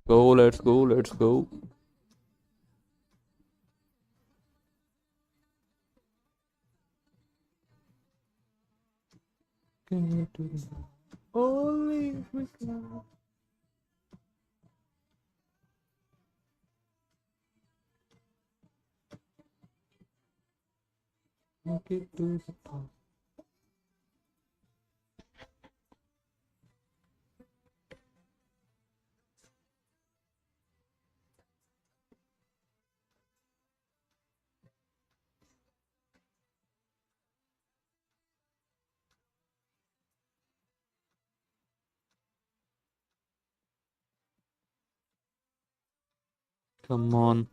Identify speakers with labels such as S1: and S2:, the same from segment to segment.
S1: Go, let's go, let's go. Only if we can. Make it to the top. Come on.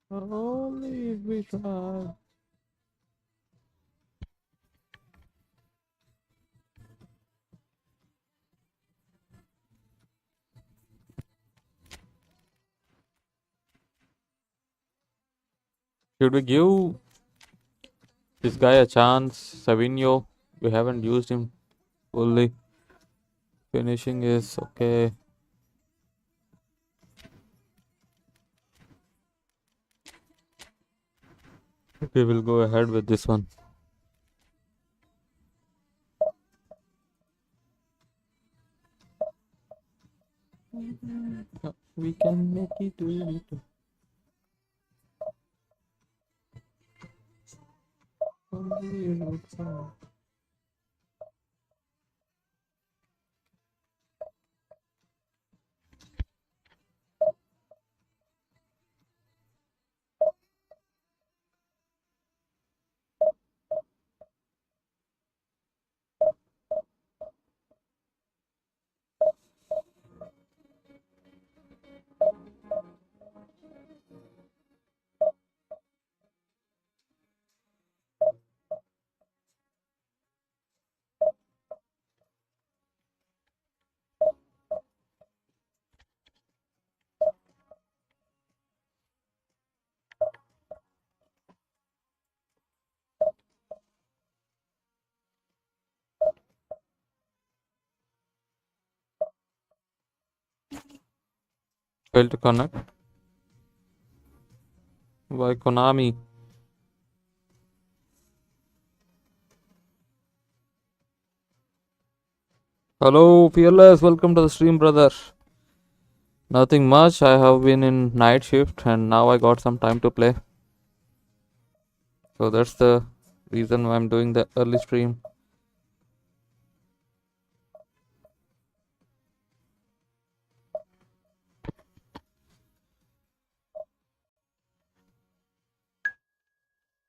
S1: Only if we try. Should we give this guy a chance? Savinho, we haven't used him fully. Finishing is okay. We will go ahead with this one. We can make it to it. Only if we try. Fail to connect by Konami. Hello, Fearless. Welcome to the stream, brother. Nothing much. I have been in night shift and now I got some time to play. So that's the reason why I'm doing the early stream.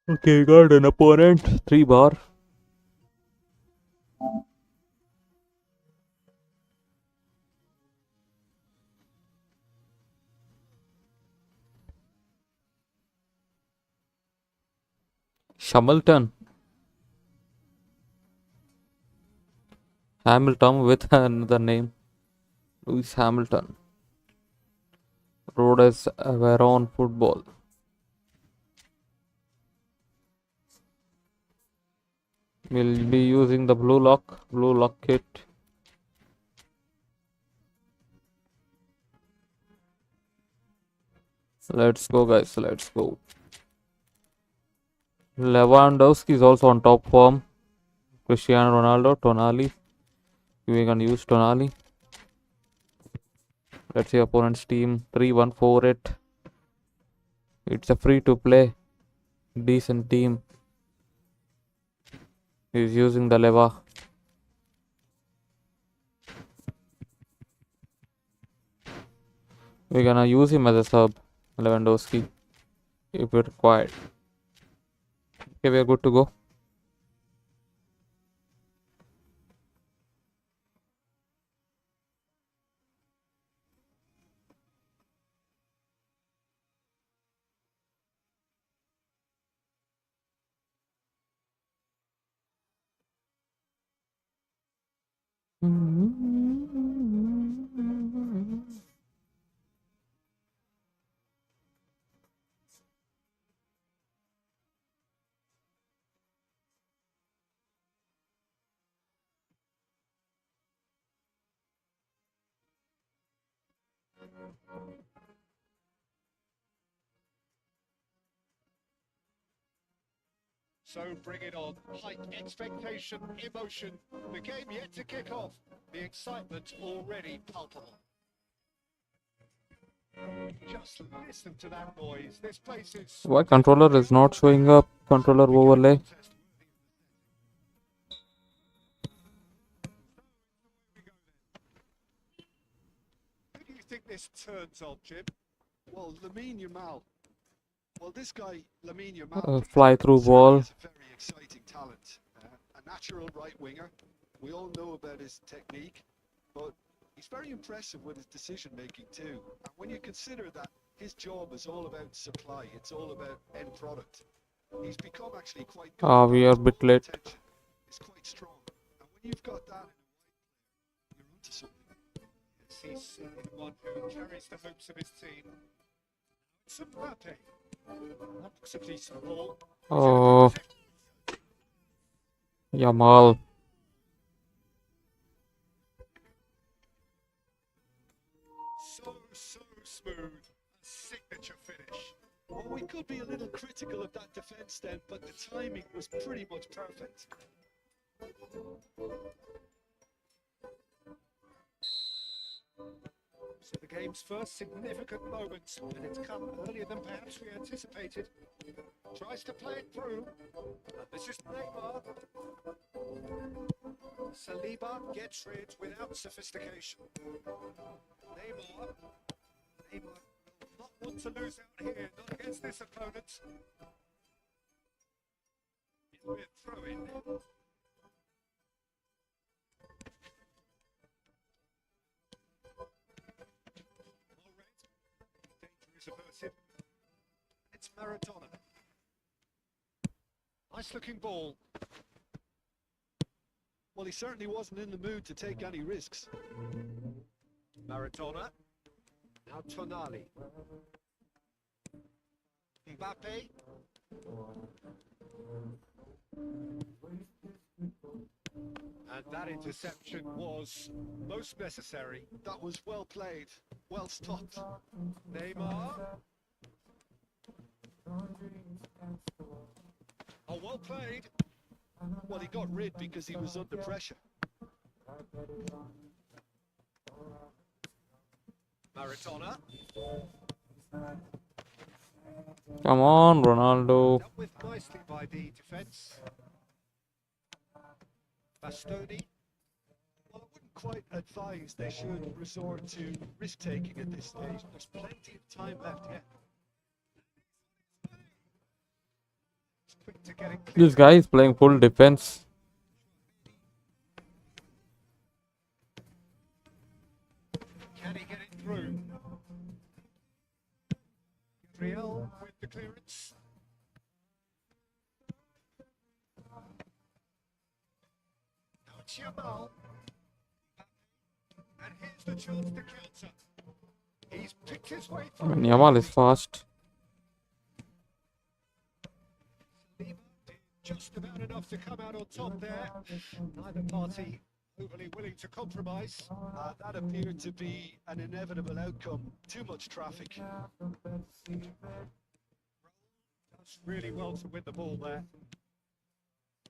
S1: Okay, got an opponent. 3 bar. Hamilton. Hamilton with another name. Lewis Hamilton. Rhodes Veron football. We'll be using the blue lock kit. Let's go, guys. Let's go. Lewandowski is also on top form. Cristiano Ronaldo, Tonali. We can use Tonali. Let's see opponent's team. 3-1-4-8. It's a free to play. Decent team. He's using the Leva. We're gonna use him as a sub. Lewandowski. If required. Okay, we are good to go.
S2: So bring it on. Height, expectation, emotion. The game yet to kick off. The excitement already palpable. Just listen to that noise. This place is...
S1: Why controller is not showing up? Controller overlay.
S2: Who do you think this turns on, Jim? Well, Lamine Yamal. Well, this guy, Lamine Yamal,
S1: Fly through ball.
S2: is a very exciting talent. A natural right winger. We all know about his technique, but he's very impressive with his decision making too. And when you consider that his job is all about supply, it's all about end product. He's become actually quite good.
S1: We are a bit late.
S2: It's quite strong. And when you've got that in a white player, you're onto something.
S3: Yes, he's the one who carries the hopes of his team. It's Mbappe. That looks a decent ball.
S1: Oh, Yamal.
S2: So smooth. A signature finish. Well, we could be a little critical of that defense then, but the timing was pretty much perfect.
S3: So the game's first significant moment, and it's come earlier than perhaps we anticipated. Tries to play it through. And this is Neymar. Saliba gets rid without sophistication. Neymar will not want to lose out here, not against this opponent. It'll be a throw-in. Aversive. It's Maradona. Nice looking ball.
S2: Well, he certainly wasn't in the mood to take any risks.
S3: Maradona. Now Tonali. Mbappe. And that interception was most necessary.
S2: That was well played, well stopped.
S3: Neymar. Oh, well played.
S2: Well, he got rid because he was under pressure.
S3: Maradona.
S1: Come on, Ronaldo.
S3: Dealt with nicely by the defence. Bastoni.
S2: Well, I wouldn't quite advise they should resort to risk-taking at this stage. There's plenty of time left yet.
S3: It's quick to get it clear.
S1: This guy is playing full defense.
S3: Can he get it through? Gabriel with the clearance. Now it's Yamal. And here's the chance to counter. He's picked his way
S1: I
S3: through.
S1: mean, Yamal is fast.
S3: Saliba did just about enough to come out on top there. Neither party overly willing to compromise.
S2: That appeared to be an inevitable outcome. Too much traffic.
S3: Does really well to win the ball there.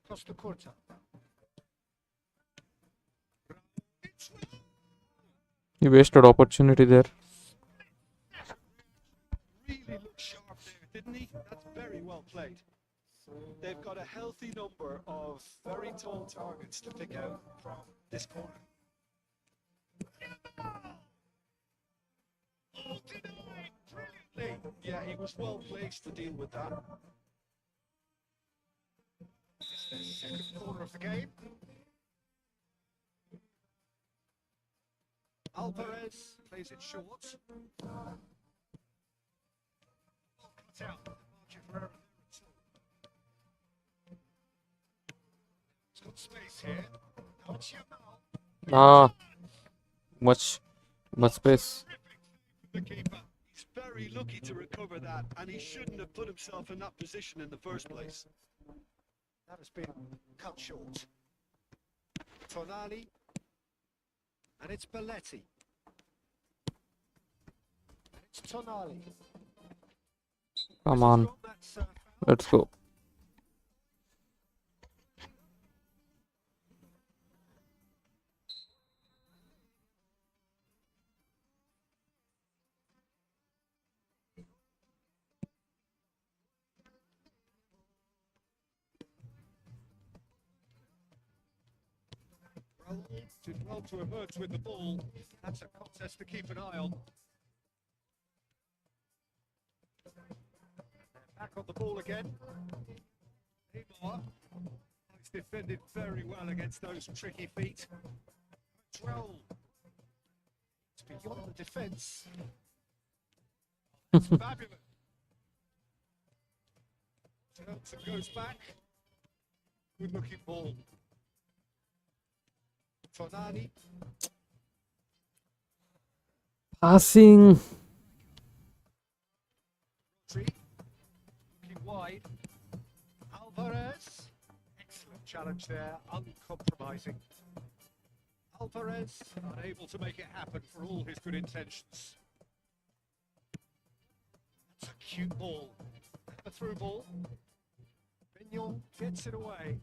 S3: Costa Curta.
S1: He wasted opportunity there.
S2: Really looked sharp there, didn't he? That's very well played. They've got a healthy number of very tall targets to pick out from this corner.
S3: Oh, denied brilliantly.
S2: Yeah, he was well placed to deal with that.
S3: It's the second corner of the game. Alvarez plays it short. Well cut out. Margin for error there. It's got space here. Now it's Yamal.
S1: Much space.
S3: Terrific save from the keeper.
S2: He's very lucky to recover that, and he shouldn't have put himself in that position in the first place.
S3: That has been cut short. Tonali. And it's Belletti. Tonali.
S1: Come on. Let's go.
S3: Did well to emerge with the ball. That's a contest to keep an eye on. Back on the ball again. Neymar. He's defended very well against those tricky feet. Control. It's beyond the defence. Fabulous. Turns and goes back. Good looking ball. Konami.
S1: Passing.
S3: Looking wide. Alvarez. Excellent challenge there, uncompromising. Alvarez unable to make it happen for all his good intentions. That's a cute ball. A through ball. Mignon gets it away.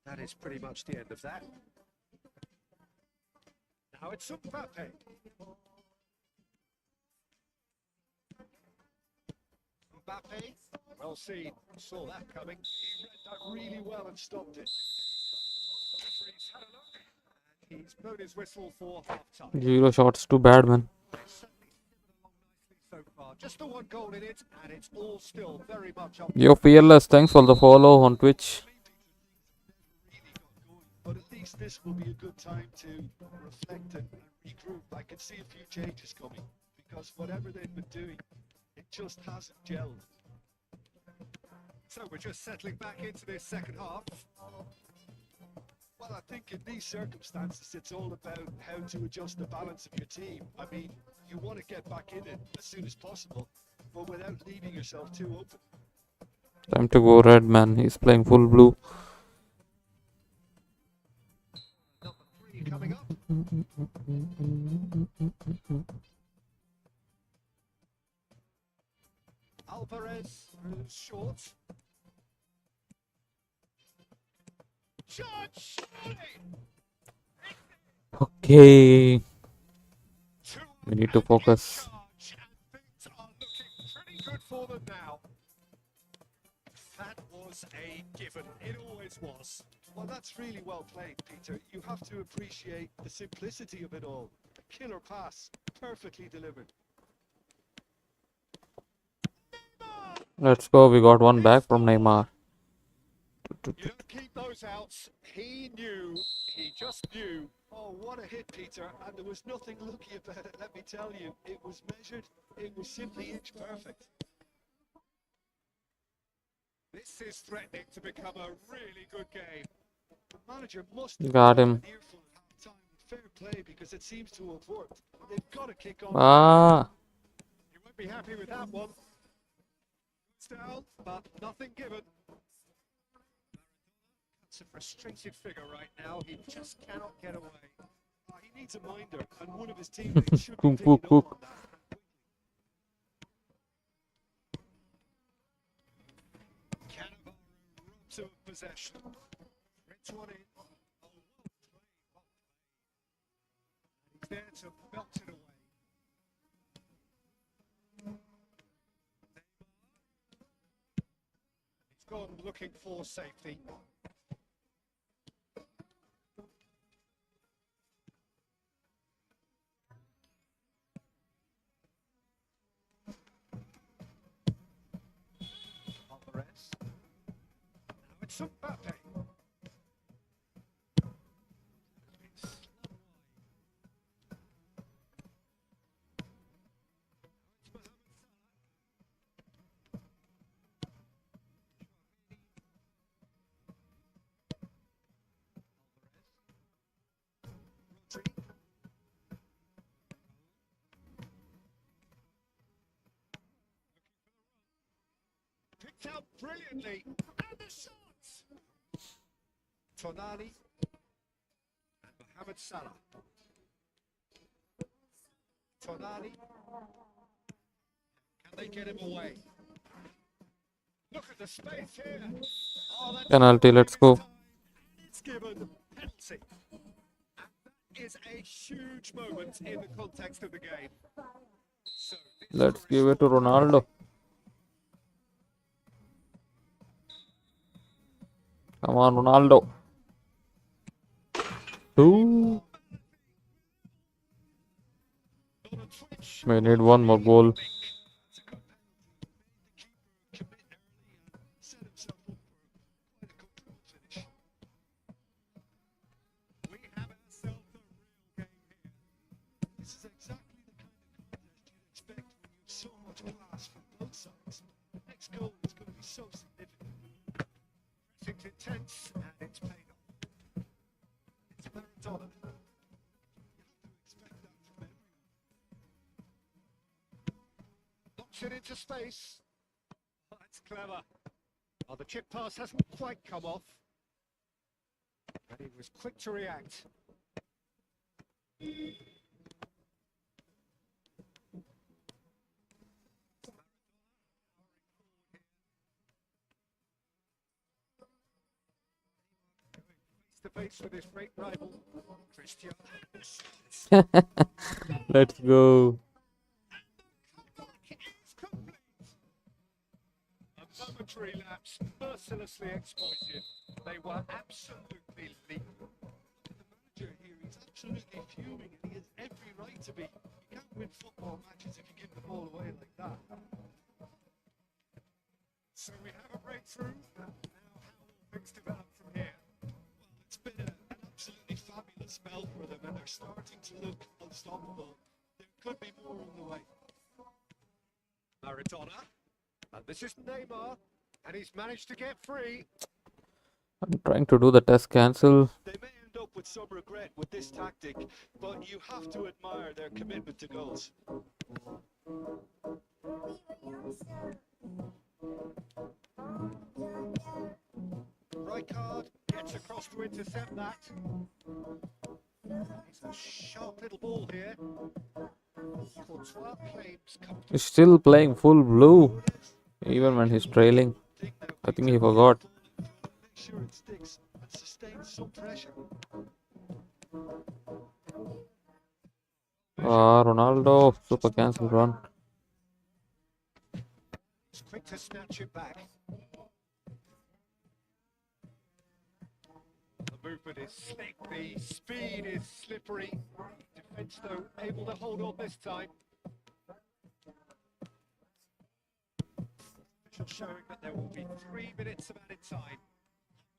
S3: That is pretty much the end of that. Now it's Mbappe. Mbappe, well seen, saw that coming. He read that really well and stopped it. Referee's had a look, and he's blown his whistle for half-time.
S1: 0 shots, too bad, man.
S3: So far, just the one goal in it, and it's all still very much up.
S1: Yo, Fearless, thanks for the follow on Twitch.
S2: But at least this will be a good time to reflect and regroup. I can see a few changes coming because whatever they've been doing, it just hasn't gelled.
S3: So we're just settling back into this second half.
S2: Well, I think in these circumstances, it's all about how to adjust the balance of your team. I mean, you want to get back in it as soon as possible, but without leaving yourself too open.
S1: Time to go red, man. He's playing full blue.
S3: Number 3 coming up. Alvarez moves short. Judge!
S1: Okay. We need to focus.
S3: Things are looking pretty good for them now. That was a given. It always was.
S2: Well, that's really well played, Peter. You have to appreciate the simplicity of it all. A killer pass, perfectly delivered.
S1: Let's go. We got one back from Neymar.
S3: You don't keep those outs. He knew. He just knew.
S2: Oh, what a hit, Peter. And there was nothing lucky about it, let me tell you. It was measured. It was simply inch perfect.
S3: This is threatening to become a really good game.
S2: The manager must have
S1: Got
S2: got
S1: him.
S2: an earful at half time. Fair play, because it seems to have worked. They've got to kick on.
S1: Ah.
S3: You won't be happy with that one. It's down, but nothing given. That's a frustrated figure right now. He just cannot get away.
S2: He needs a minder, and one of his teammates should be
S1: Cook,
S2: picking
S1: cook,
S2: up
S1: cook.
S2: on that.
S3: Cannavaro robs of possession. Rich one in. Oh, well played. He's there to belt it away. He's gone looking for safety. Alvarez. Now it's Mbappe. Picked out brilliantly. And the shots! Tonali and Mohamed Salah. Tonali. Can they get him away? Look at the space here. Oh, that's
S1: Penalty, let's go.
S3: it's given penalty. And that is a huge moment in the context of the game. So
S1: Let's give it to Ronaldo. Come on, Ronaldo. Two. We need one more goal.
S2: Set himself up for quite a good finish.
S3: we have ourselves a real game here.
S2: This is exactly the kind of contest you'd expect when you have so much class from both sides. The next goal is going to be so significant.
S3: It's intense and it's paid off.
S2: It's Maradona. You have to expect that from everyone.
S3: Knocks it into space. Oh, that's clever. Oh, the chip pass hasn't quite come off. And he was quick to react. Face to face with his great rival, Cristiano.
S1: Let's go.
S3: It's complete. A momentary lapse, mercilessly exploited. They were absolutely lethal.
S2: The manager here, he's absolutely fuming and he has every right to be. You can't win football matches if you give the ball away like that.
S3: So we have a breakthrough. Now how will things develop from here?
S2: Well, it's been an absolutely fabulous spell for them and they're starting to look unstoppable. There could be more on the way.
S3: Maradona. And this is Neymar. And he's managed to get free.
S1: I'm trying to do the test cancel.
S2: They may end up with some regret with this tactic, but you have to admire their commitment to goals.
S3: Right card. Gets across to intercept that. It's a sharp little ball here. Courtois claims comfortable.
S1: He's still playing full blue, even when he's trailing. I think he forgot.
S2: Make sure it sticks and sustains some pressure.
S1: Ronaldo, super cancel run.
S3: He's quick to snatch it back. The movement is slick, the speed is slippery. Defence, though, able to hold on this time. Official showing that there will be 3 minutes of added time.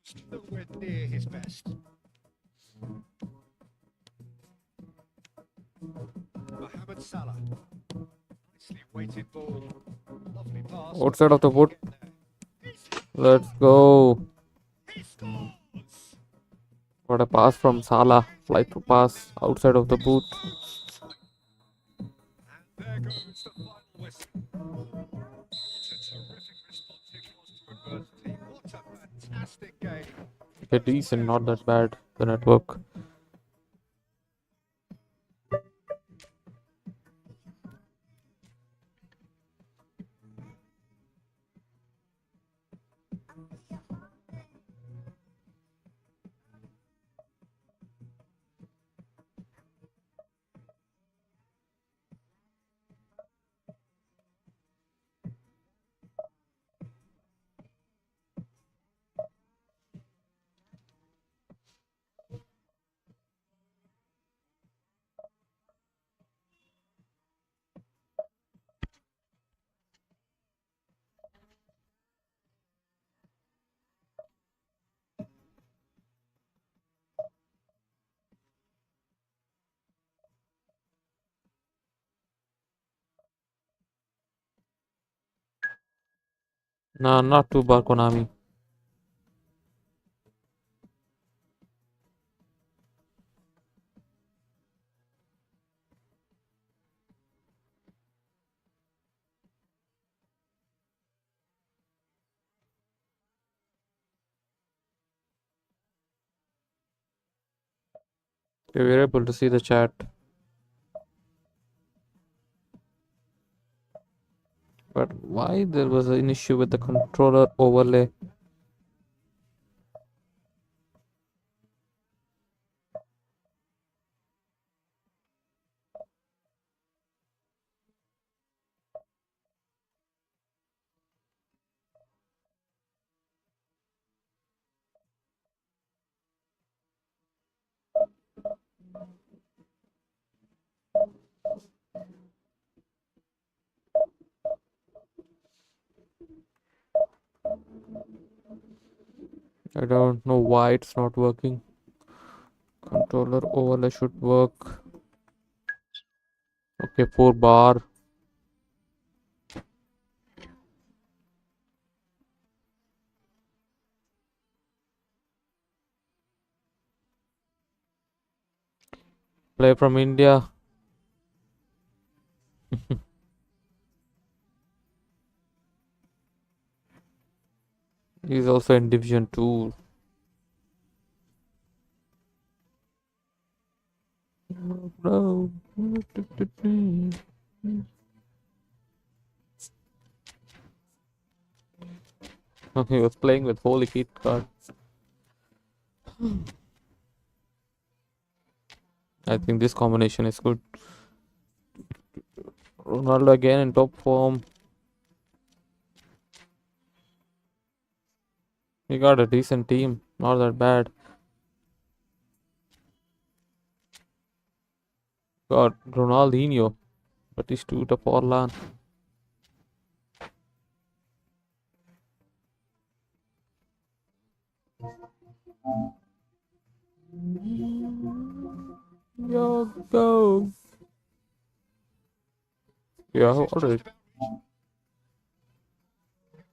S3: Still nowhere near his best. Mohamed Salah. Nicely weighted ball. Lovely pass.
S1: Outside of the boot. Let's go.
S3: He scores!
S1: What a pass from Salah. Flight to pass outside of the boot.
S3: And there goes the final whistle. What a terrific response it was to adversity. What a fantastic game.
S1: Okay, decent, not that bad. The network. Nah, not too bad, Konami. We were able to see the chat. But why there was an issue with the controller overlay? I don't know why it's not working. Controller overlay should work. Okay, 4 bar. Play from India. He's also in Division 2. Bro. He was playing with Holy Kit card. I think this combination is good. Ronaldo again in top form. He got a decent team. Not that bad. Got Ronaldinho. Batistuta Forlan. Yo, go. Yeah,
S3: This is
S1: already.
S3: just about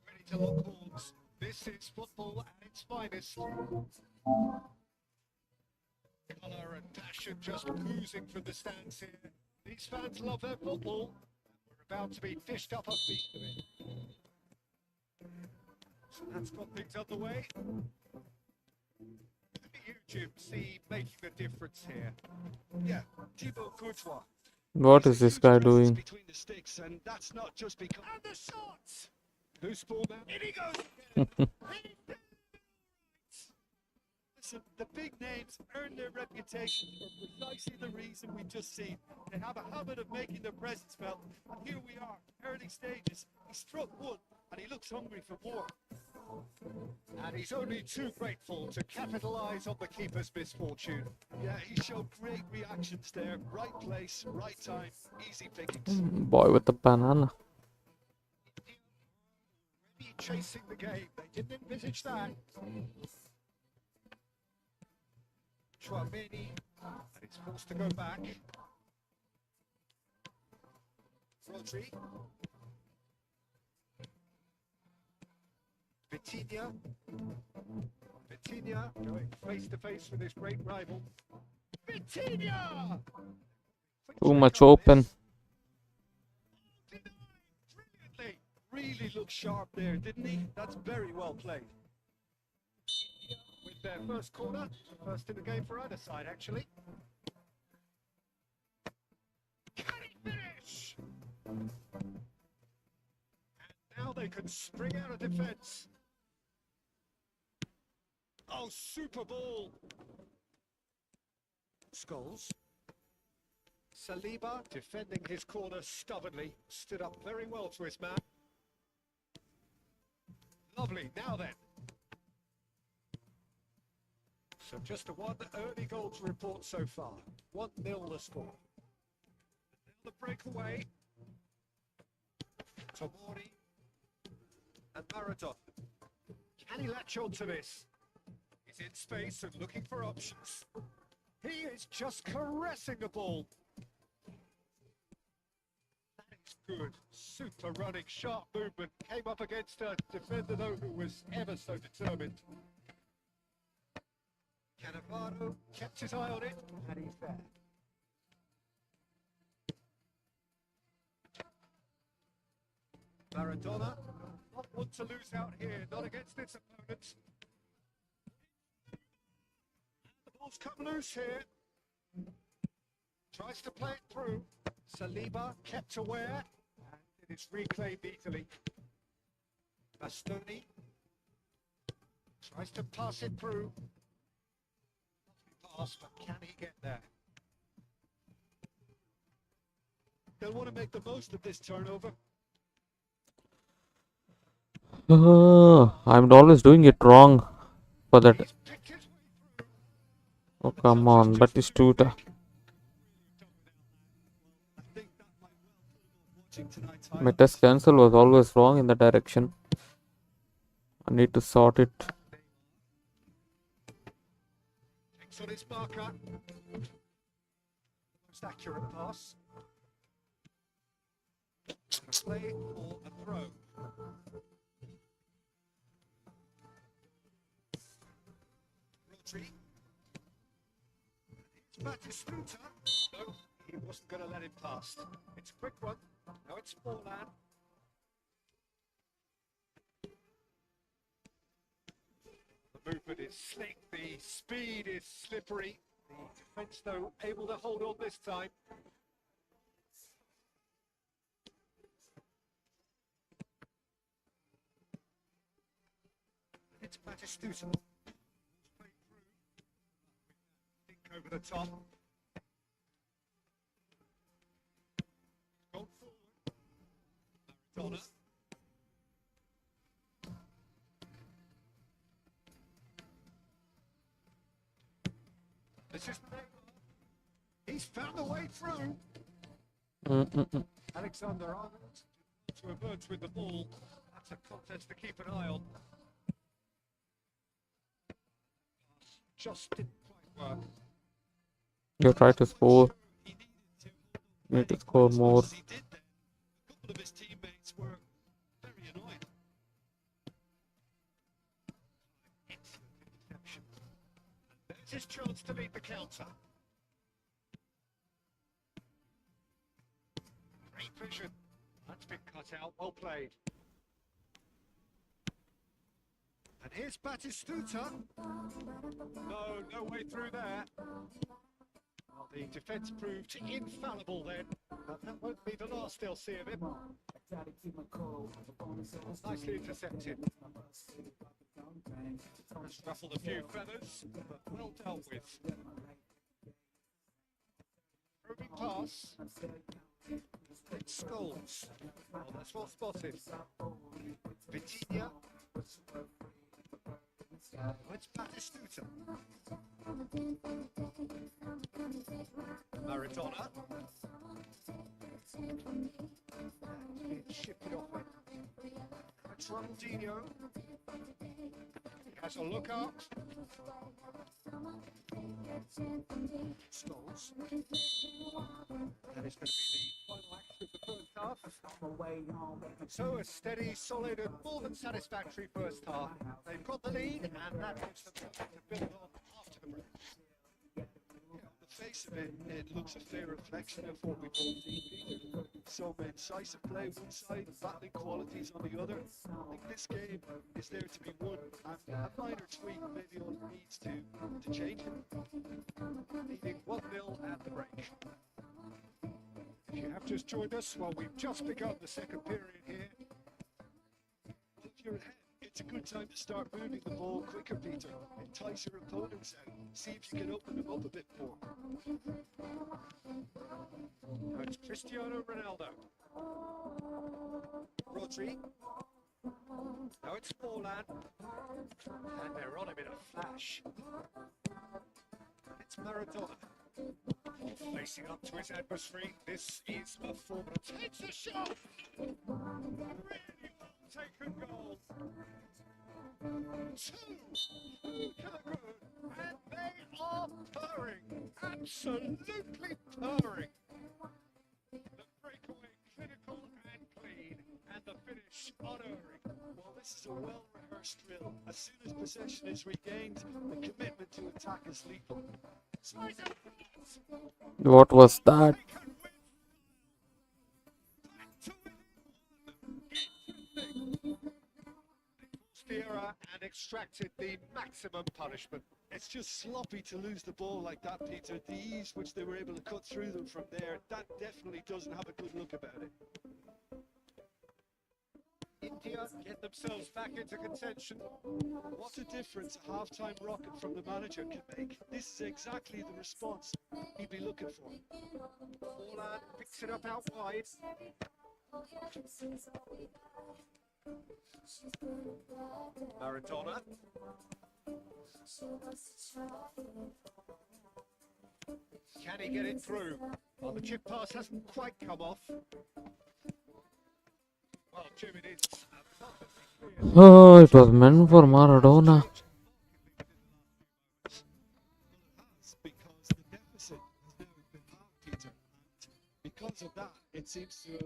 S3: ready to lock horns. This is football at its finest. Colour and passion just oozing from the stands here. These fans love their football. We're about to be fished up a feast of it. So that's got things underway. Who do you, Jim, see making the difference here?
S2: Yeah, Thibaut Courtois.
S1: What
S2: He's
S1: is
S2: a
S1: this
S2: huge
S1: guy
S2: presence
S1: doing?
S2: between the sticks, and that's not just because.
S3: And the shots! Loose ball now. In he goes again.
S2: Listen, the big names earn their reputation for precisely the reason we just seen. They have a habit of making their presence felt, and here we are, early stages. He struck one, and he looks hungry for more.
S3: And he's only too grateful to capitalise on the keeper's misfortune.
S2: Yeah, he showed great reactions there. Right place, right time, easy pickings.
S1: Boy with the banana.
S3: Already chasing the game. They didn't envisage that. Chouameni, and he's forced to go back. Rodri. Vitinha going face to face with his great rival. Vitinha!
S1: Too much open.
S3: Brilliantly.
S2: Really looked sharp there, didn't he? That's very well played.
S3: With their first corner, first in the game for either side, actually. Can he finish? And now they can spring out of defence. Oh, super ball. Scholes. Saliba defending his corner stubbornly, stood up very well to his man. Lovely, now then. So just a one early goal to report so far. 1-0 the score. Now the breakaway. Tomori and Maradona. Can he latch on to this? He's in space and looking for options. He is just caressing the ball. That is good. Super running, sharp movement. Came up against a defender, though, who was ever so determined. Cannavaro kept his eye on it, and he's there. Maradona, not one to lose out here, not against its opponents. The ball's come loose here. Tries to play it through. Saliba kept aware, and it It's reclaimed easily. Bastoni tries to pass it through. Pass, but can he get there?
S2: They'll want to make the most of this turnover.
S1: I'm always doing it wrong for that.
S3: He's picked his way through.
S1: Oh, come on, Batistuta.
S2: I think that might well put him off watching tonight's
S1: My
S2: highlights.
S1: test cancel was always wrong in the direction. I need to sort it.
S3: Takes on his marker. Most accurate pass. Play or a throw. Rodri. It's Batistuta. No, he wasn't going to let him past. It's a quick one. Now it's Forlan. The movement is slick. The speed is slippery. The defence, though, able to hold on this time. It's Batistuta. Played through. Think over the top. Gone forward. Maradona. This is Neymar. He's found a way through. Alexander Arnold to emerge with the ball. That's a contest to keep an eye on. Just didn't quite work.
S1: You try to score.
S2: He needed to
S1: Need to score
S2: as
S1: more.
S2: much as he did there. A couple of his teammates were very annoyed.
S3: Excellent interception. And there's his chance to lead the counter. Great vision. That's been cut out. Well played. And here's Batistuta. No way through there. Well, the defence proved infallible then, but that won't be the last they'll see of him. Nicely intercepted. Has ruffled a few feathers, but well dealt with. Probing pass. It's Scholes. Well, that's well spotted. Vitinha. It's Batistuta. Maradona. It's shifted off it. It's Ronaldinho. He has a look out. Scholes. That is going to be the final act of the first half. So a steady, solid and more than satisfactory first half. They've got the lead and that gives them something to build on after the break.
S2: On the face of it, it looks a fair reflection of what we've all seen. Some incisive play one side, battling qualities on the other. I think this game is there to be won, and a minor tweak maybe all it needs to change it.
S3: Leading 1-0 at the break. If you have just joined us, well, we've just begun the second period here.
S2: If you're ahead, it's a good time to start moving the ball quicker, Peter. Entice your opponents out. See if you can open them up a bit more.
S3: Now it's Cristiano Ronaldo. Rodri. Now it's Forlan. And they're on him in a flash. It's Maradona. Facing up to his adversary. This is a formidable. Takes a shot! Really well taken goal. Two good, and they are purring. Absolutely purring. The breakaway clinical and clean, and the finish unerring.
S2: Well, this is a well-rehearsed drill. As soon as possession is regained, the commitment to attack is lethal.
S3: Slice it.
S1: What was that?
S3: Taken with back to within one. Steerer and extracted the maximum punishment.
S2: It's just sloppy to lose the ball like that, Peter. The ease which they were able to cut through them from there, that definitely doesn't have a good look about it.
S3: India get themselves back into contention.
S2: What a difference a half-time rocket from the manager can make. This is exactly the response he'd be looking for.
S3: Orlan picks it up out wide. Maradona. Can he get it through? Well, the chip pass hasn't quite come off. Well, Jim, it is perfectly clear.
S1: Oh, it was meant for Maradona.
S2: Because the deficit has now been halved, Peter. And because of that, it seems to have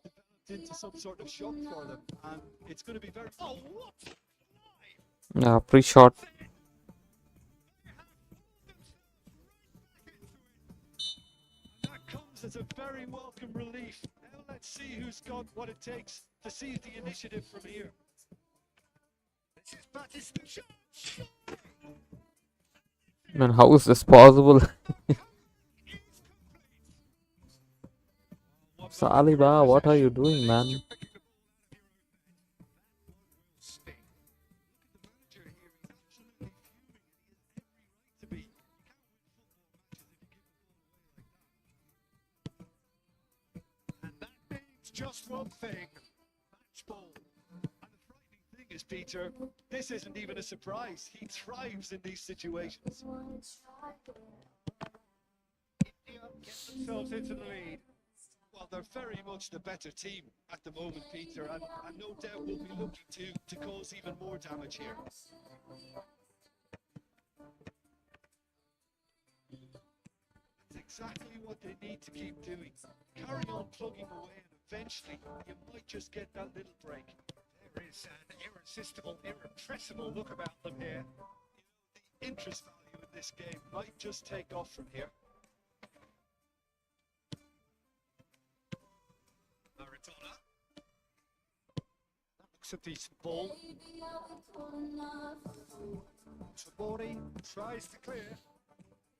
S2: developed into some sort of shock for them. And it's going to be very...
S3: Oh, what?
S1: Yeah, pre-shot.
S2: That comes as a very welcome relief. Now let's see who's got what it takes to seize the initiative from here.
S3: This is Batista shot.
S1: Man, how is this possible? Saliba, what are you doing, man?
S3: And that means just one thing. Match ball.
S2: And the frightening thing is, Peter, this isn't even a surprise. He thrives in these situations.
S3: India get themselves into the lead.
S2: Well, they're very much the better team at the moment, Peter, and no doubt will be looking to cause even more damage here. That's exactly what they need to keep doing. Carry on plugging away, and eventually you might just get that little break.
S3: There is an irresistible, irrepressible look about them here.
S2: The interest value in this game might just take off from here.
S3: Maradona. That looks a decent ball. Sabori tries to clear.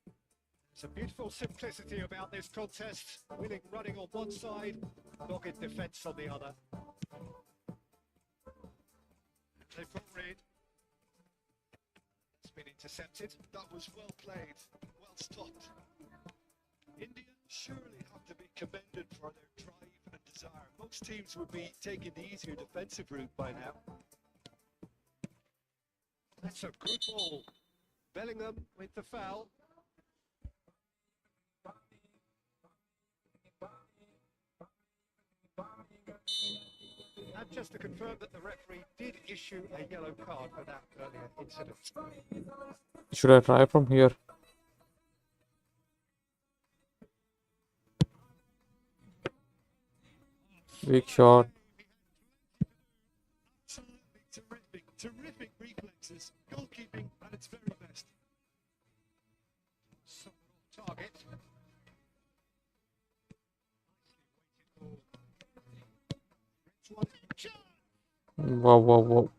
S3: There's a beautiful simplicity about this contest. Winning running on one side, dogged defence on the other. They pull read. It's been intercepted.
S2: That was well played, well stopped. India surely have to be commended for their drive and desire. Most teams would be taking the easier defensive route by now.
S3: That's a good ball. Bellingham with the foul. And just to confirm that the referee did issue a yellow card for that earlier incident.
S1: Should I try from here? Big shot.
S2: Absolutely terrific reflexes, goalkeeping at its very best.
S3: Target.
S1: Wow, wow, wow.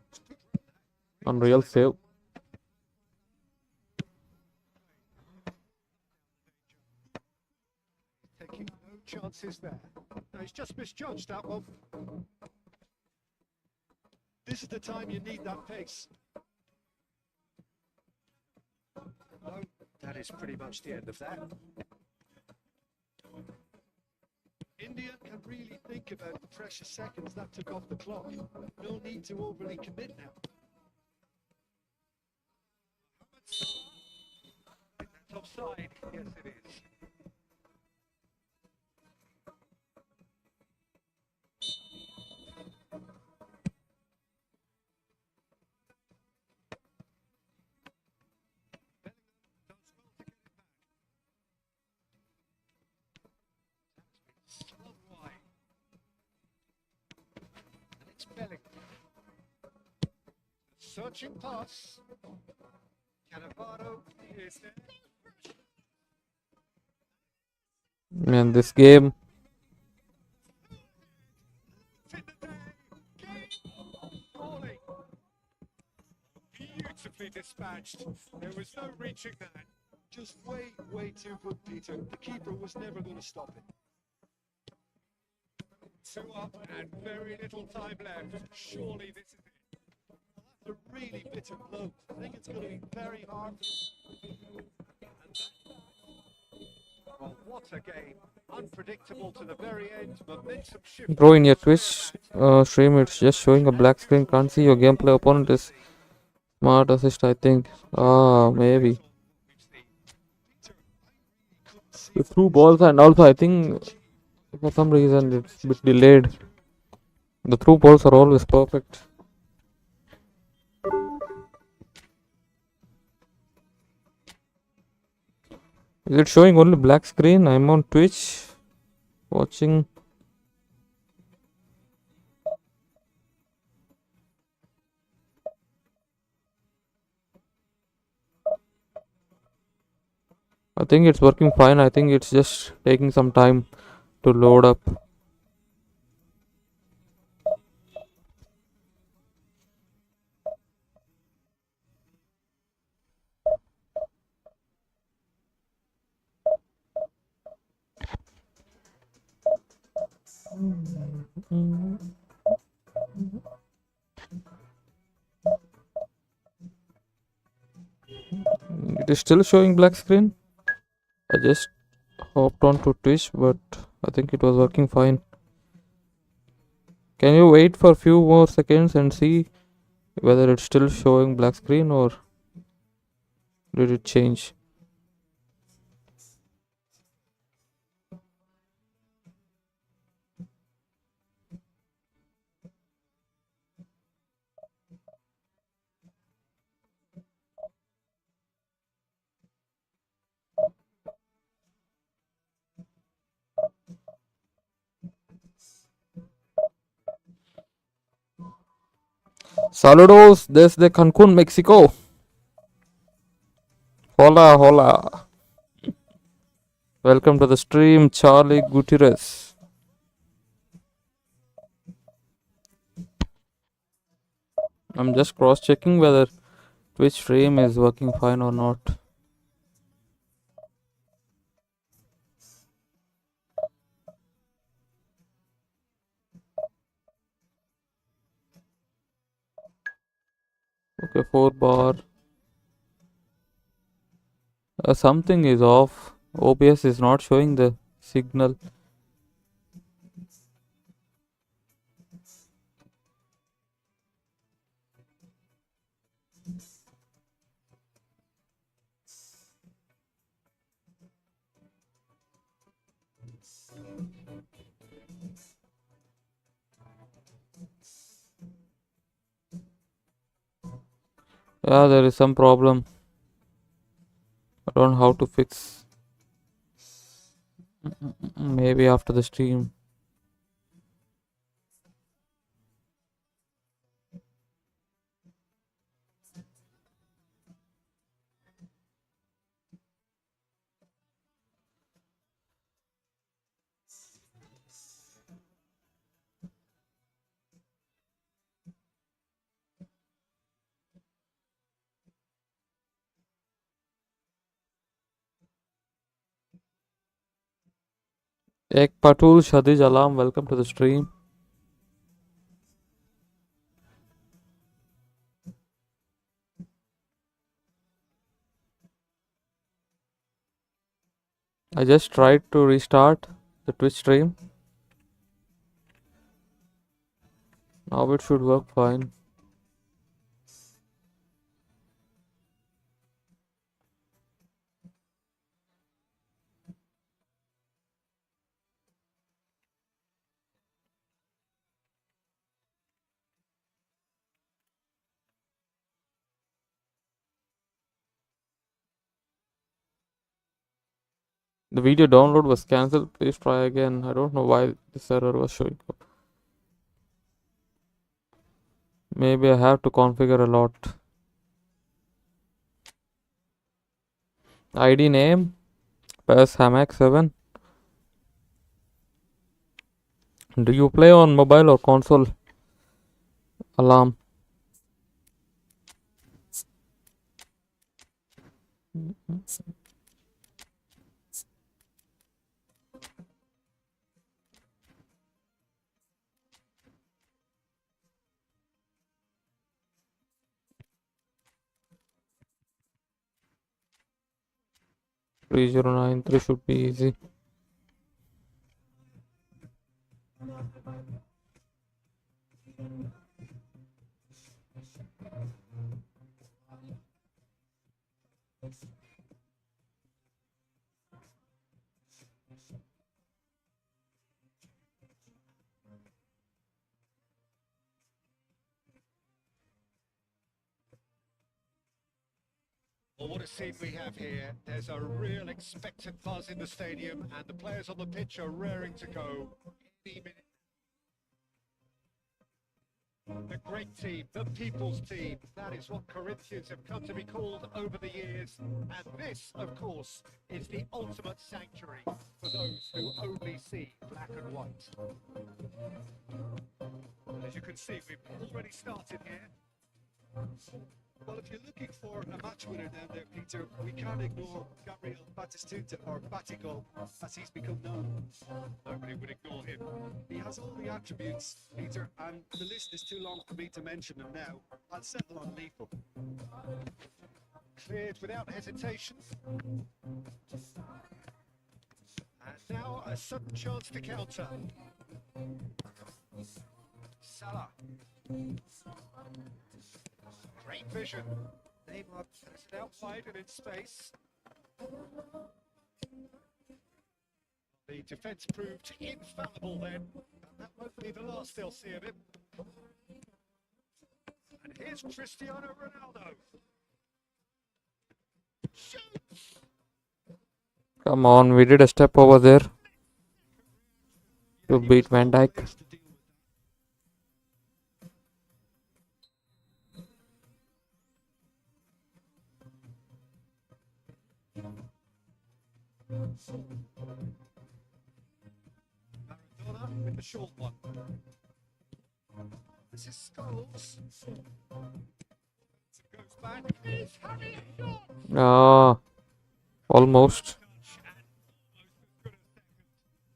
S1: Unreal save.
S3: Taking no chances there. No, he's just misjudged that one.
S2: This is the time you need that pace.
S3: No, that is pretty much the end of that.
S2: India can really think about the precious seconds that took off the clock. No need to overly commit now.
S3: That's offside. Yes, it is. Bellingham. Searching pass. Cannavaro is there.
S1: Man, this game.
S3: Bowling. Beautifully dispatched. There was no reaching that.
S2: Just way too good, Peter. The keeper was never going to stop it.
S3: 2 up and very little time left. Surely this is it.
S2: A really bitter blow. I think it's going to be very hard.
S3: Well, what a game. Unpredictable to the very end. Momentum shift.
S1: Bro, in your Twitch stream, it's just showing a black screen. Can't see your gameplay. Opponent is smart assist, I think. Ah, maybe. The through balls, and also I think for some reason it's a bit delayed. The through balls are always perfect. Is it showing only black screen? I'm on Twitch watching. I think it's working fine. I think it's just taking some time to load up. It is still showing black screen. I just hopped onto Twitch, but I think it was working fine. Can you wait for a few more seconds and see whether it's still showing black screen or did it change? Saludos desde Cancún, Mexico. Hola, hola. Welcome to the stream, Charlie Gutierrez. I'm just cross checking whether Twitch stream is working fine or not. Okay, 4 bar. Something is off. OBS is not showing the signal. Yeah, there is some problem. I don't know how to fix. Maybe after the stream. Ek Patul Shadij Alam, welcome to the stream. I just tried to restart the Twitch stream. Now it should work fine. The video download was cancelled. Please try again. I don't know why this error was showing up. Maybe I have to configure a lot. ID name PES Hamac 7. Do you play on mobile or console? Alarm. 3093 should be easy.
S3: Well, what a scene we have here. There's a real expectant buzz in the stadium, and the players on the pitch are raring to go any minute. The great team, the people's team, that is what Corinthians have come to be called over the years. And this, of course, is the ultimate sanctuary for those who only see black and white. As you can see, we've already started here.
S2: Well, if you're looking for a match winner down there, Peter, we can't ignore Gabriel Batistuta, or Batigol, as he's become known.
S3: Nobody would ignore him.
S2: He has all the attributes, Peter, and the list is too long for me to mention them now. I'll settle on lethal.
S3: Cleared without hesitation. And now a sudden chance to counter. Salah. Great vision. Neymar has it outside and in space. The defence proved infallible then, and that won't be the last they'll see of him. And here's Cristiano Ronaldo. Shoots!
S1: Come on, we did a step over there to beat Van Dijk.
S3: Maradona with the short one. This is Scholes. Goes back. He's having a shot.
S1: Almost.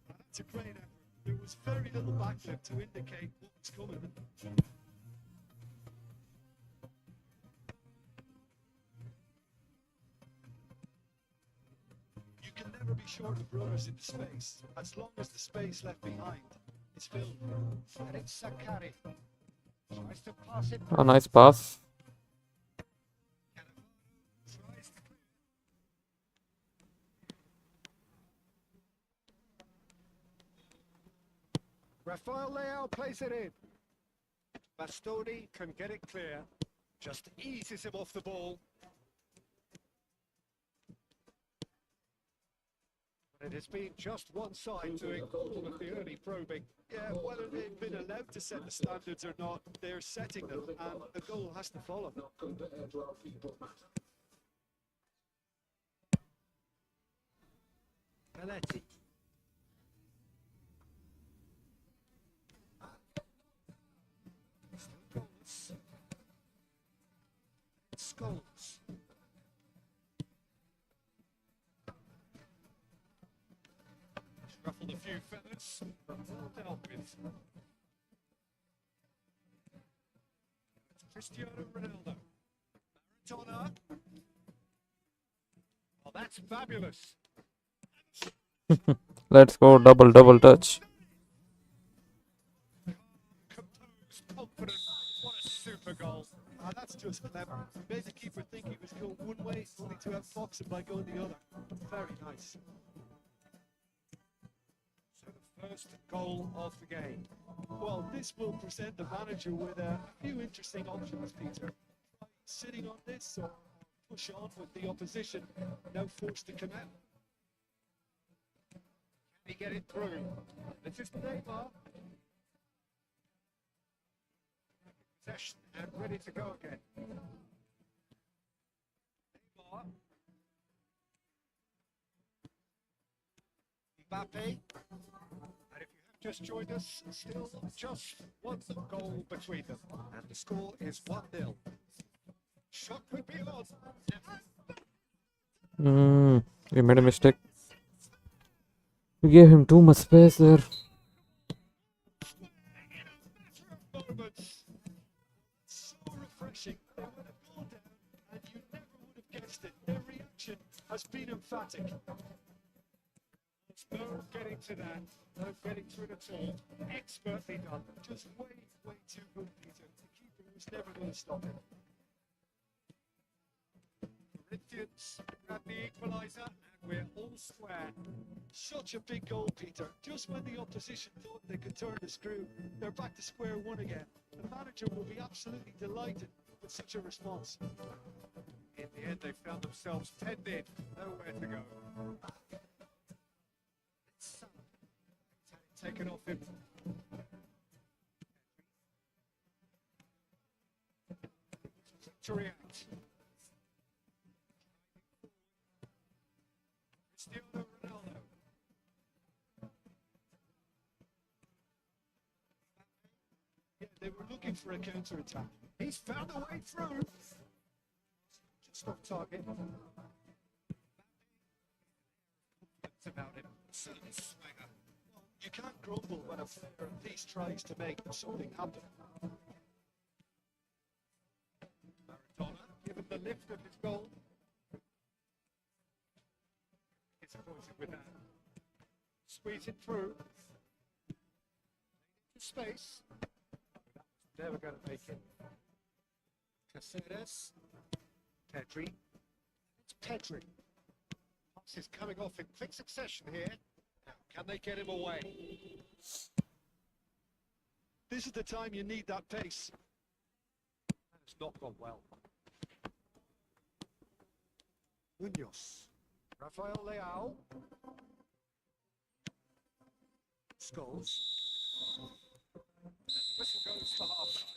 S2: That's a great effort. There was very little backflip to indicate what was coming. You can never be short of runners in the space, as long as the space left behind is filled.
S3: And it's Sakari. Tries to pass it.
S1: A nice pass.
S3: Tries to clear. Rafael Leao plays it in. Bastoni can get it clear. Just eases him off the ball. But it has been just one side doing all of the early probing.
S2: Yeah, whether they've been allowed to set the standards or not, they're setting them, and the goal has to follow.
S3: Belletti. Scholes. Ruffled a few feathers, but all dealt with. It's Cristiano Ronaldo. Maradona. Oh, that's fabulous.
S1: Let's go, double touch.
S3: Composed, confident. What a super goal.
S2: That's just clever. Made the keeper think he was going one way, only to outfox him by going the other. Very nice.
S3: So the first goal of the game.
S2: Well, this will present the manager with a few interesting options, Peter. Sitting on this or push on with the opposition, now forced to come out.
S3: Can he get it through? This is Neymar. Possession and ready to go again. Neymar. Mbappe. And if you have just joined us, still just one goal between them. And the score is 1-0. Shot could be on.
S1: We made a mistake. We gave him too much space there.
S2: Moments. So refreshing. They would have gone down and you never would have guessed it. Their reaction has been emphatic.
S3: There's no getting to that, no getting to it at all. Expertly done.
S2: Just way too good, Peter. The keeper was never going to stop him.
S3: Corinthians grab the equaliser, and we're all square.
S2: Such a big goal, Peter. Just when the opposition thought they could turn the screw, they're back to square one again. The manager will be absolutely delighted with such a response.
S3: In the end, they found themselves penned in, nowhere to go. Taken off him. To react. Cristiano Ronaldo.
S2: Yeah, they were looking for a counter-attack.
S3: He's found a way through. Just off target. It's about him. Certain swagger.
S2: You can't grumble when a player at least tries to make something happen.
S3: Maradona, given the lift of his goal. Disappointed with that. Squeeze it through. Space. Never going to make it. Caceres. Pedri. It's Pedri. Pass is coming off in quick succession here. Now, can they get him away?
S2: This is the time you need that pace.
S3: That has not gone well. Munoz. Rafael Leao. Scholes. Whistle goes for half-time.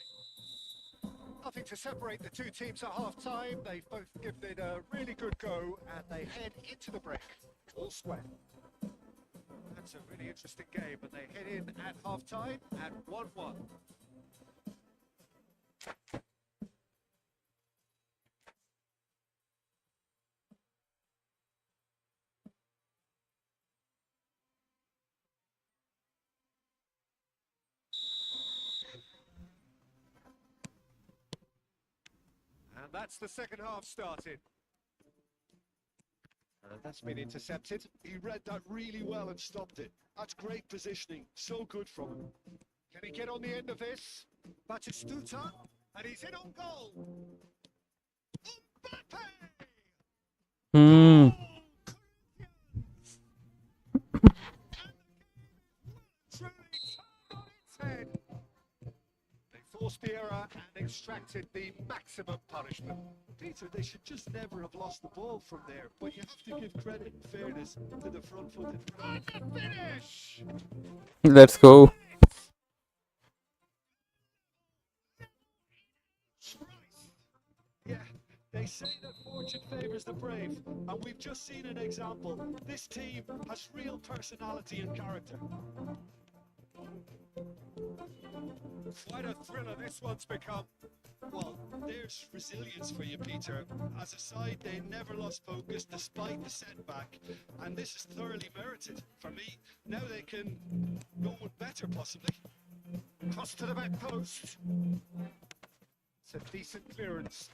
S3: Nothing to separate the two teams at half-time. They've both given it a really good go, and they head into the break. All square. That's a really interesting game, and they head in at half-time at 1-1. And that's the second half started. That's been intercepted.
S2: He read that really well and stopped it. That's great positioning. So good from him.
S3: Can he get on the end of this? Batistuta, and he's in on goal. Mbappe!
S1: Hmm.
S3: Truly turned on its head. They forced the error and extracted the maximum punishment.
S2: Peter, they should just never have lost the ball from there. But you have to give credit and fairness to the front-footed.
S3: And the finish!
S1: Let's go.
S2: Yeah, they say that fortune favours the brave, and we've just seen an example. This team has real personality and character.
S3: Quite a thriller this one's become.
S2: Well, there's resilience for you, Peter. As a side, they never lost focus despite the setback, and this is thoroughly merited. For me, now they can go with better, possibly.
S3: Cross to the back post. It's a decent clearance.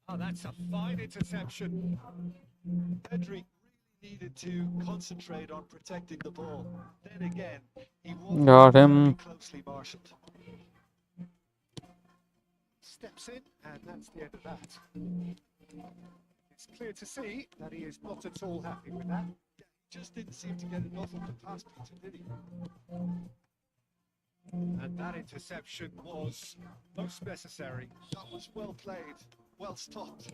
S3: Oh, that's a fine interception.
S2: Pedri really needed to concentrate on protecting the ball. Then again, he was
S1: Got
S2: very
S1: him.
S2: closely marshalled.
S3: Steps in, and that's the end of that. It's clear to see that he is not at all happy with that.
S2: Just didn't seem to get enough of the pass, Peter, did he?
S3: And that interception was most necessary.
S2: That was well played, well stopped.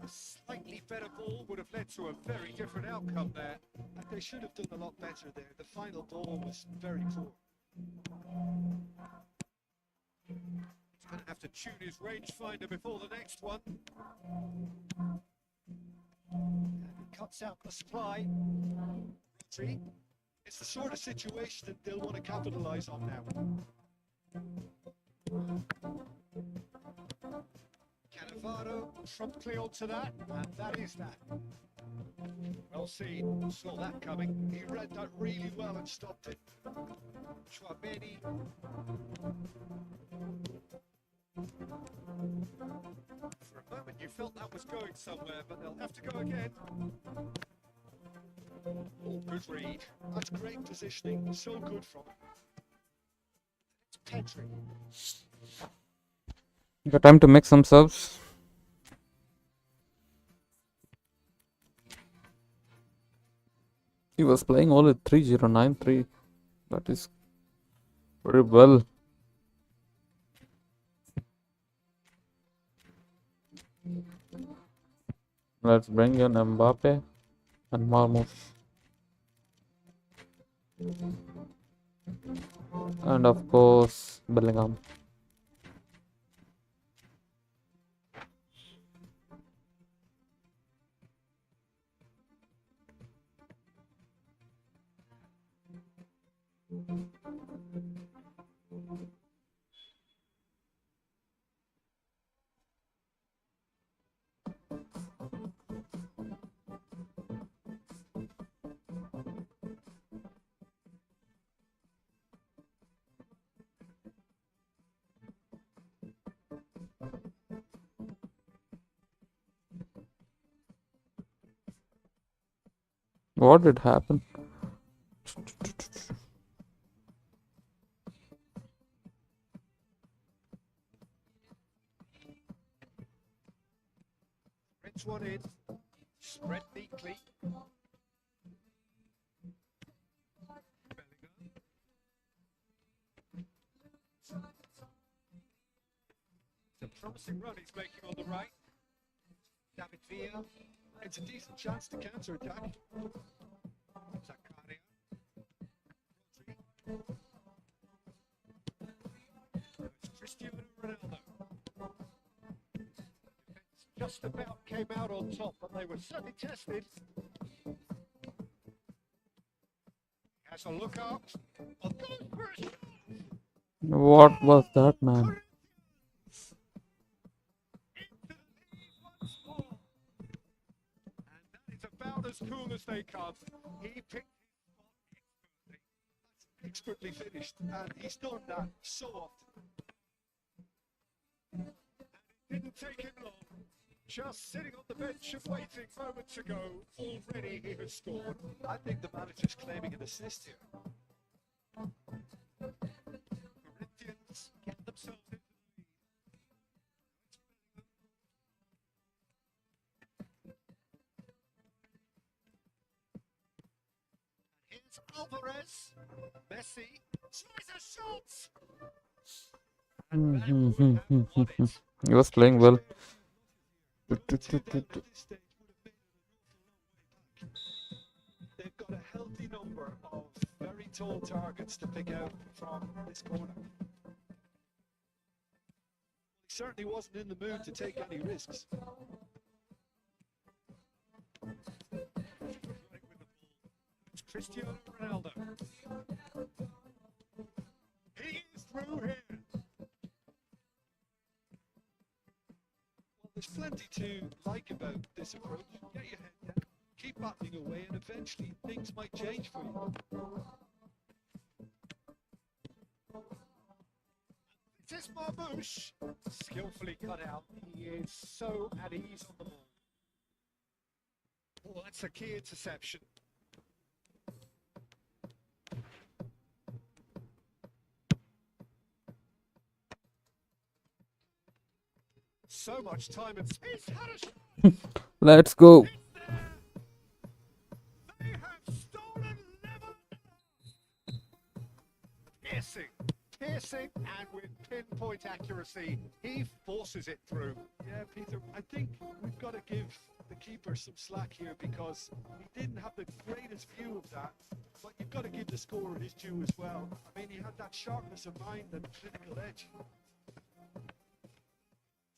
S3: A slightly better ball would have led to a very different outcome there.
S2: And they should have done a lot better there. The final ball was very poor.
S3: He's going to have to tune his rangefinder before the next one. And he cuts out the supply. Rodri.
S2: It's the sort of situation that they'll want to capitalise on now.
S3: Cannavaro promptly onto that, and that is that. Well seen, saw that coming.
S2: He read that really well and stopped it.
S3: Chouameni. For a moment you felt that was going somewhere, but they'll have to go again. Oh, good read.
S2: That's great positioning. So good from him.
S3: It's Petri.
S1: Got time to make some subs. He was playing only 3093. That is very well. Let's bring in Mbappe and Marmoush. And of course, Bellingham. What did happen?
S3: Rinse one in. Spread neatly. Bellingham. It's a promising run he's making on the right. David Villa.
S2: It's a decent chance to counter-attack.
S3: Zakaria. It's Cristiano Ronaldo. Just about came out on top, but they were certainly tested. Has a look up. Oh, goes for a shot.
S1: What was that, man?
S3: Into the lead once more. And that is about as cool as they come. He picked his spot expertly.
S2: Expertly finished, and he's done that so often.
S3: And it didn't take him long. Just sitting on the bench and waiting moments ago, already he has scored.
S2: I think the manager's claiming an assist here.
S3: Corinthians get themselves into the lead. Here's Alvarez. Messi tries a shot. And Bamford have won it.
S1: He was playing well.
S2: At this stage would have made it an awful long way back. They've got a healthy number of very tall targets to pick out from this corner. He certainly wasn't in the mood to take any risks.
S3: It's Cristiano Ronaldo. He is through here.
S2: Well, there's plenty to like about this approach. Get your head down, keep battling away, and eventually things might change for you.
S3: It is Marmoush. Skillfully cut out. He is so at ease on the ball. Oh, that's a key interception. So much time and space. Had a shot.
S1: Let's go.
S3: It's there. They have stolen level. Piercing, and with pinpoint accuracy, he forces it through.
S2: Yeah, Peter, I think we've got to give the keeper some slack here because he didn't have the greatest view of that, but you've got to give the scorer his due as well. I mean, he had that sharpness of mind and clinical edge.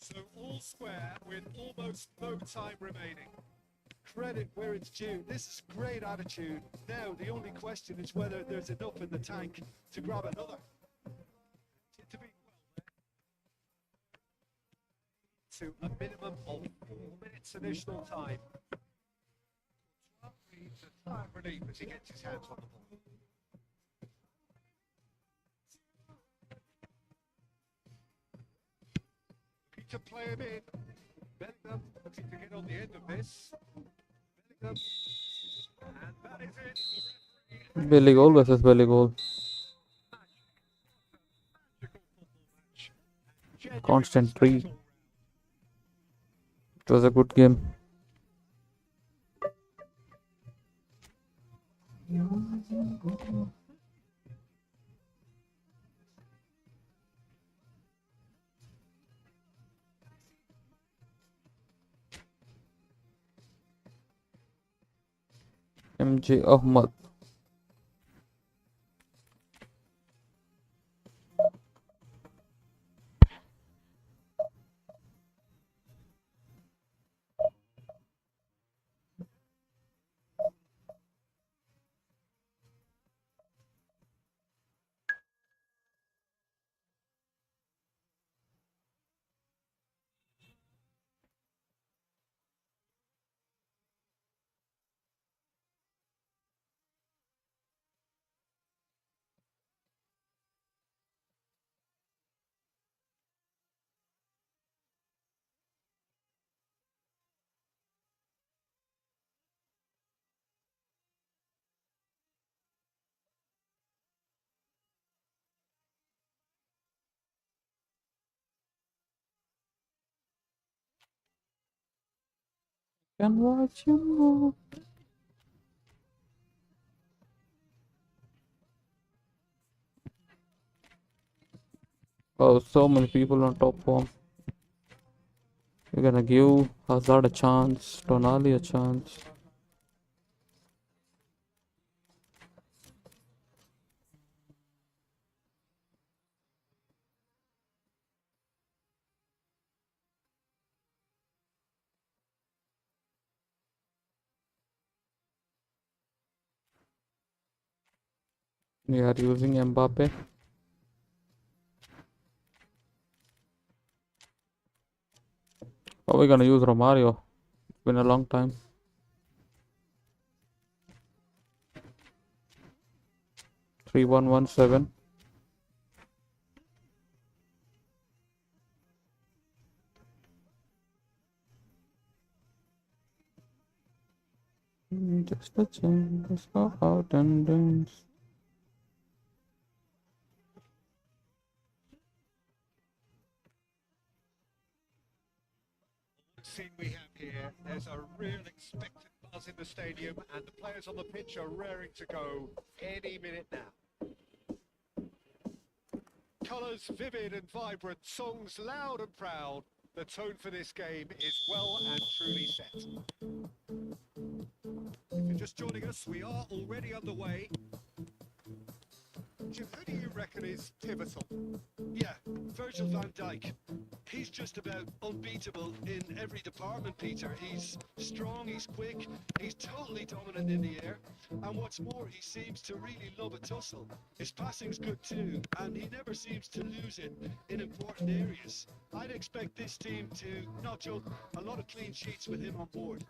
S3: So all square with almost no time remaining.
S2: Credit where it's due. This is great attitude. Now, the only question is whether there's enough in the tank to grab another.
S3: To be to a minimum of 4 minutes additional time. Needs a time relief as he gets his hands on the ball. Looking to play him in. Bellingham looking to get on the end of this. Bellingham. And that is it. The referee
S1: Belly goal versus belly goal.
S3: magical football match. Genuinely
S1: Constant 3.
S3: special.
S1: It was a good game. MJ Ahmad. Can watch you move. Oh, so many people on top form. We're gonna give Hazard a chance, Tonali a chance. We are using Mbappe. Oh, we're gonna use Romario. It's been a long time. Three one one seven. Just a chance, let's go out and dance.
S3: The scene we have here, there's a real expectant buzz in the stadium, and the players on the pitch are raring to go any minute now. Colours vivid and vibrant, songs loud and proud. The tone for this game is well and truly set. If you're just joining us, we are already underway. Jim, who do you reckon is pivotal?
S2: Yeah, Virgil van Dijk. He's just about unbeatable in every department, Peter. He's strong, he's quick, he's totally dominant in the air. And what's more, he seems to really love a tussle. His passing's good too, and he never seems to lose it in important areas. I'd expect this team to notch up a lot of clean sheets with him on board.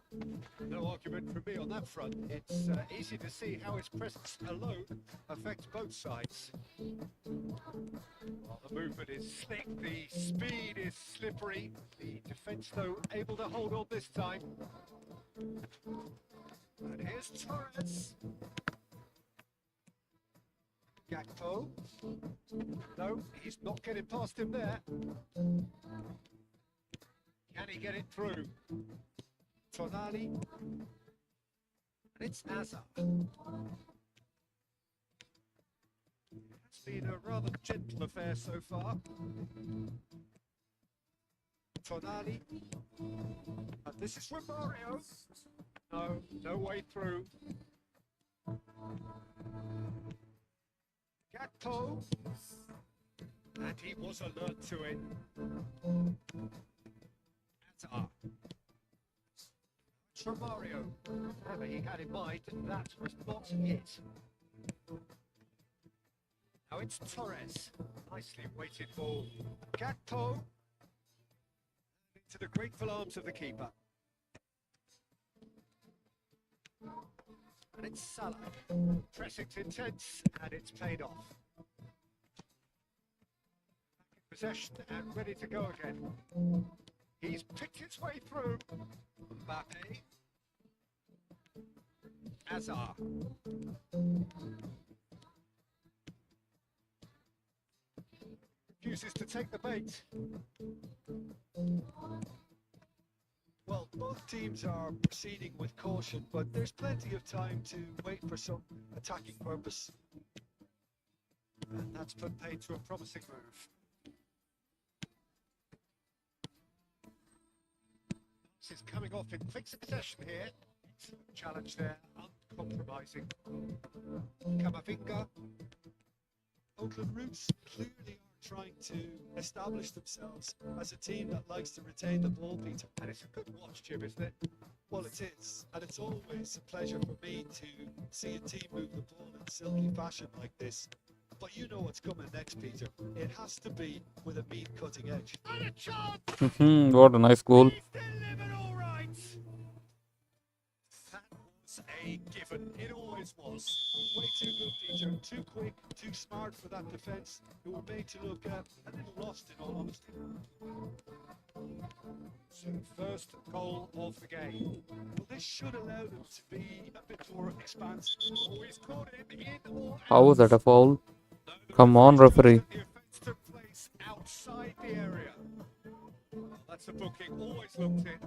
S3: No argument from me on that front. It's easy to see how his presence alone affects both sides. Well, the movement is slick, the speed is slippery. The defence, though, able to hold on this time. And here's Torres. Gakpo. No, he's not getting past him there. Can he get it through? Tonali. And it's Hazard. It's been a rather gentle affair so far. Tonali. And this is Romario. No, no way through. Gakpo. And he was alert to it. Hazard. Romario. Whatever he had in mind, that was not it. Now it's Torres. Nicely weighted ball. Gakpo. Into the grateful arms of the keeper. And it's Salah. Pressing's intense, and it's paid off. Back in possession and ready to go again. He's picked his way through. Mbappe. Hazard. Refuses to take the bait.
S2: Well, both teams are proceeding with caution, but there's plenty of time to wait for some attacking purpose.
S3: And that's put paid to a promising move. This is coming off in quick succession here. Challenge there, uncompromising. Kamavinga.
S2: Oakland Roots clearly are trying to establish themselves as a team that likes to retain the ball, Peter.
S3: And it's a good watch, Jim, isn't it?
S2: Well, it is, and it's always a pleasure for me to see a team move the ball in silky fashion like this. But you know what's coming next, Peter. It has to be with a mean cutting edge.
S3: And a chance!
S1: What a nice goal.
S3: He's delivered all right. That was a given. It always was.
S2: Way too good, Peter. Too quick, too smart for that defence, who were made to look a little lost, in all honesty.
S3: So first goal of the game.
S2: Well, this should allow them to be a bit more expansive.
S3: Oh, he's caught him in or
S1: How was that a foul?
S3: No, the
S1: Come on, referee.
S3: The offence took place outside the area. Well, that's a booking. Always looked in.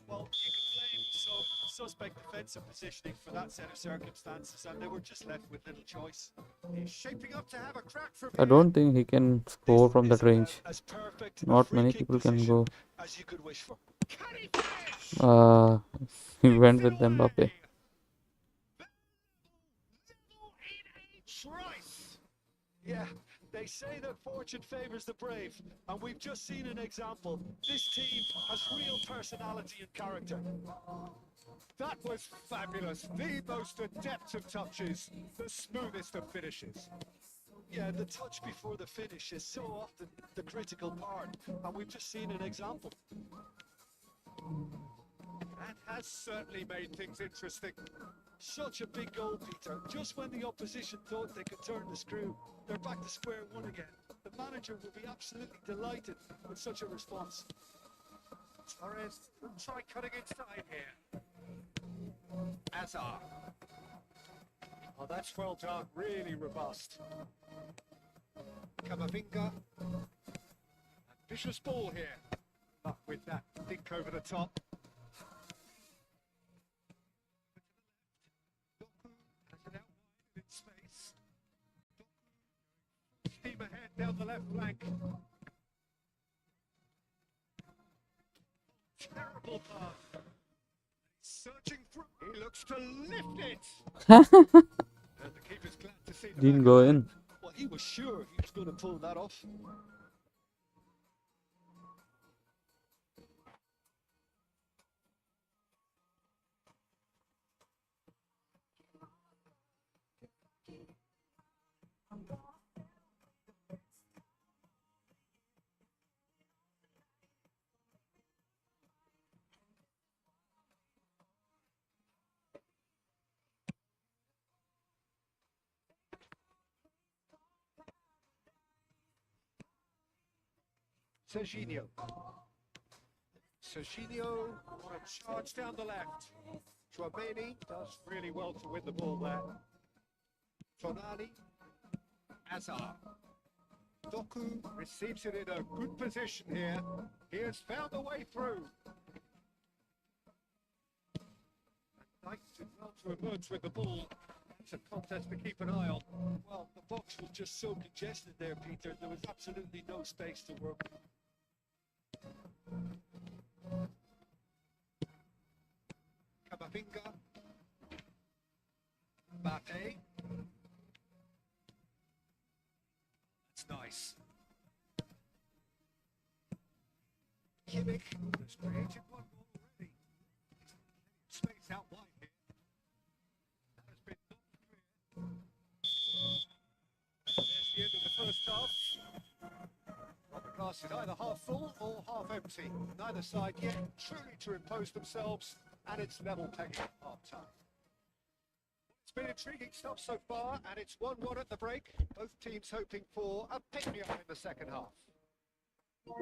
S2: Well, you can blame some suspect defensive positioning for that set of circumstances, and they were just left with little choice.
S3: He's shaping up to have a crack from
S1: I don't think he can score from that range.
S2: As perfect a
S1: Not
S2: free
S1: many
S2: kick
S1: people can
S2: position
S1: go.
S2: as you could wish for.
S3: Can he finish?
S1: He went with Mbappe.
S3: Trice.
S2: Yeah, they say that fortune favours the brave, and we've just seen an example. This team has real personality and character.
S3: That was fabulous. The most adept of touches, the smoothest of finishes.
S2: Yeah, the touch before the finish is so often the critical part, and we've just seen an example.
S3: That has certainly made things interesting.
S2: Such a big goal, Peter. Just when the opposition thought they could turn the screw, they're back to square one again. The manager will be absolutely delighted with such a response.
S3: Torres will try cutting inside here. Hazard. Oh, that's well done. Really robust. Kamavinga. Ambitious ball here. But with that dink over the top. Doku has it out wide in space. Doku steam ahead down the left flank. Terrible pass. Searching through. He looks to lift it. And the keeper's glad to see the
S1: Didn't
S3: back
S1: go
S3: of it.
S1: in.
S2: Well, he was sure he was going to pull that off.
S3: Serginho. Serginho on a charge down the left. Chouameni does really well to win the ball there. Konami. Hazard. Doku receives it in a good position here. He has found a way through. Knight did well to emerge with the ball. It's a contest to keep an eye on.
S2: Well, the box was just so congested there, Peter. There was absolutely no space to work with.
S3: Kamavinga. Mbappe. That's nice. Kimmich has created one more already. Space out wide here. That has been knocked clear. There's the end of the first half. Well, the glass is either half full or half empty. Neither side yet truly to impose themselves, and it's level pegging at half time. It's been intriguing stuff so far, and it's 1-1 at the break. Both teams hoping for a pick-me-up in the second half.
S1: Take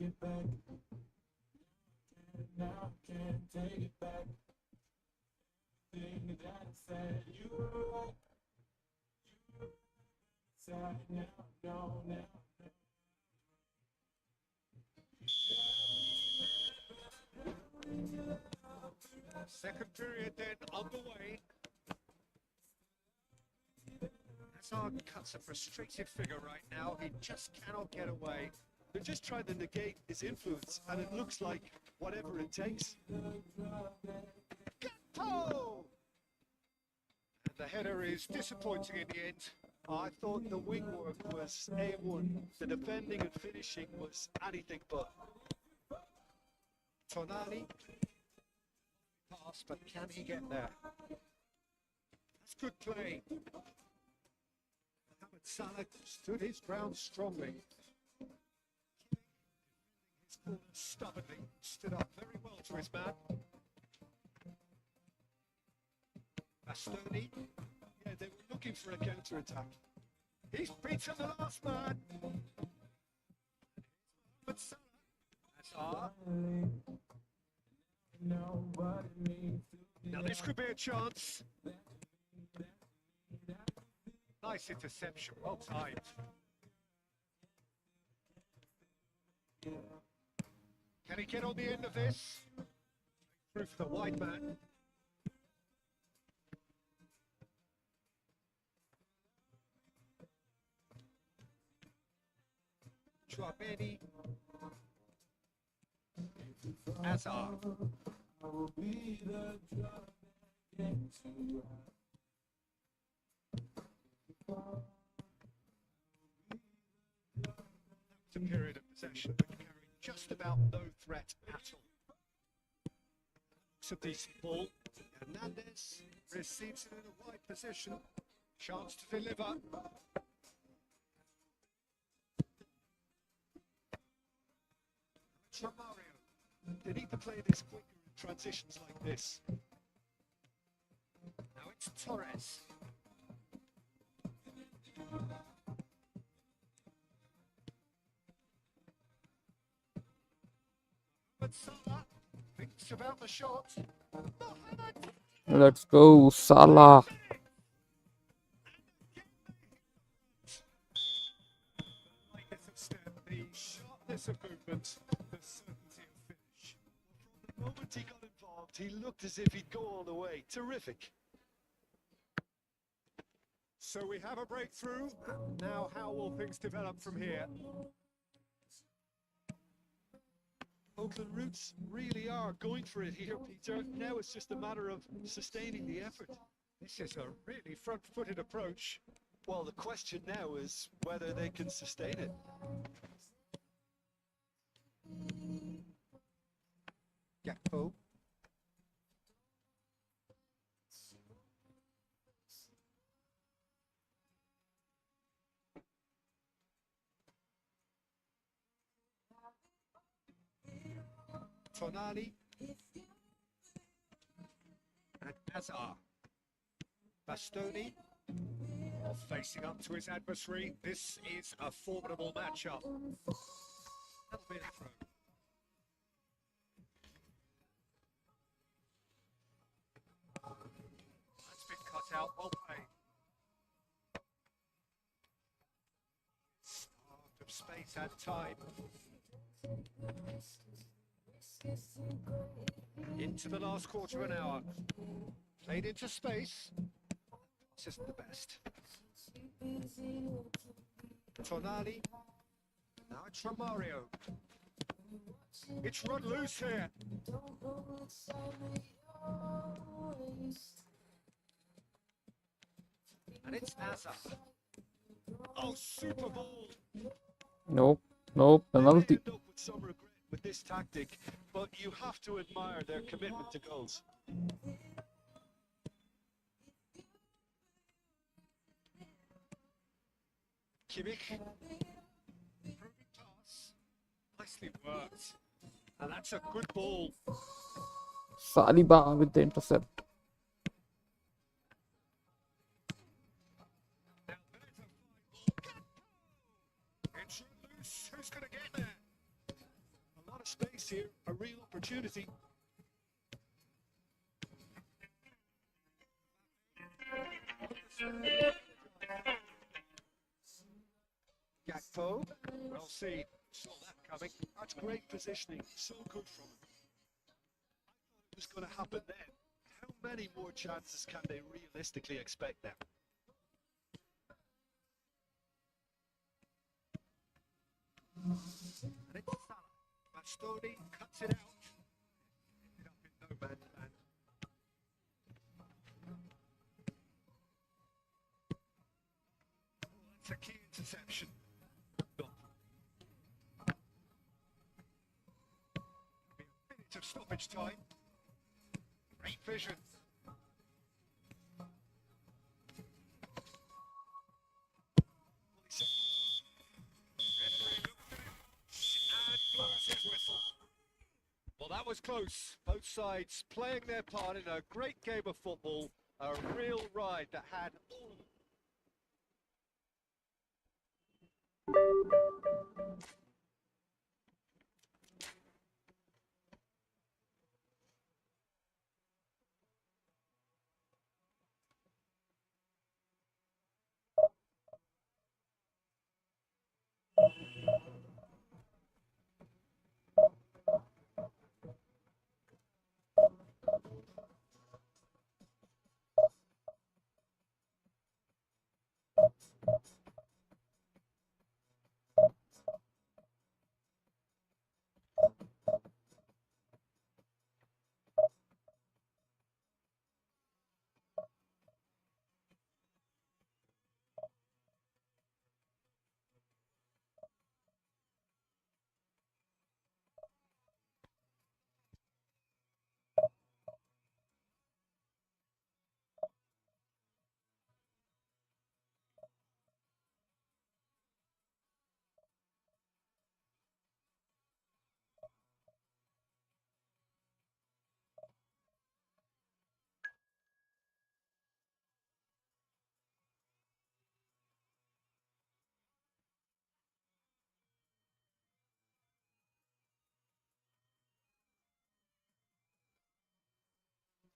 S1: it back. Now can't take it back. Thing that said you were right. You were sad now, no, now.
S3: Second period then underway. Hazard cuts a frustrated figure right now. He just cannot get away.
S2: They're just trying to negate his influence, and it looks like whatever it takes.
S3: Oh! And the header is disappointing in the end.
S2: I thought the wing work was A1. The defending and finishing was anything but.
S3: Konami pass, but can he get there? That's good play. Mohamed Salah stood his ground strongly. His corner stubbornly, stood up very well to his man. Bastoni,
S2: Yeah, they were looking for a counter-attack.
S3: he's beaten the last man. But Salah, Hazard. Now this could be a chance. Nice interception, well timed. Can he get on the end of this? Through for the wide man. Chouameni. Hazard. It's a period of possession, but carrying just about no threat at all. It's a decent ball. Hernandez receives it in a wide position. Chance to deliver. Mario.
S2: They need to play this quicker in transitions like this.
S3: Now it's Torres. But Salah thinks about the shot.
S1: Let's go, Salah.
S3: Lightness of step, the sharpness of movement, the certainty of finish.
S2: The moment he got involved, he looked as if he'd go all the way. Terrific.
S3: So we have a breakthrough. Now how will things develop from here?
S2: Oakland Roots really are going for it here, Peter. Now it's just a matter of sustaining the effort.
S3: This is a really front-footed approach.
S2: Well, the question now is whether they can sustain it.
S3: Gakpo. Tonali. And Hazard. Bastoni. Facing up to his adversary. This is a formidable matchup. That'll be a throw. That's been cut out. Well played. Starved of space and time. Into the last quarter of an hour. Played into space. This isn't the best. Tonali. Now it's from Mario. It's run loose here. And it's Hazard. Oh, super ball.
S1: Nope, nope,
S2: They may
S1: penalty.
S2: end up with some regret with this tactic, but you have to admire their commitment to goals.
S3: Kimmich. Probing pass. Nicely worked. And that's a good ball.
S1: Saliba with the intercept.
S3: Now there's a fine ball. It's loose. Who's going to get there?
S2: A lot of space here, a real opportunity. Gakpo,
S3: Well seen.
S2: saw that coming. That's great positioning, so good from him. I thought it was going to happen then. How many more chances can they realistically expect now?
S3: And it's Salah. Bastoni cuts it out. Ended up in no man's land. Oh, that's a key interception. Be a minute of stoppage time. Great vision. Well, that was close. Both sides playing their part in a great game of football. A real ride that had all of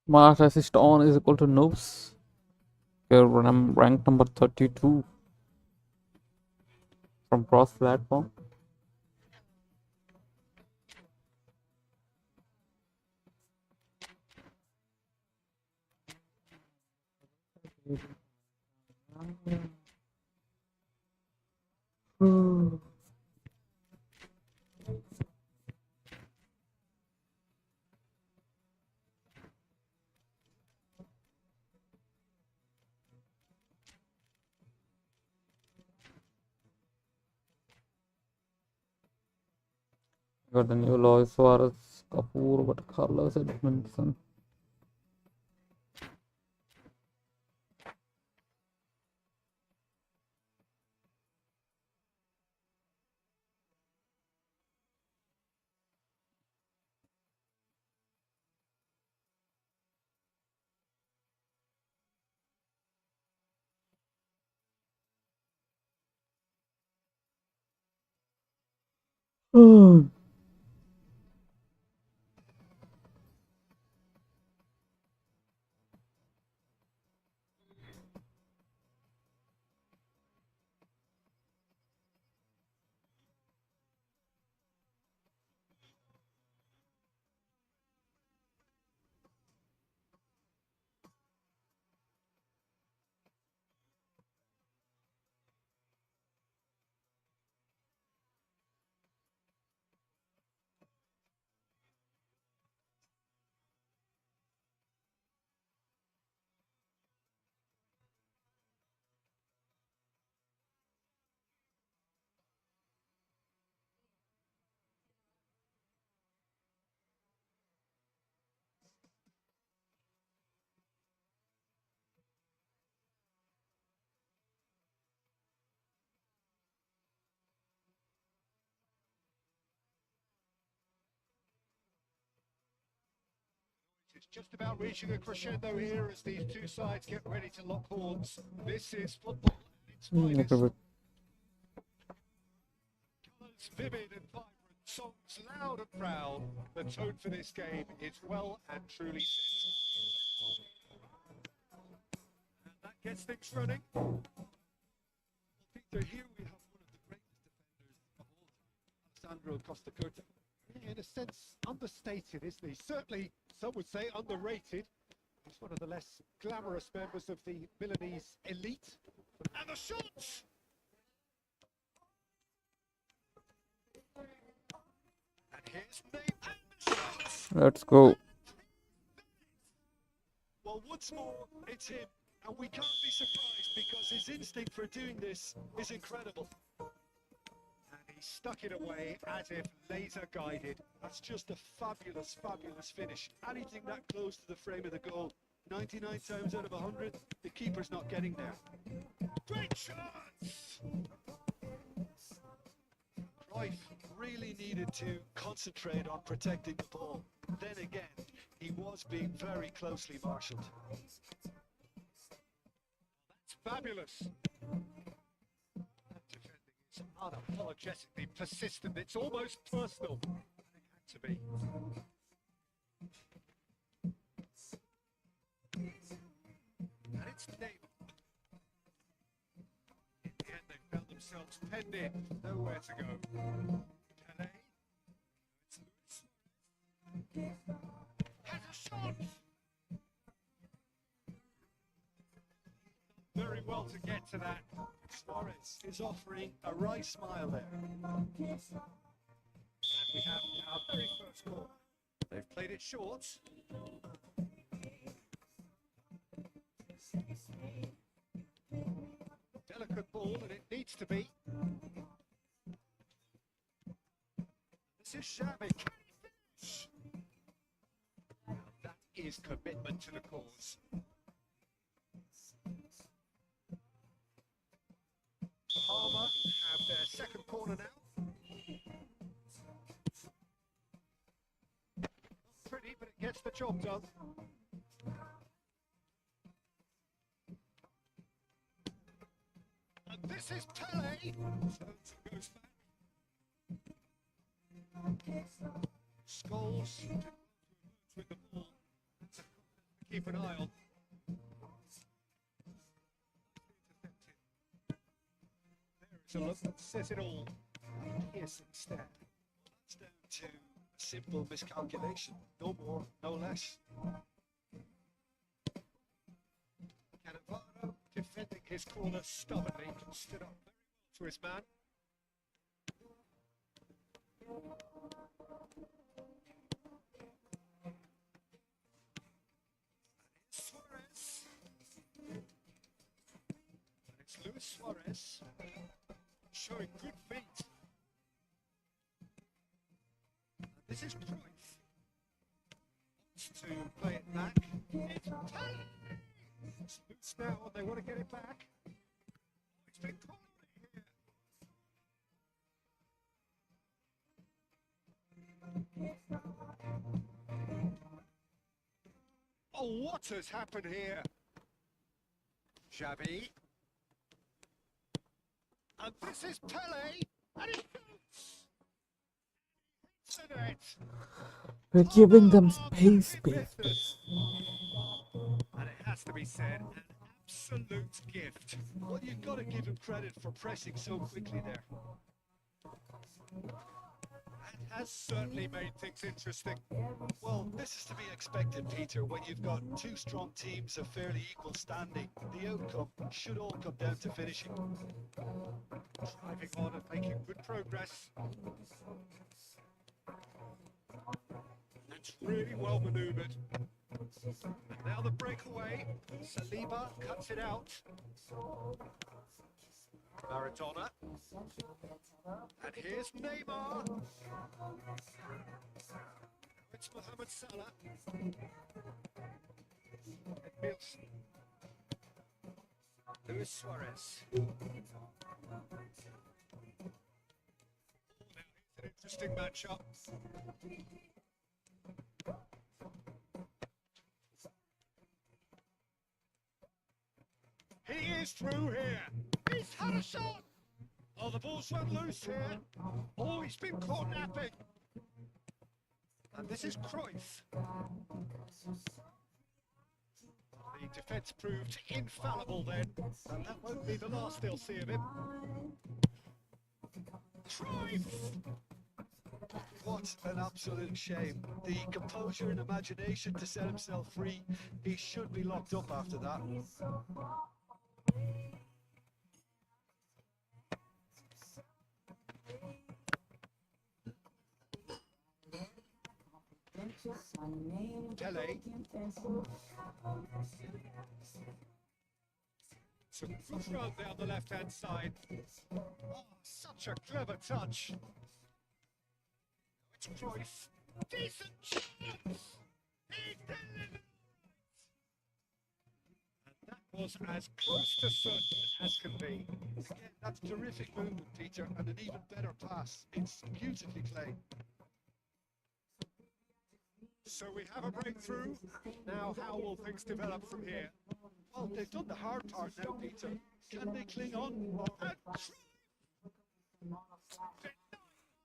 S1: Mark assist on is equal to noobs. You're ranked number 32 from cross platform. Got the new Lois Suarez, Kapoor, but Carlos Edmondson.
S3: Just about reaching a crescendo here as these two sides get ready to lock horns. This is football at its finest.
S1: Okay, but
S3: Colours vivid and vibrant, songs loud and proud. The tone for this game is well and truly set. And that gets things running.
S2: Well, Peter, here we have one of the greatest defenders of all time, Alessandro Costacurta.
S3: Yeah, in a sense, understated, isn't he? Certainly, some would say underrated. He's one of the less glamorous members of the Milanese elite. And the shots! And here's Nate and the shots!
S1: let's go.
S2: Well, once more, it's him. And we can't be surprised because his instinct for doing this is incredible.
S3: And he stuck it away as if laser guided.
S2: That's just a fabulous, fabulous finish. Anything that close to the frame of the goal, 99 times out of 100, the keeper's not getting there.
S3: Great shots!
S2: Cruyff really needed to concentrate on protecting the ball. Then again, he was being very closely marshalled.
S3: That's fabulous. That defending is unapologetically persistent. It's almost personal. And it had to be. And it's Neymar. In the end, they found themselves penned in. Nowhere to go. Pele. It's Luis. Has a shot! Very well to get to that.
S2: Suarez is offering a wry smile there.
S3: And we have our very first goal. They've played it short. Delicate ball, and it needs to be. This is Xavi. Can he finish? That is commitment to the cause. Palmer have their second corner now. Not pretty, but it gets the job done. And this is Pele. Turns and goes back. Scholes with the ball. Keep an eye on. There's a look that says it all. Piercing stare.
S2: It's down to simple miscalculation. No more, no less.
S3: Cannavaro defending his corner stubbornly, stood up very well to his man. Suarez. And it's Luis Suarez showing good feet. And this is Cruyff. Wants to play it back. It's Pele. It's loose now, and they want to get it back. It's been quality here. Oh, what has happened here? Xavi. And this is Pele. And he shoots. Hits the net.
S1: We're giving them space,
S3: Defenders.
S1: space.
S3: And it has to be said, an absolute gift.
S2: Well, you've got to give him credit for pressing so quickly there.
S3: It has certainly made things interesting.
S2: Well, this is to be expected, Peter, when you've got two strong teams of fairly equal standing. The outcome should all come down to finishing.
S3: Driving on and making good progress. It's really well manoeuvred. And now the breakaway. Saliba cuts it out. Maradona. And here's Neymar. It's Mohamed Salah. It feels Luis Suarez. Now here's an interesting matchup. he is through here. He's had a shot. Oh, the ball's run loose here. Oh, he's been caught napping. And this is Cruyff. The defence proved infallible then, and that won't be the last they'll see of him. Cruyff!
S2: What an absolute shame. The composure and imagination to set himself free. He should be locked up after that.
S3: Dele. Some good run down the left-hand side. Oh, such a clever touch. It's Cruyff. Decent chance! He delivered! And that was as close to certain as can be.
S2: Again, that's terrific movement, Peter, and an even better pass. It's beautifully played.
S3: So we have a breakthrough. Now, how will things develop from here?
S2: Well, they've done the hard part now, Peter. Can they cling on?
S3: And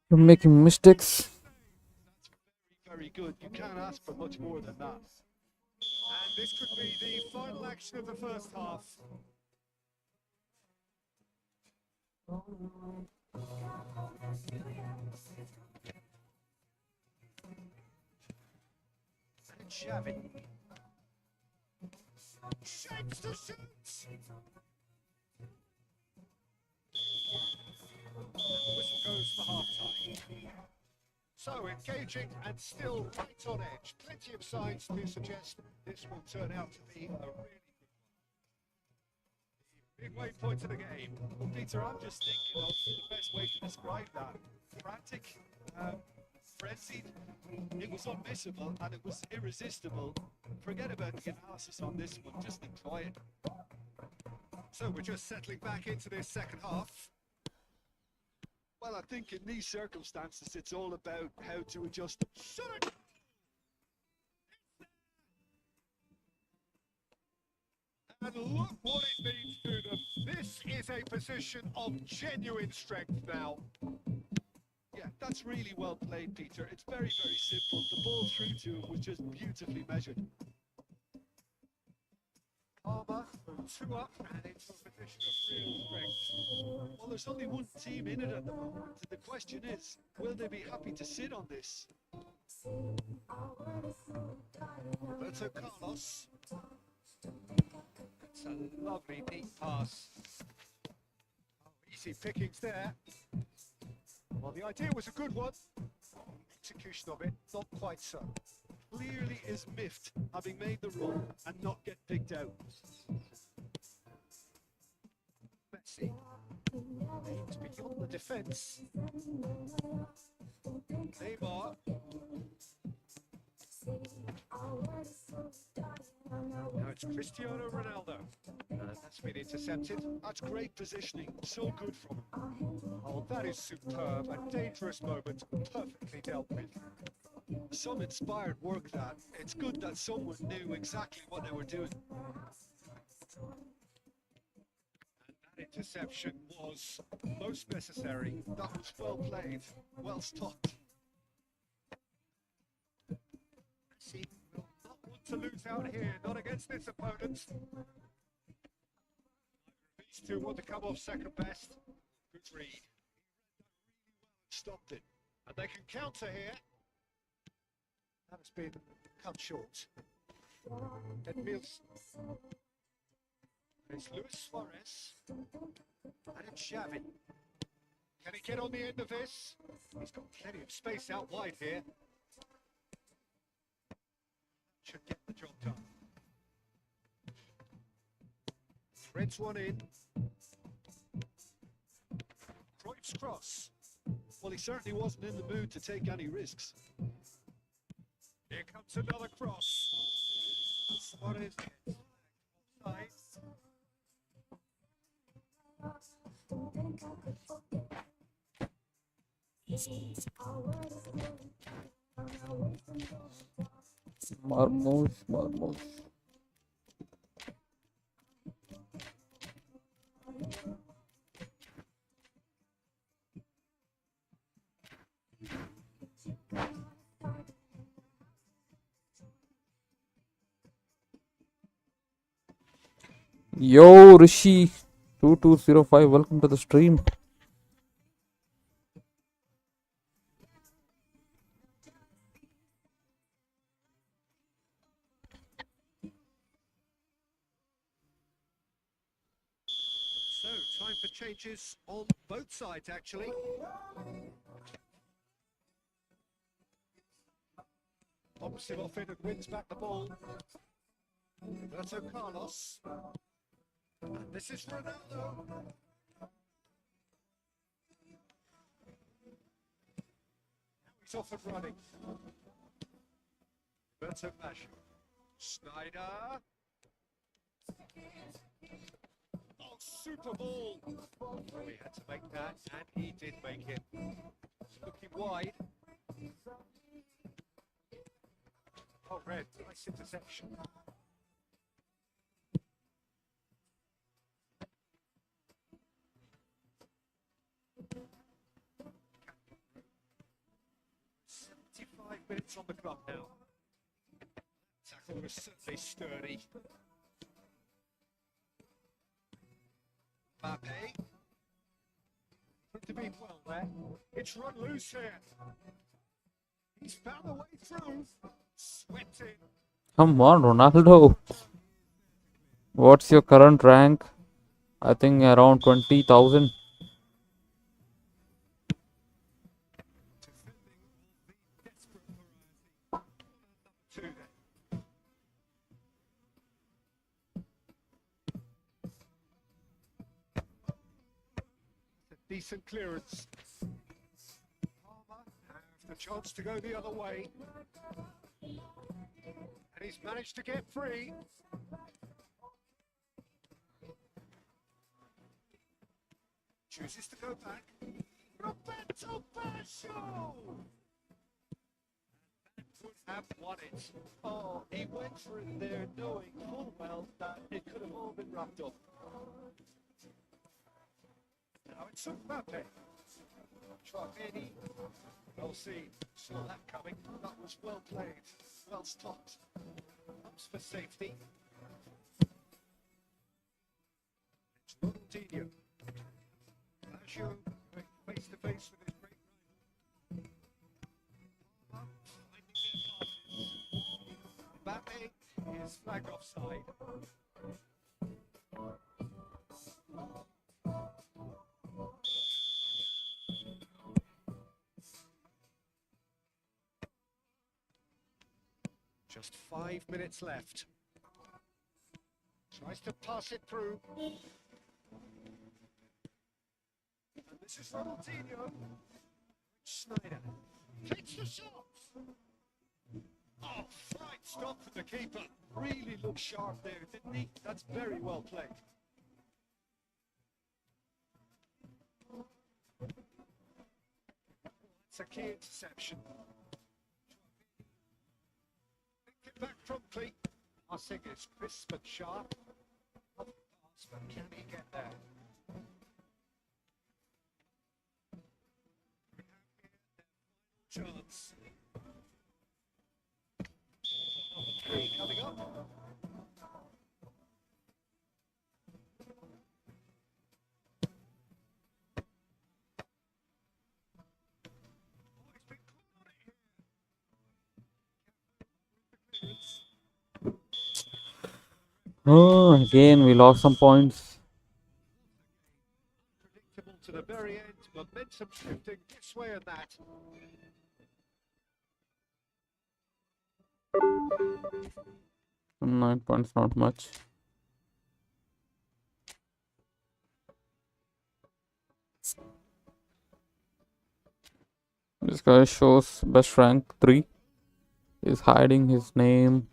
S1: You're making mistakes.
S2: That's very, very good. You can't ask for much more than that.
S3: And this could be the final action of the first half.
S2: And Xavi.
S3: Shapes to shoot. Whistle goes for half-time. So engaging and still right on edge. Plenty of signs to suggest this will turn out to be a really good one. The midway point of the game.
S2: Well, Peter, I'm just thinking of the best way to describe that. Frantic, frenzied. It was unmissable and it was irresistible. Forget about the analysis on this one. Just enjoy it.
S3: So we're just settling back into this second half.
S2: Well, I think in these circumstances, it's all about how to adjust.
S3: Shot! And look what it means to them. This is a position of genuine strength now.
S2: Yeah, that's really well played, Peter. It's very, very simple. The ball through to him was just beautifully measured.
S3: Palmer, 2 up and into a position of real strength.
S2: Well, there's only one team in it at the moment. The question is, will they be happy to sit on this?
S3: Roberto Carlos. It's a lovely neat pass. Oh, easy pickings there. Well, the idea was a good one. Execution of it, not quite so.
S2: Clearly is miffed, having made the run and not get picked out.
S3: Messi. Aims beyond the defence. Neymar. Now it's Cristiano Ronaldo. That's been intercepted.
S2: That's great positioning, so good from him.
S3: Oh, that is superb. A dangerous moment, perfectly dealt with.
S2: Some inspired work that. It's good that someone knew exactly what they were doing.
S3: And that interception was most necessary.
S2: That was well played, well stopped.
S3: Messi will not want to lose out here, not against this opponent. Neither of these two want to come off second best. Good read.
S2: Stopped it.
S3: And they can counter here. That has been cut short. Then Mills. It's Luis Suarez. And it's Xavi. Can he get on the end of this? He's got plenty of space out wide here. Should get the job done. Threads one in. Cruyff's cross.
S2: Well, he certainly wasn't in the mood to take any risks.
S3: Here comes another cross. Suarez gets offside.
S1: Marmoush, Marmoush. Yo, Rishi 2205, welcome to the stream.
S3: So, time for changes on both sides, actually. Pops him off in and wins back the ball. Roberto Carlos. And this is Ronaldo. He's off and running. Roberto Baggio. Snyder. Oh, super ball. Oh, he had to make that, and he did make it. Looking wide. Oh, Red, nice interception. Minutes on the clock now. Tackle was certainly sturdy. Mbappe. To be well there. It's run loose here. He's found a way through. Swept in.
S1: Come on, Ronaldo. What's your current rank? I think around 20,000.
S3: Decent clearance. Palmer has the chance to go the other way. And he's managed to get free. Chooses to go back. Roberto Baggio! Would have won it.
S2: Oh, he went for it there knowing full well that it could have all been wrapped up.
S3: Now it's Mbappe. Chouameni. Well seen. Saw that coming.
S2: That was well played, well stopped.
S3: Ups for safety. It's Ronaldinho. Baggio face to face with his great rival. Finding their passes. Mbappe is flagged offside. Just 5 minutes left. Tries to pass it through. And this is Ronaldinho. Snyder takes the shot. Oh, fine stop from the keeper.
S2: Really looked sharp there, didn't he? That's very well played.
S3: It's a key interception. Picked it back promptly. Passing is crisp and sharp. Off the pass, but can he get there? Chance. Number 3 coming up.
S1: Oh, again, we lost some points.
S3: Predictable to the very end. Momentum shifting this way and that.
S1: Some 9 points, not much. This guy shows best rank 3. He's hiding his name.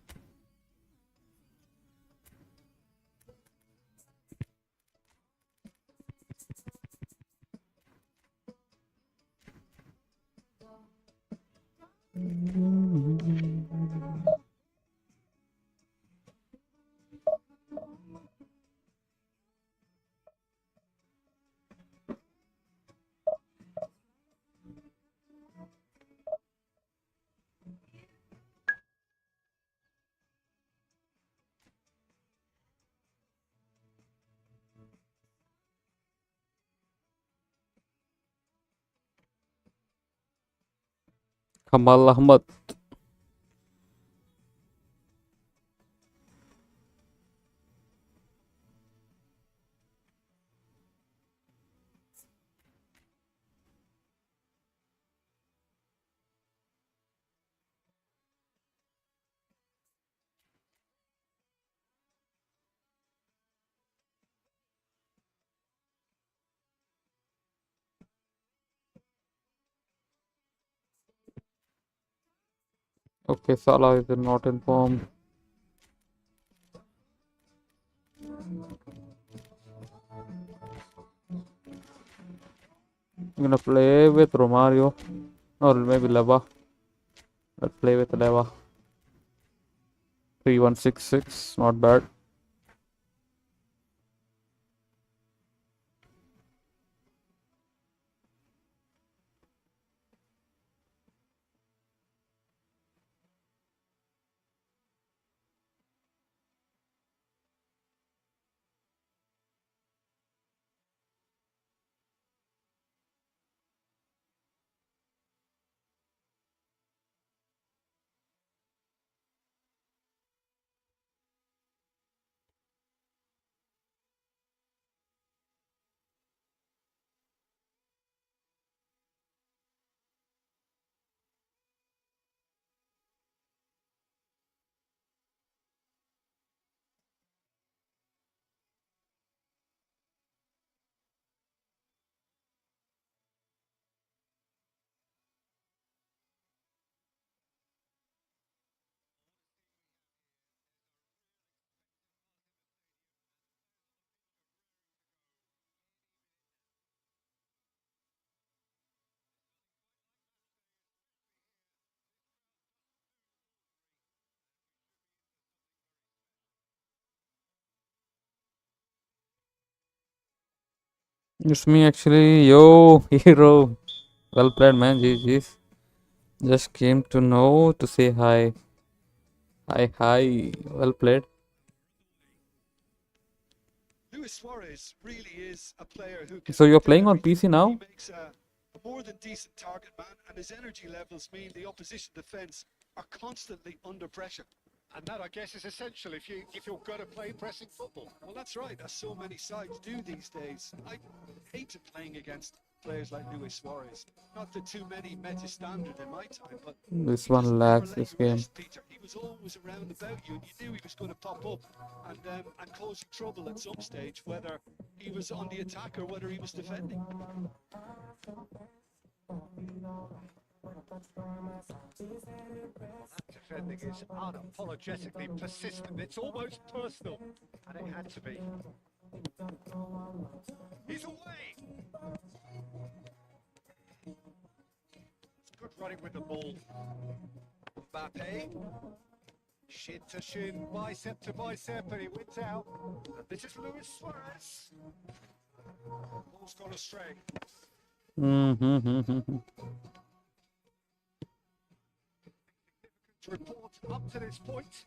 S1: Kamal Ahmad. Okay, Salah is not in form. I'm gonna play with Romario or maybe Leva. Let's play with Leva. 3166, not bad. It's me actually. Yo, hero. Well played, man. GG's. Just came to know to say hi. Hi, hi. Well played.
S2: Luis Suarez really is a player who can
S1: So you're
S2: do
S1: playing on
S2: everything.
S1: PC now?
S2: He makes a more than decent target man, and his energy levels mean the opposition defence are constantly under pressure.
S3: And that, I guess, is essential if you're going to play pressing football.
S2: Well, that's right, as so many sides do these days. I hated playing against players like Luis Suarez. Not that too many met his standard in my time, but
S1: This
S2: he just
S1: one
S2: never
S1: lags
S2: let
S1: this
S2: you
S1: game.
S2: rest, Peter. He was always around about you, and you knew he was going to pop up and cause you trouble at some stage, whether he was on the attack or whether he was defending.
S3: That defending is unapologetically persistent. It's almost personal, and it had to be. He's away! It's good running with the ball. Mbappe. Shin to shin, bicep to bicep, and he wins out. And this is Luis Suarez. Ball's gone astray. To report up to this point.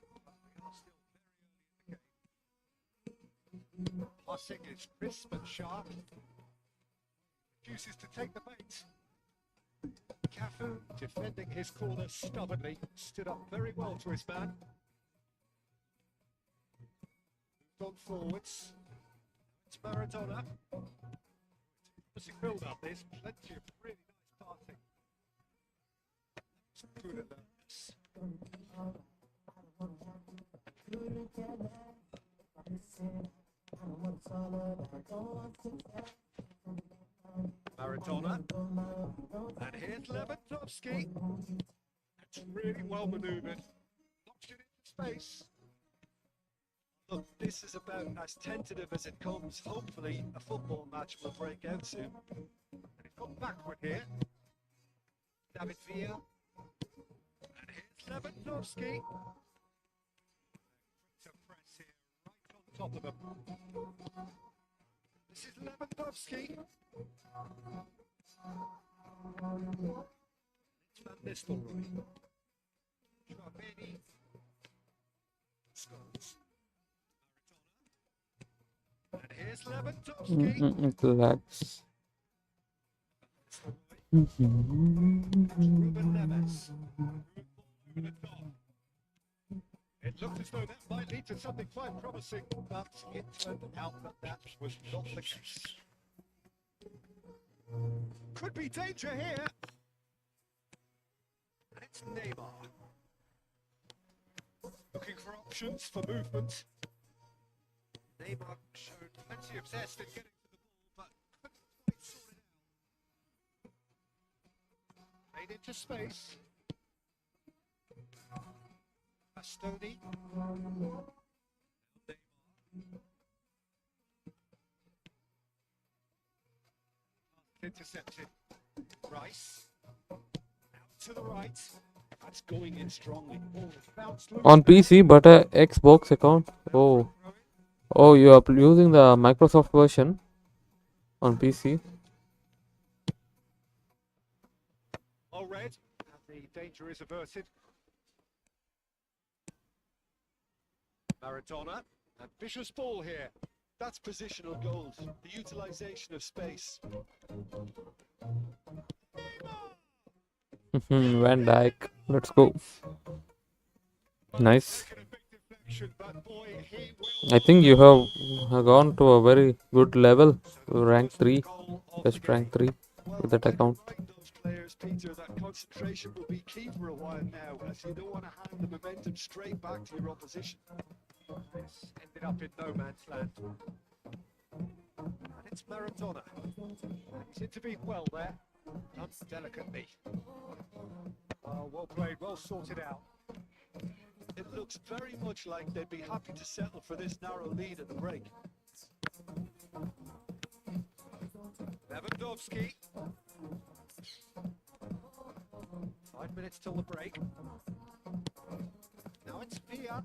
S3: Passing is crisp and sharp. Refuses to take the bait. Cafu defending his corner stubbornly, stood up very well to his man. Moved on forwards. It's Maradona. As you build up, there's plenty of really nice passing. Some good alertness. Maradona. And here's Lewandowski. It's really well manoeuvred. Knocks it into space.
S2: Look, this is about as tentative as it comes. Hopefully, a football match will break out soon.
S3: And he's gone backward here. David Villa. And here's Lewandowski. To press here, right on top of him. This is Lewandowski. It's Van Nistelrooy. Chouameni. Scores. And here's Lewandowski.
S1: It lags.
S3: Ruben Neves. Over the top. It looked as though that might lead to something quite promising, but it turned out that that was not the case. Could be danger here. And it's Neymar. Looking for options for movement. Neymar showed plenty of zest in getting to the ball, but couldn't quite sort it out. Made into space. Bastoni. Neymar. Intercepted. Rice. Out to the right.
S2: That's going in strongly.
S3: Ball bounced loose.
S1: On PC, but a Xbox account. Oh, oh, you are using the Microsoft version on PC.
S3: All red. And the danger is averted. Maradona. Ambitious ball here.
S2: That's positional gold. The utilization of space.
S1: Van Dyke. Let's go. Nice.
S3: Taken a big deflection, but boy, he will.
S1: I think you have gone to a very good level. Rank 3.
S3: Goal of
S1: Just
S3: the
S1: rank
S3: game.
S1: 3 with that account.
S2: Right, those players, Peter, that concentration will be key for a while now, as you don't want to hand the momentum straight back to your opposition.
S3: This ended up in no man's land. And it's Maradona. He's intervened well there. Done delicately. Well played, well sorted out.
S2: It looks very much like they'd be happy to settle for this narrow lead at the break.
S3: Lewandowski. 5 minutes till the break. Now it's Villa.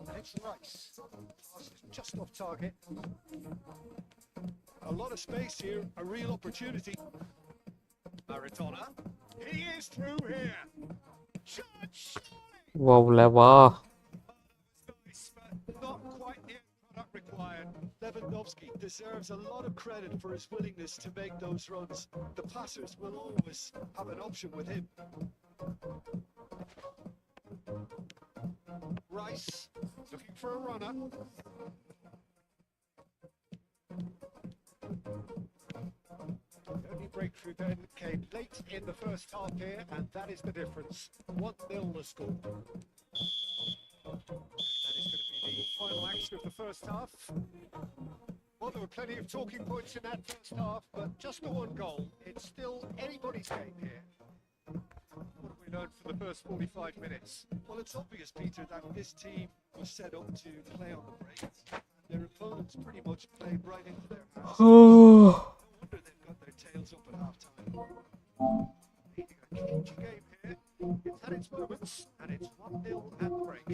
S3: And it's Rice. Pass is just off target.
S2: A lot of space here, a real opportunity.
S3: Maradona. He is through here. Shot.
S1: Wow, Leva.
S3: Nice, but not quite the end product required.
S2: Lewandowski deserves a lot of credit for his willingness to make those runs. The passers will always have an option with him.
S3: Rice looking for a runner. The only breakthrough then came late in the first half here, and that is the difference. 1-0 the score. That is going to be the final action of the first half. Well, there were plenty of talking points in that first half, but just the one goal. It's still anybody's game here. What have we learned from the first 45 minutes?
S2: Well, it's obvious, Peter, that this team was set up to play on the break. Their opponents pretty much played right into their hands.
S1: Oh.
S2: No wonder they've got their tails up at half-time.
S3: Leading a cagey game here. It's had its moments, and it's 1-0 at the break.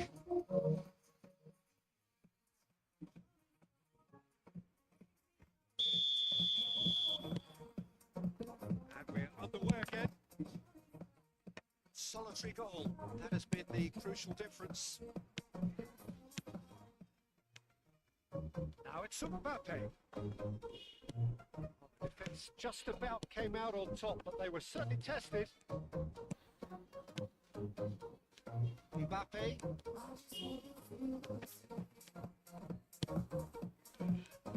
S3: And we're underway again. Solitary goal. That has been the crucial difference. Now it's Mbappe. Defense just about came out on top, but they were certainly tested. Mbappe.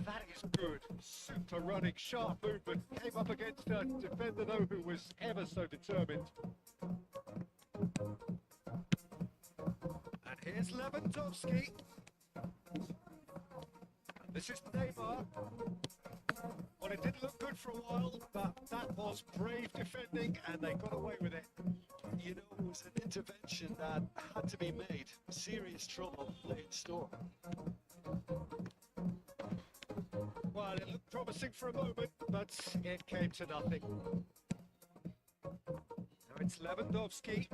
S3: That is good. Super running, sharp movement. Came up against a defender, though, who was ever so determined. And here's Lewandowski. And this is Neymar. Well, it didn't look good for a while, but that was brave defending, and they got away with it.
S2: You know, it was an intervention that had to be made. Serious trouble lay in store.
S3: Well, it looked promising for a moment, but it came to nothing. Now it's Lewandowski.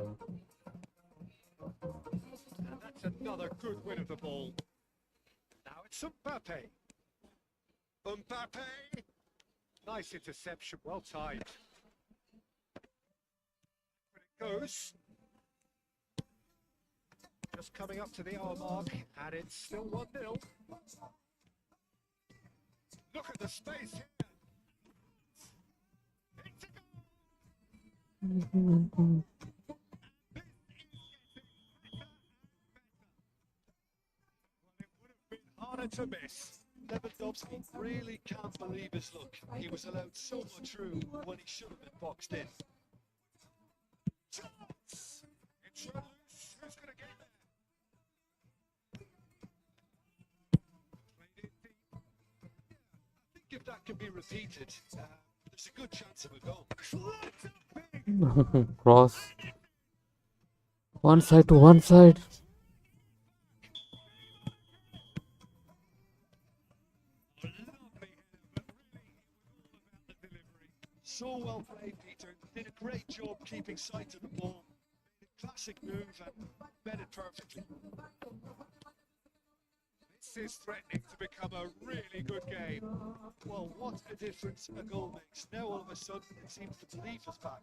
S3: And that's another good win of the ball. Now it's Mbappe. Mbappe! Nice interception, well timed. When it goes. Just coming up to the hour mark, and it's still 1-0. Look at the space here. It's a goal. Harder to miss.
S2: Lewandowski really can't believe his luck. He was allowed so much room when he should have been boxed in.
S3: Chance! It's loose. Who's going to get there? Played it deep.
S2: I think if that can be repeated, there's a good chance of a goal.
S3: Clapped up big.
S1: Cross. One side to one side.
S2: So well played, Peter. Did a great job keeping sight of the ball. Made a classic move and met it perfectly.
S3: This is threatening to become a really good game.
S2: Well, what a difference a goal makes. Now all of a sudden it seems the belief is back.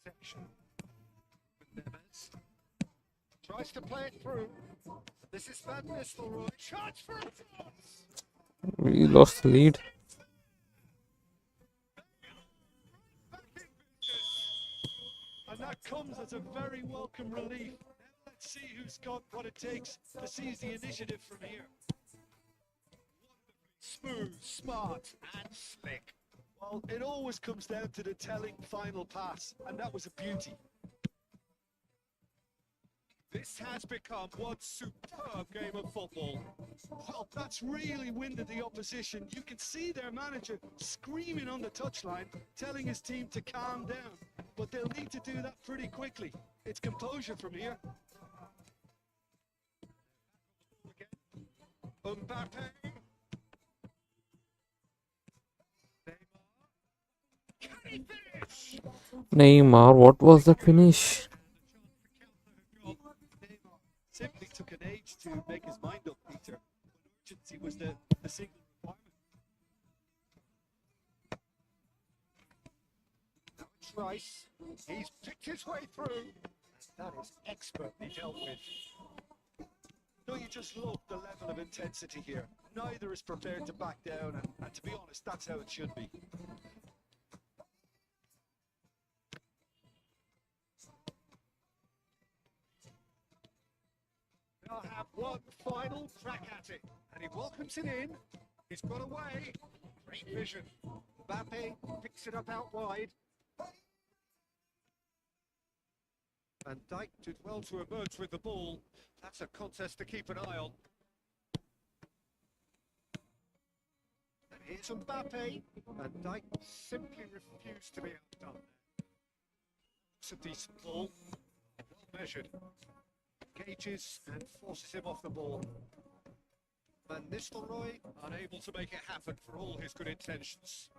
S3: Section. Neves tries to play it through. This is Van Nistelrooy. Chance for a chance.
S1: We lost the lead.
S2: And that comes as a very welcome relief. Now let's see who's got what it takes to seize the initiative from here.
S3: Smooth, smart, and slick.
S2: Well, it always comes down to the telling final pass, and that was a beauty.
S3: This has become one superb game of football.
S2: Well, that's really winded the opposition. You can see their manager screaming on the touchline, telling his team to calm down. But they'll need to do that pretty quickly. It's composure from here.
S3: Mbappe. Neymar. Can he finish?
S1: Neymar, what was the finish?
S2: Neymar simply took an age to make his mind up, Peter. But urgency was the single requirement.
S3: Now it's Rice. He's picked his way through. That is expertly dealt with.
S2: No, you just love the level of intensity here. Neither is prepared to back down, and to be honest, that's how it should be.
S3: They'll have one final crack at it, and he welcomes it in. He's got away. Great vision. Mbappe picks it up out wide. Van Dijk did well to emerge with the ball. That's a contest to keep an eye on. And here's Mbappe. Van Dijk simply refused to be outdone. It's a decent ball. Well measured. Engages and forces him off the ball. Van Nistelrooy unable to make it happen for all his good intentions.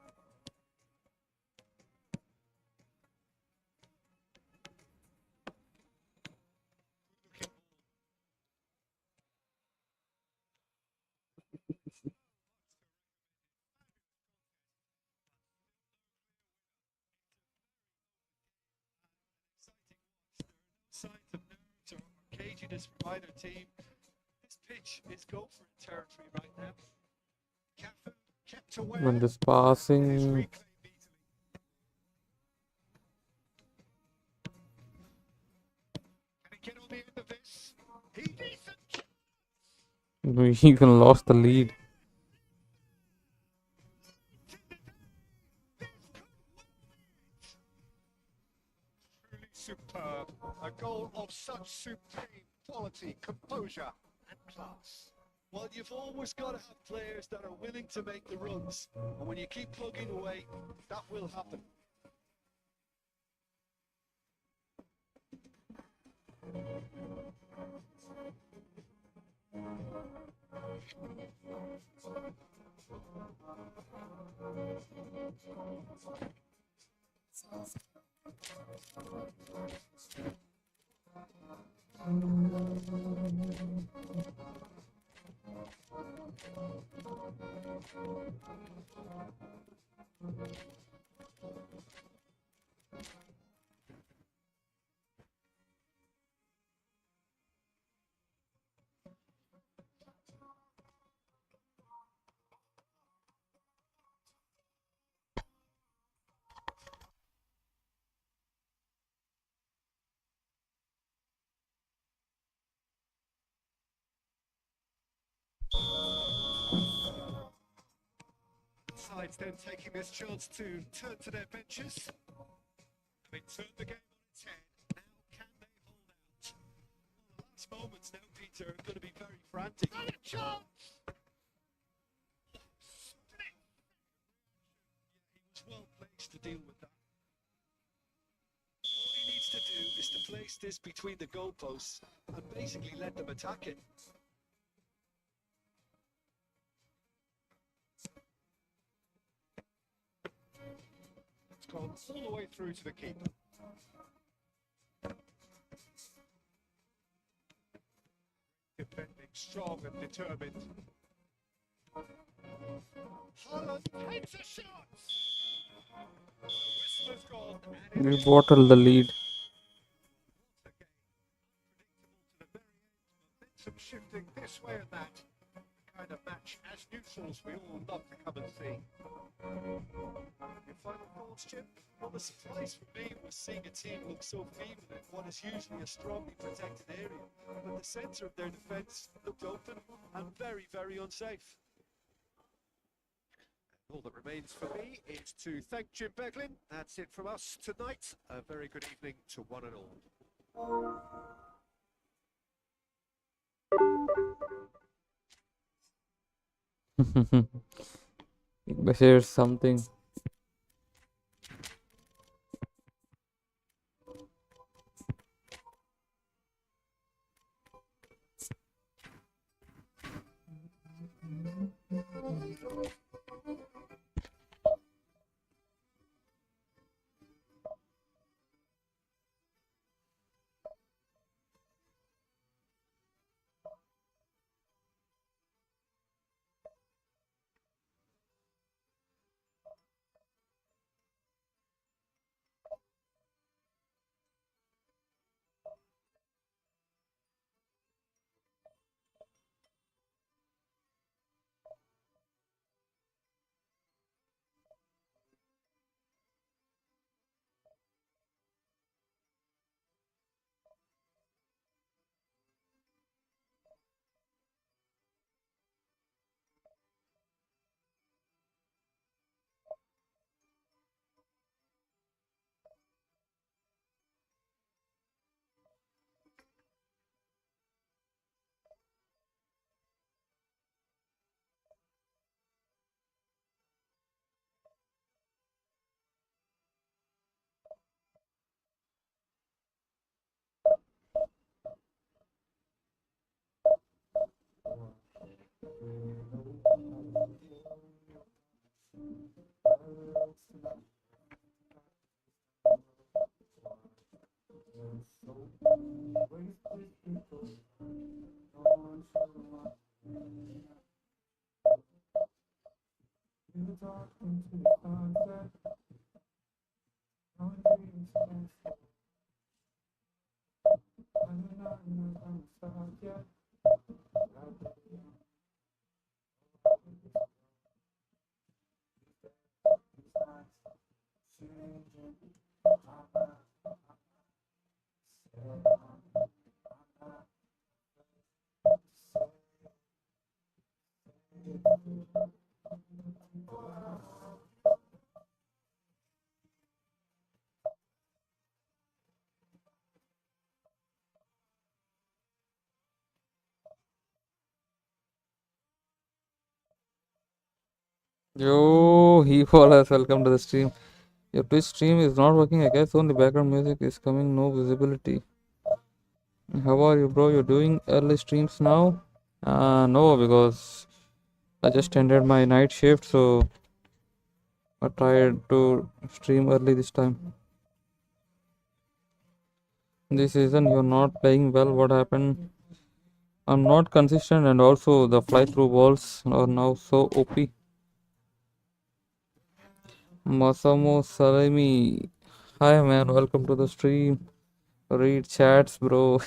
S2: Signs of nerves or caginess from either team. This pitch is go for it territory right now.
S3: Cafu kept away.
S1: When this
S3: It is
S1: passing.
S3: reclaimed easily. Can he get on the end of this? He decent.
S1: We even lost the lead.
S3: Truly superb. A goal of such supreme quality, composure, and class.
S2: Well, you've always got to have players that are willing to make the runs. And when you keep plugging away, that will happen.
S3: both sides then taking this chance to turn to their benches. They turn the game on its head. Now can they hold out? Well, the last moments now, Peter, are going to be very frantic. And a chance! He was well placed to deal with that.
S2: All he needs to do is to place this between the goalposts and basically let them attack it.
S3: It's gone all the way through to the keeper. Defending strong and determined. Haaland heads a shot! The whistle has gone and
S1: We
S3: it is
S1: bottled the lead.
S3: momentum shifting this way and that. The kind of match as neutrals we all love to come and see. Your final thoughts, Jim?
S2: Well, the surprise for me was seeing a team look so feeble in what is usually a strongly protected area. But the centre of their defence looked open and very, very unsafe.
S3: All that remains for me is to thank Jim Beglin. That's it from us tonight. A very good evening to one and all.
S1: Here's something. Yo, he follows. Welcome to the stream. Your Twitch stream is not working. I guess only background music is coming. No visibility. How are you, bro? You're doing early streams now? No, because I just ended my night shift, so I tried to stream early this time. This season you're not playing well. What happened? I'm not consistent, and also the fly through balls are now so OP. Masamo Salami. Hi man, welcome to the stream. Read chats, bro.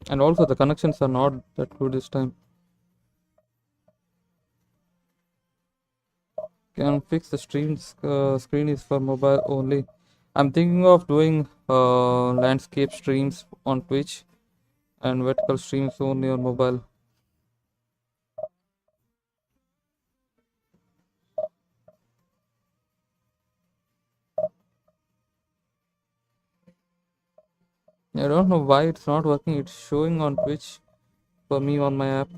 S1: And also the connections are not that good this time. can fix the screen is for mobile only. I'm thinking of doing landscape streams on Twitch and vertical streams only on mobile. I don't know why it's not working. It's showing on Twitch for me on my app.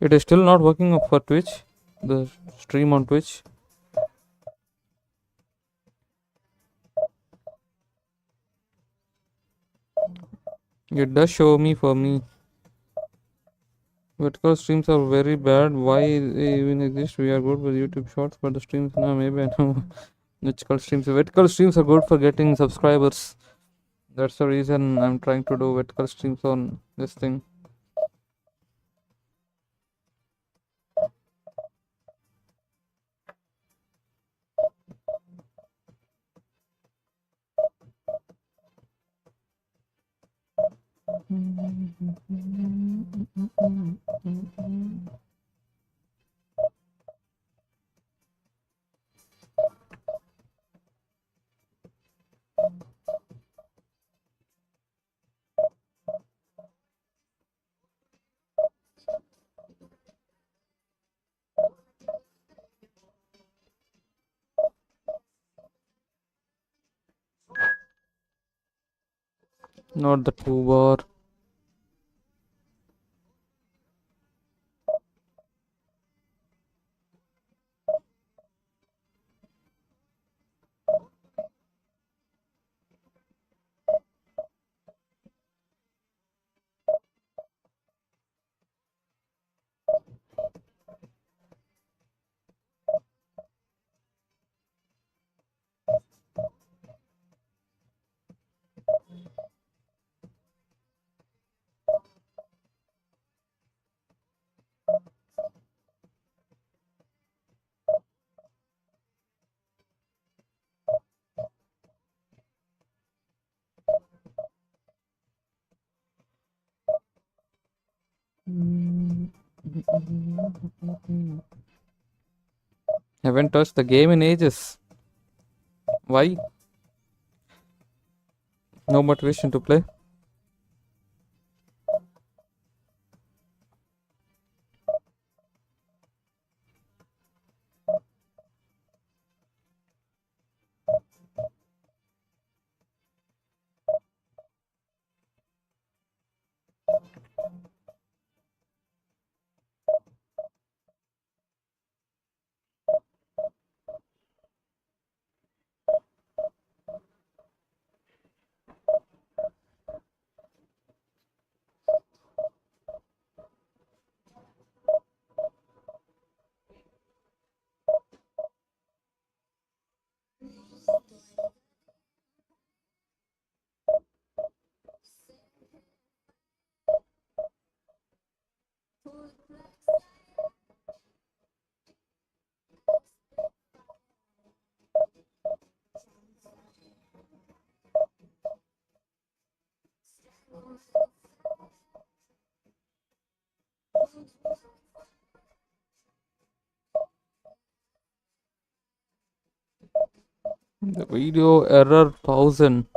S1: It is still not working for Twitch, the stream on Twitch. It does show me for me. Vertical streams are very bad. Why they even exist? We are good with YouTube Shorts, but the streams now maybe I know. Vertical streams. Vertical streams are good for getting subscribers. That's the reason I'm trying to do vertical streams on this thing. Not the 2 bar. Haven't touched the game in ages. Why? No motivation to play. The video error 1000.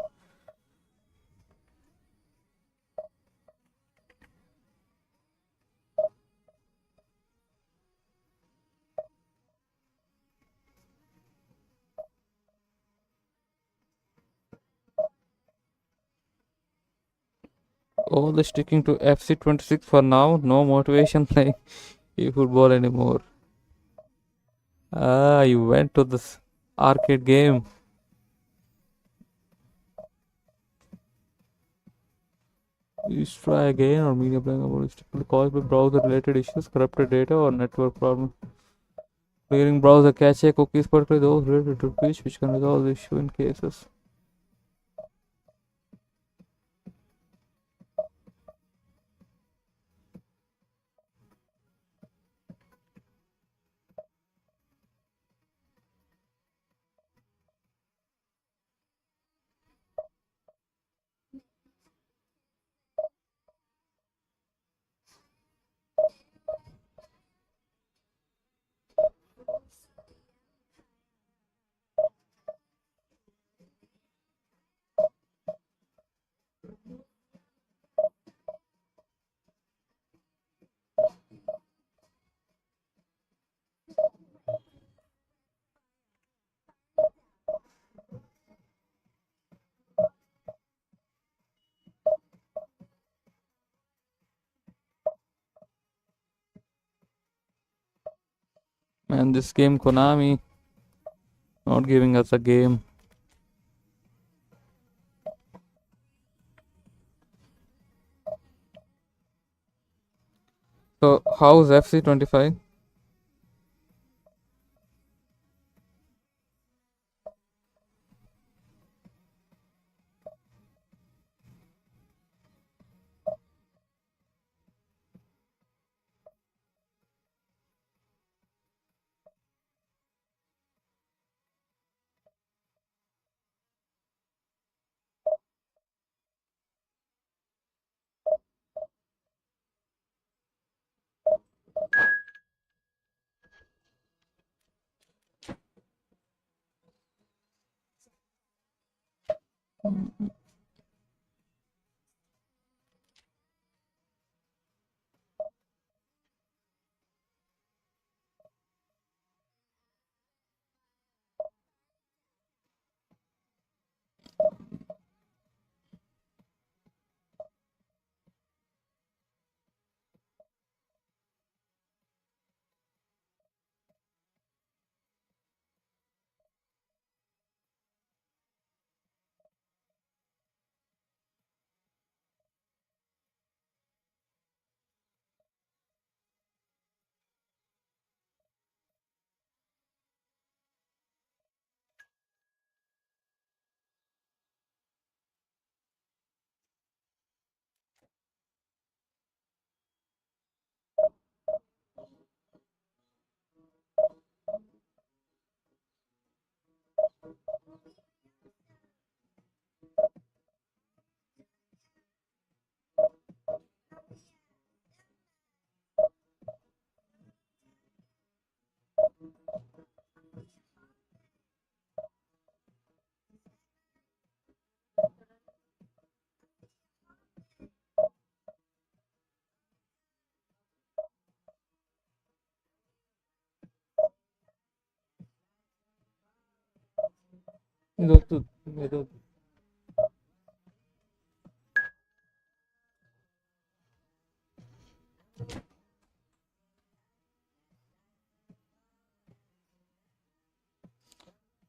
S1: Only sticking to FC26 for now. No motivation playing eFootball anymore. Ah, you went to this arcade game. Please try again or media playing about is typically caused by browser related issues, corrupted data, or network problems. Clearing browser cache cookies, particularly those related to Twitch, which can resolve the issue in cases. And this game, Konami, not giving us a game. So, how's FC25?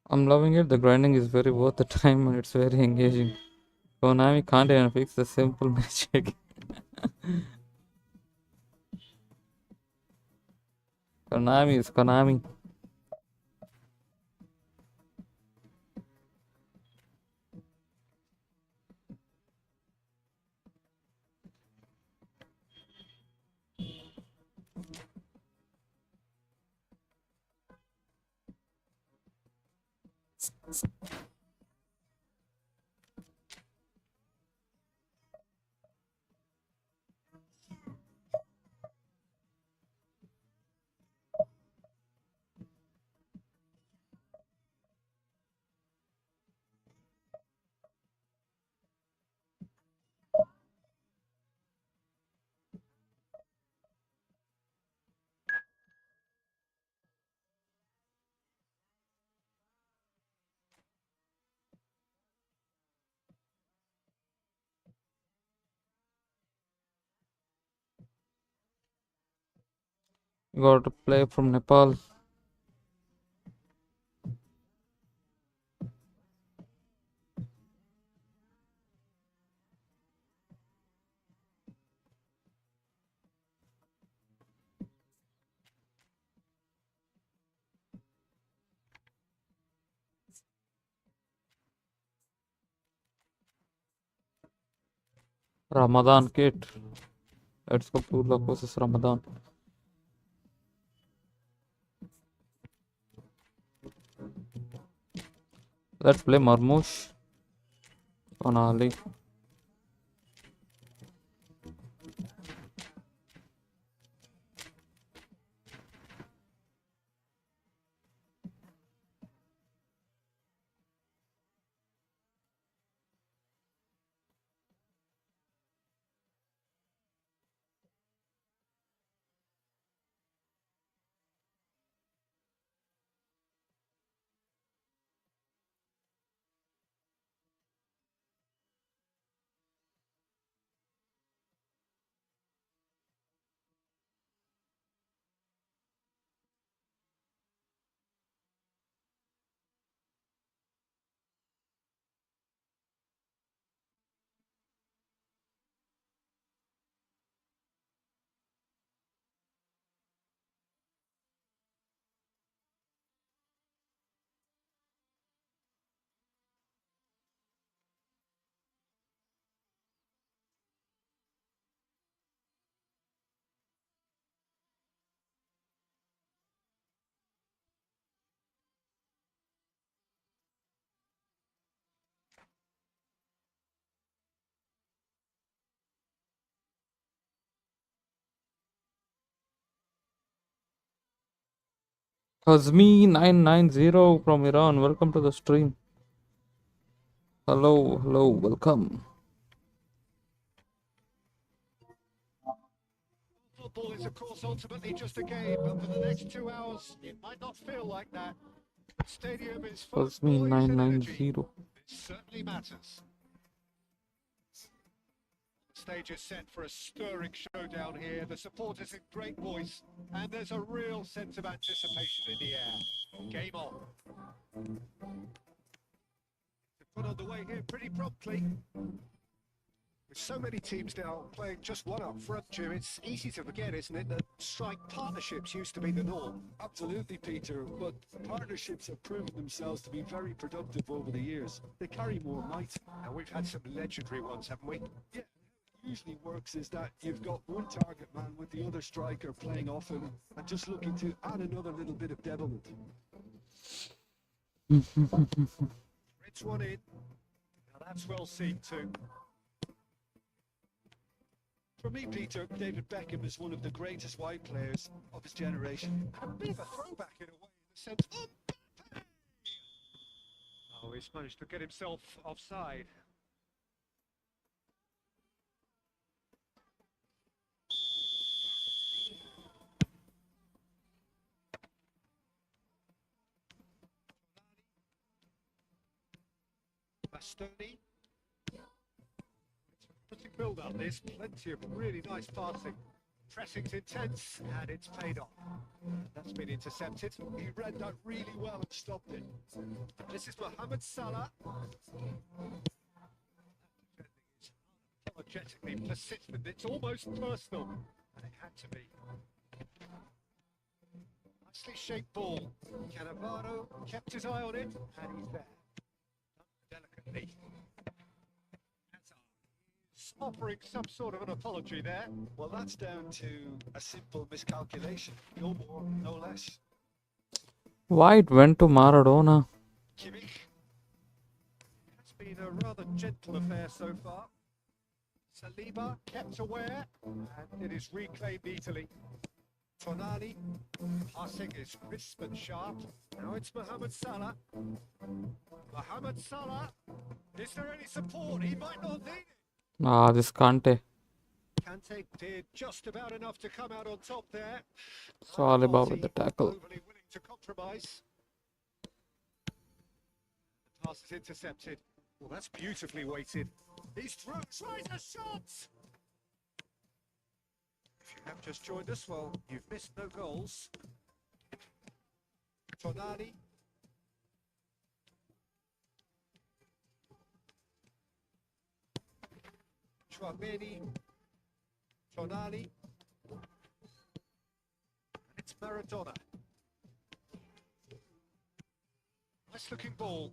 S1: I'm loving it. The grinding is very worth the time and it's very engaging. Konami can't even fix the simple magic. Konami is Konami. You got to play from Nepal. Ramadan kit. Let's go to Luck versus Ramadan. Let's play Marmoush. Konami. Hazmi990 from Iran. Welcome to the stream. Hello, hello, welcome.
S3: Football is, of course, ultimately just a game, but for the next 2 hours, it might not feel like that. The stadium is full of noise and energy.
S1: Hazmi990.
S3: It certainly matters. The stage is set for a stirring showdown here. The supporters in great voice, and there's a real sense of anticipation in the air. Game on. Put on the way here pretty promptly. With so many teams now playing just one up front, Jim, it's easy to forget, isn't it, that strike partnerships used to be the norm.
S2: Absolutely, Peter, but partnerships have proven themselves to be very productive over the years. They carry more might.
S3: And we've had some legendary ones, haven't we?
S2: Yeah, usually works is that you've got one target man with the other striker playing off him and just looking to add another little bit of devilment.
S3: It's one in. Now that's well seen too.
S2: For me, Peter, David Beckham is one of the greatest wide players of his generation.
S3: A bit of a throwback in a way, in the sense. Oh, he's managed to get himself offside. Bastoni. Terrific build up, there's plenty of really nice passing. Pressing's intense, and it's paid off. That's been intercepted.
S2: He read that really well and stopped it.
S3: This is Mohamed Salah. Apologetically persistent, it's almost personal. And it had to be. Nicely shaped ball. Cannavaro kept his eye on it, and he's there. Delicately. Offering some sort of an apology there.
S2: Well, that's down to a simple miscalculation. No more, no less.
S1: Why it went to Maradona?
S3: Kimmich. It's been a rather gentle affair so far. Saliba kept aware, and it is reclaimed easily. Tonali, passing is crisp and sharp. Now it's Mohamed Salah. Mohamed Salah, is there any support? He might not need it.
S1: Ah, this Kante.
S3: Kante did just about enough to come out on top there.
S1: Saliba with the tackle.
S3: Overly willing to compromise. The pass is intercepted. Well, that's beautifully weighted. He's through. Tries a shot. If you have just joined us, well, you've missed no goals. Tonali. Chouameni. Tonali. It's Maradona. Nice looking ball.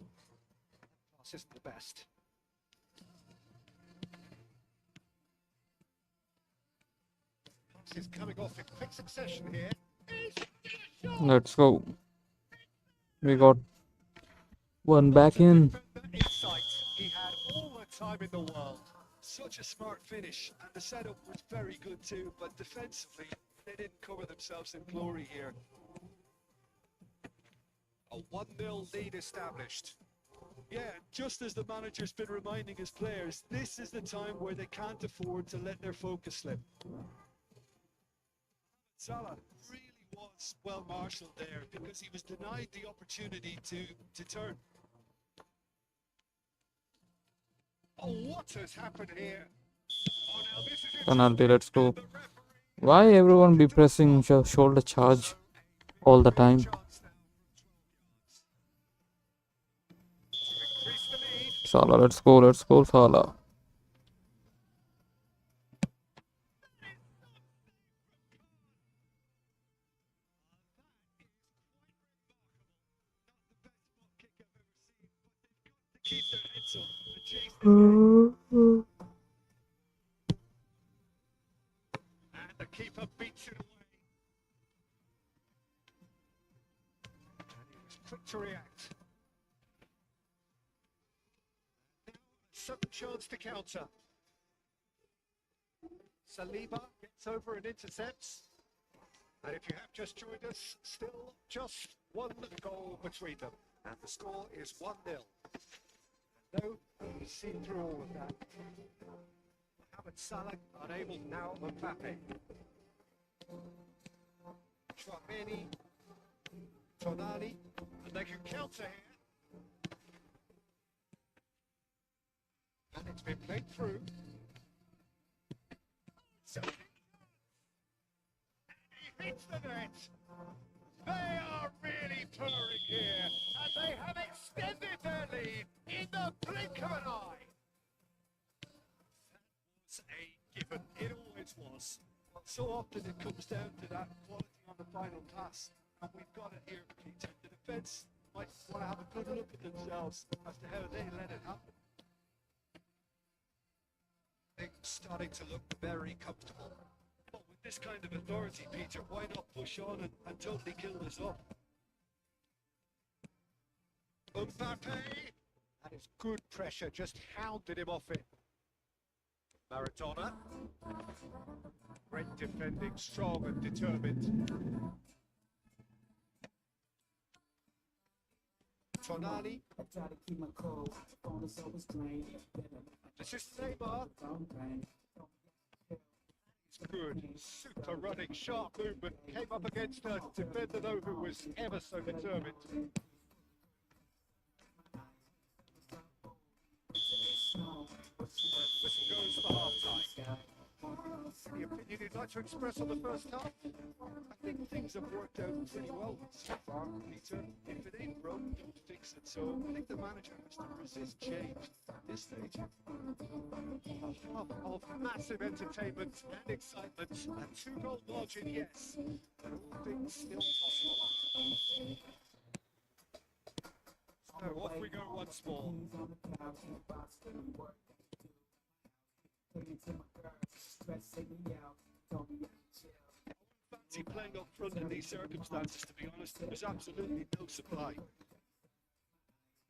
S3: Pass isn't the best. is coming off in quick succession here.
S1: Let's go. We got one back in.
S3: Insight. He had all the time in the world.
S2: Such a smart finish, and the setup was very good too, but defensively, they didn't cover themselves in glory here.
S3: A 1-0 lead established.
S2: Yeah, just as the manager's been reminding his players, this is the time where they can't afford to let their focus slip. Salah really was well marshalled there because he was denied the opportunity to turn.
S3: Oh, what has happened here? Oh, now this is
S1: Penalty, let's go.
S3: the referee.
S1: Why everyone be pressing shoulder charge all the time?
S3: Chance now to increase the lead.
S1: Salah, let's go, Salah.
S2: Keep their heads up and chase the game.
S3: And the keeper beats it away. And he was quick to react. Now, a sudden chance to counter. Saliba gets over and intercepts. And if you have just joined us, still just one goal between them. And the score is 1-0. No, we've seen through all of that. Mohamed Salah unable now. Mbappe. Tchouaméni. Konami. And they can counter here. And it's been played through. So he hits the net. They are really purring here, and they have extended their lead in the blink of an eye. That was a given. It always was.
S2: Well, so often it comes down to that quality on the final pass, and we've got it here, Peter. The defence might want to have a good look at themselves as to how they let it happen.
S3: Things starting to look very comfortable.
S2: But with this kind of authority, Peter, why not push on and totally kill this off?
S3: Mbappe. That is good pressure, just hounded him off it. Maradona. Great defending, strong and determined. Tonali. This is Neymar. It's good, super running, sharp movement. Came up against a defender though who was ever so determined. Whistle goes for half-time. Any opinion you'd like to express on the first half?
S2: I think things have worked out pretty well so far, Peter. If it ain't broke, don't fix it. So I think the manager has to resist change at this stage.
S3: A hub of massive entertainment and excitement. A 2-goal margin, yes. But all things still possible. So off we go once more.
S2: Fancy playing up front in these circumstances, to be honest. There's absolutely no supply.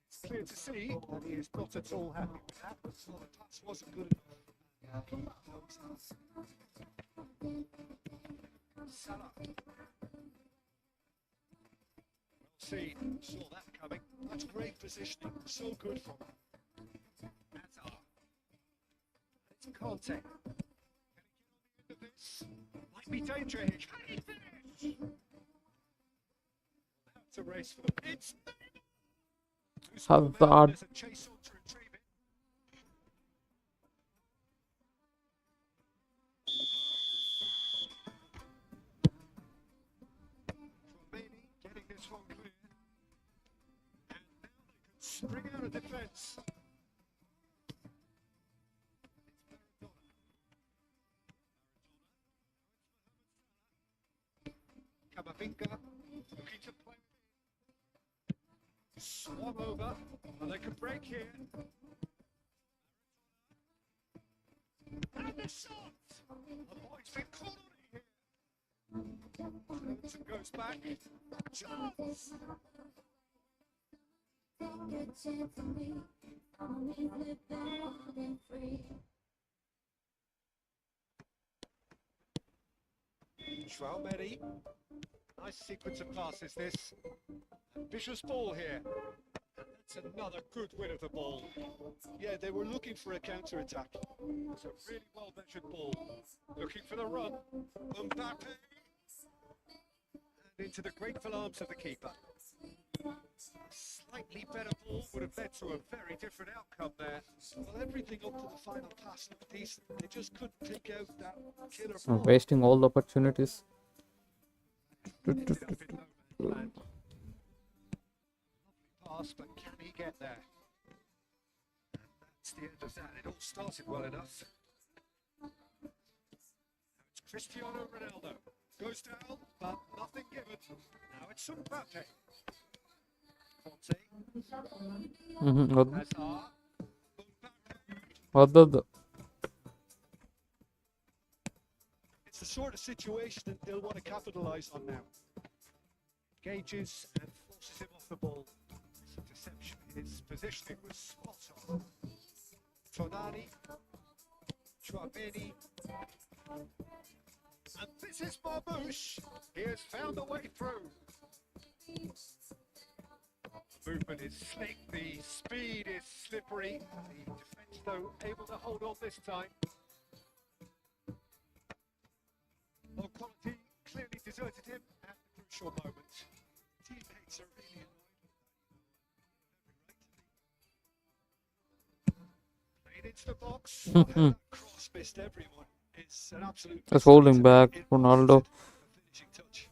S3: It's clear to see that he is not at all happy with that.
S2: Well, the pass wasn't good enough.
S3: Salah. See,
S2: Saw that coming. That's great positioning. So good from him.
S3: Hazard. It's Conte. Can he get on the end of this? Might be danger here. Can he finish? That's a race for them. It's
S1: Hazard.
S3: There's a chase on to retrieve it. Tchouaméni getting this one clear. And now they can spring out of defence. Camavinga looking to play. Swab over, and they can break here. And the shot! The boy's been caught on it here. Johnson goes back. Chance! Schwalmeri. Nice sequence of passes this. Vicious ball here. That's another good win of the ball.
S2: Yeah, they were looking for a counter-attack.
S3: It's a really well-measured ball. Looking for the run. Mbappe. And into the grateful arms of the keeper. A slightly better ball would have led to a very different outcome there.
S2: Well, everything up to the final pass looked decent. They just couldn't pick out that killer
S1: I'm
S2: ball.
S1: wasting all the opportunities.
S3: Ended up in no man's land. Lovely pass, but can he get there? And that's the end of that. It all started well enough. Now it's Cristiano Ronaldo. Goes down, but nothing given. Now it's Mbappe. Conte. Hazard.
S1: Mbappe.
S2: It's the sort of situation that they'll want to capitalise on now.
S3: Engages and forces him off the ball. It's a deception. His positioning was spot on. Konami. Schwabeni. And this is Marmouche. He has found a way through. The movement is slick, the speed is slippery. The defence, though, able to hold on this time. Low quality clearly deserted him at the crucial moment.
S2: Teammates are really
S3: Played into the box.
S2: annoyed. How that cross missed everyone. It's an absolute.
S1: That's holding
S2: mistake.
S1: back
S2: It was
S1: Ronaldo.
S2: a finishing touch.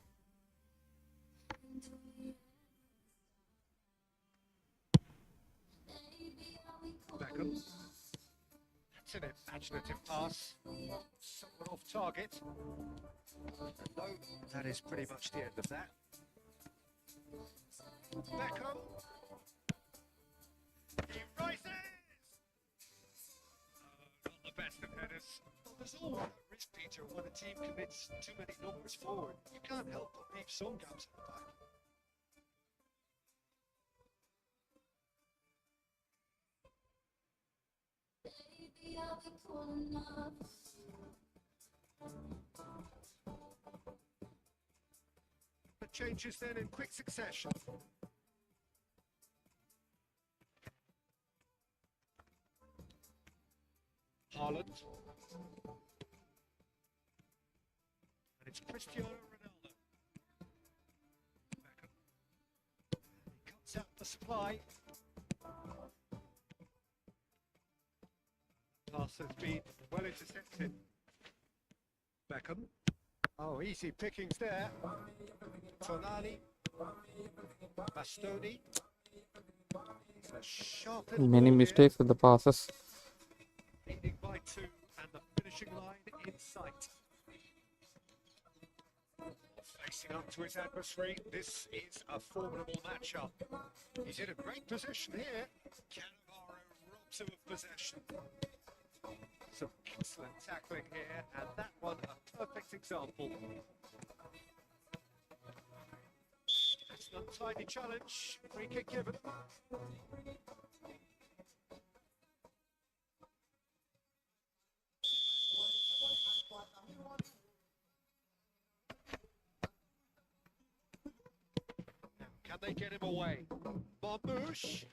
S3: Beckham. That's an imaginative pass. Somewhat off target. No, that is pretty much the end of that. Beckham. He rises! Not the best of headers.
S2: Well, there's always that risk, Peter, when a team commits too many numbers forward. You can't help but leave some gaps at the back.
S3: The changes then in quick succession. Haaland. And it's Cristiano Ronaldo. Beckham. He cuts out the supply. Pass has been well intercepted. Beckham. Oh, easy pickings there. Tonali. Bastoni. A sharp little
S1: Many
S3: ball
S1: mistakes with the passes.
S3: here, leading by 2 and the finishing line in sight. Facing up to his adversary, this is a formidable matchup. He's in a great position here. Cannavaro robs him of possession. Some excellent tackling here, and that one a perfect example. It's an untidy challenge. Free kick given. Can they get him away? Marmouche.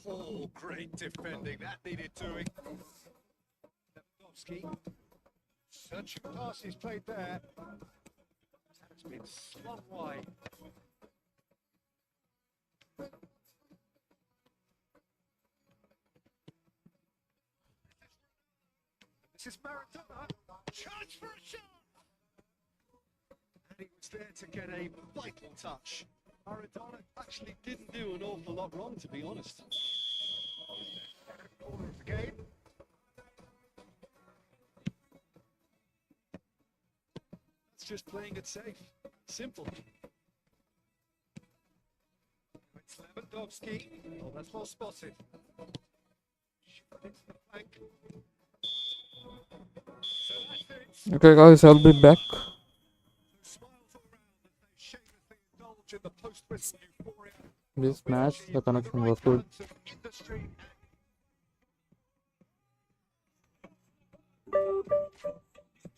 S3: Oh, great defending. That needed doing. Lewandowski. Searching passes played there. That's been slung wide. This is Maradona. Chance for a shot. And he was there to get a vital touch.
S2: Maradona actually didn't do an awful lot wrong, to be honest.
S3: Corner of the game.
S2: It's just playing it safe. Simple.
S3: It's Lewandowski. Oh, that's well spotted. Shot into the flank. So that fits.
S1: Okay, guys, I'll be back.
S3: with some euphoria.
S1: This match, the connection was good.
S3: Balance of industry.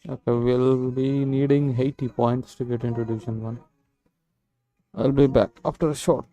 S1: Okay, we'll be needing 80 points to get into Division 1. I'll be back after a short.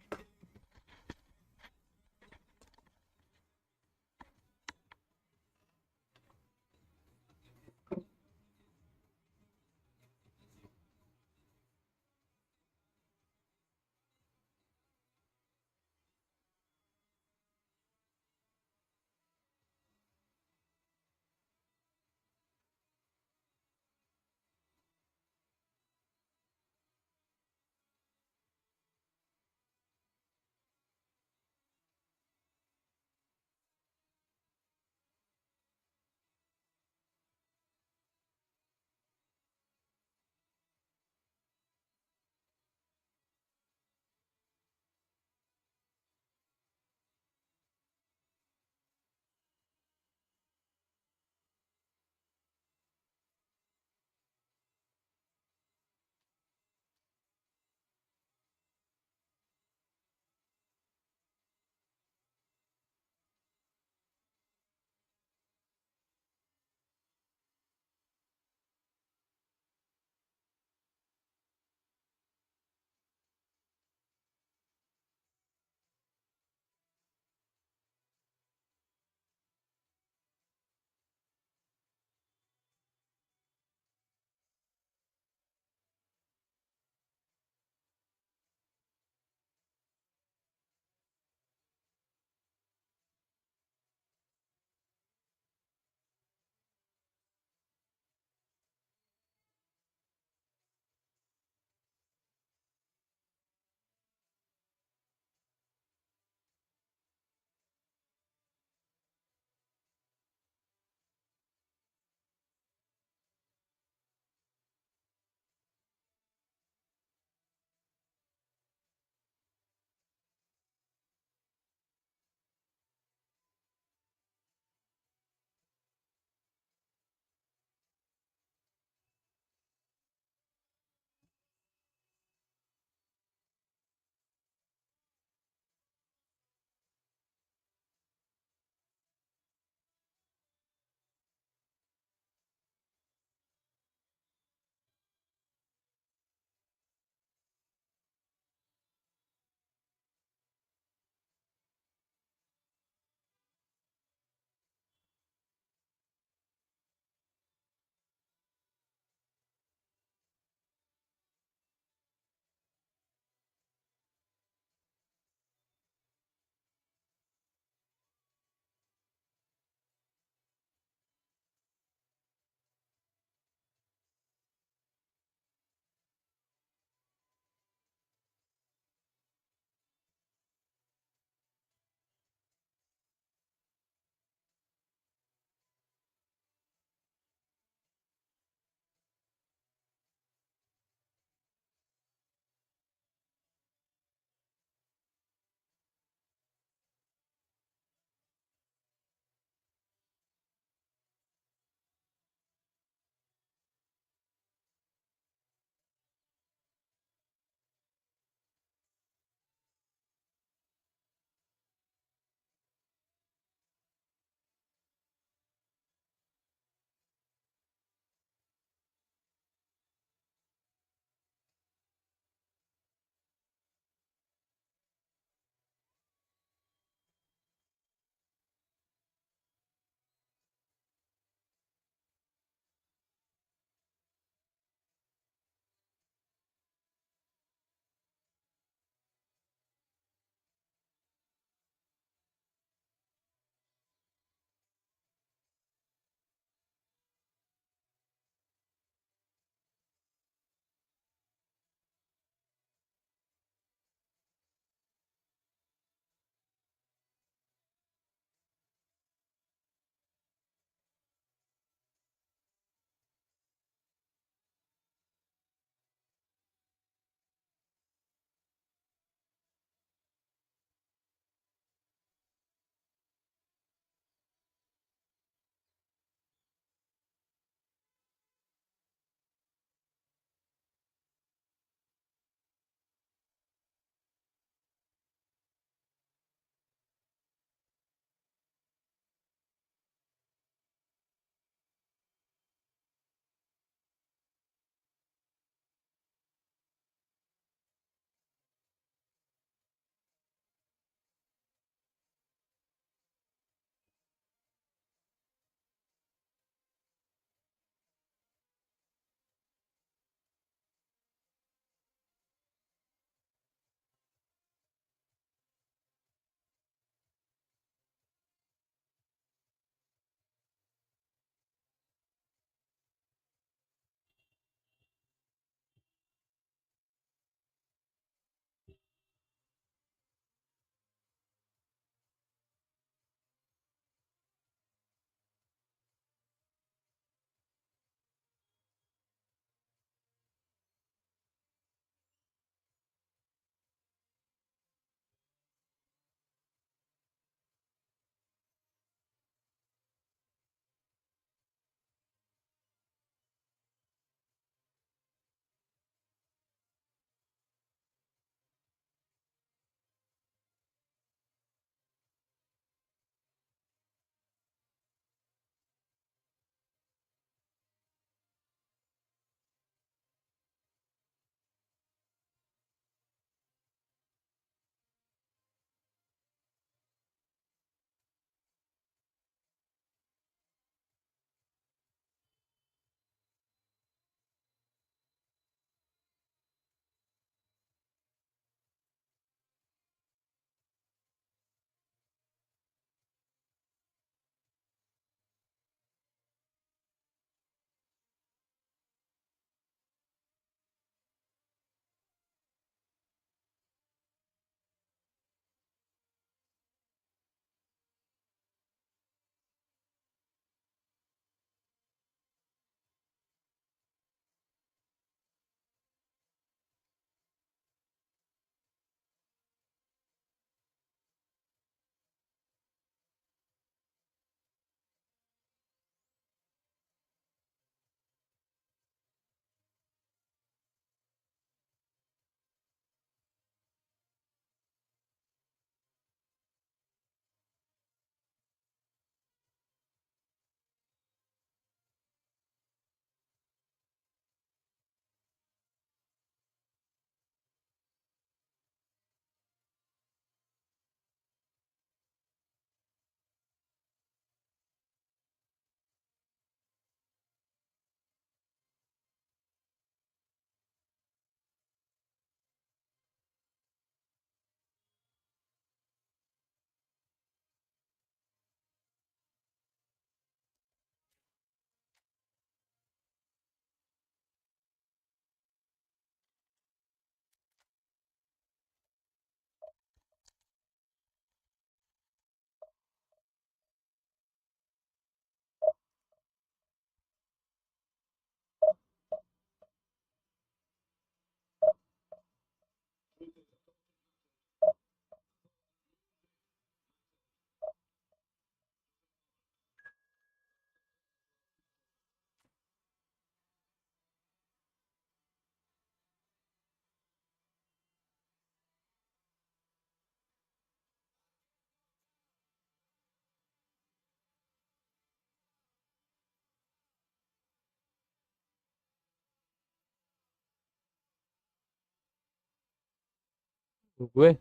S1: Uruguay.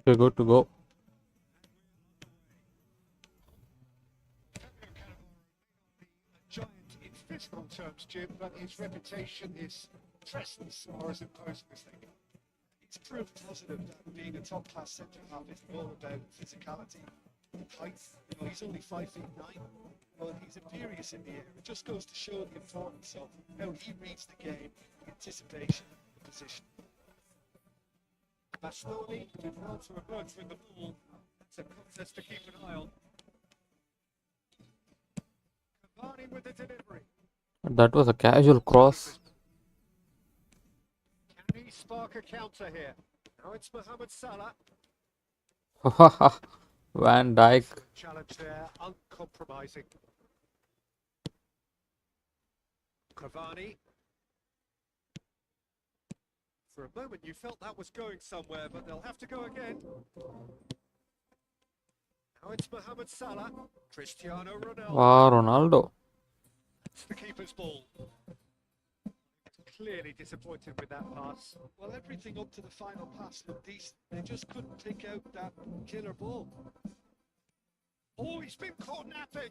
S1: Okay, good to go.
S3: Giant in physical terms, Jim, but his reputation is presence are as imposing as they come.
S2: It's proof positive that being a top-class centre-half is all about physicality, height. He's only 5'9", but he's imperious in the air. It just goes to show the importance of how he reads the game, the anticipation, the position.
S3: Bastoni did well to emerge with the ball. That's a contest to keep an eye on. Konami with the delivery.
S1: That was a casual cross.
S3: Can he spark a counter here? Now it's Mohamed Salah.
S1: Van Dijk.
S3: Challenge there, uncompromising. Cavani. For a moment you felt that was going somewhere, but they'll have to go again. Now it's Mohamed Salah. Cristiano Ronaldo.
S1: Wow, Ronaldo.
S3: It's the keeper's ball. Clearly disappointed with that pass.
S2: Well, everything up to the final pass looked decent. They just couldn't pick out that killer ball.
S3: Oh, he's been caught napping.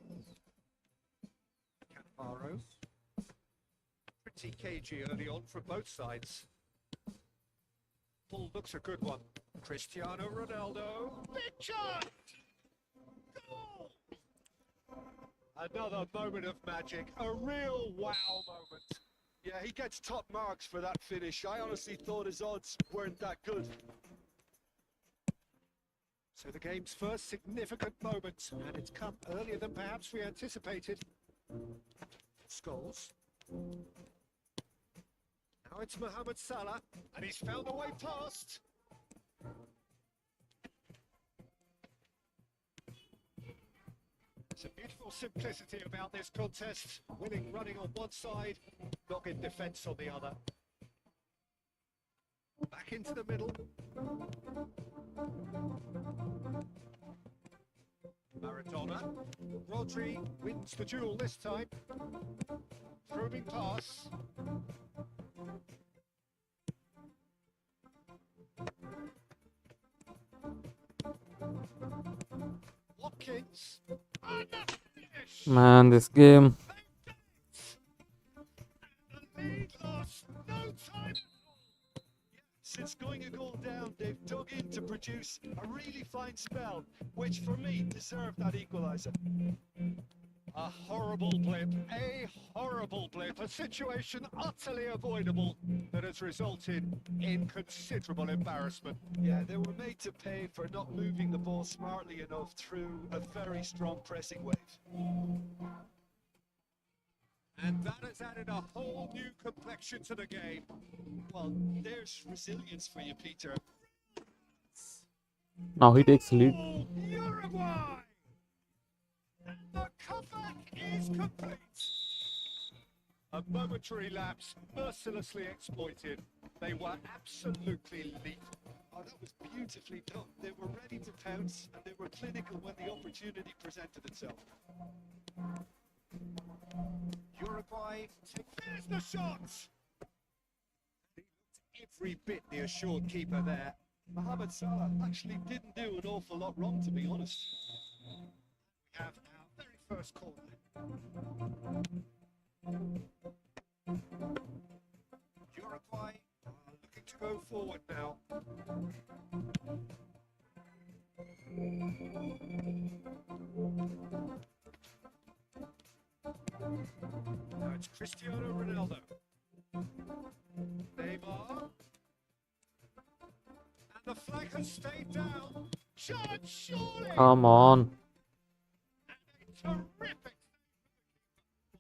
S3: Cannavaro. Pretty cagey early on from both sides. Ball looks a good one. Cristiano Ronaldo. Big shot! Goal! Another moment of magic. A real wow moment.
S2: Yeah, he gets top marks for that finish. I honestly thought his odds weren't that good.
S3: So the game's first significant moment, and it's come earlier than perhaps we anticipated. Scholes. Now it's Mohamed Salah, and he's found a way past. There's a beautiful simplicity about this contest. Winning running on one side, dogged defence on the other. Back into the middle. Maradona. Rodri wins the duel this time. Probing pass. Watkins. And the finish.
S1: Man, this game.
S3: And the lead lost. No time.
S2: since going a goal down, they've dug in to produce a really fine spell, which for me deserved that equaliser.
S3: A horrible blip, a situation utterly avoidable that has resulted in considerable embarrassment.
S2: Yeah, they were made to pay for not moving the ball smartly enough through a very strong pressing wave.
S3: And that has added a whole new complexion to the game.
S2: Well, there's resilience for you, Peter.
S1: Now he takes lead.
S3: Uruguay! And the comeback is complete. A momentary lapse mercilessly exploited. They were absolutely lethal.
S2: Oh, that was beautifully done. They were ready to pounce, and they were clinical when the opportunity presented itself.
S3: Uruguay, there's the shot! He looked every bit the assured keeper there.
S2: Mohamed Salah actually didn't do an awful lot wrong, to be honest.
S3: We have our very first corner. Uruguay are looking to go forward now. Now it's Cristiano Ronaldo. Neymar. And the flag has stayed down. Shot, surely!
S1: Come on.
S3: And a terrific.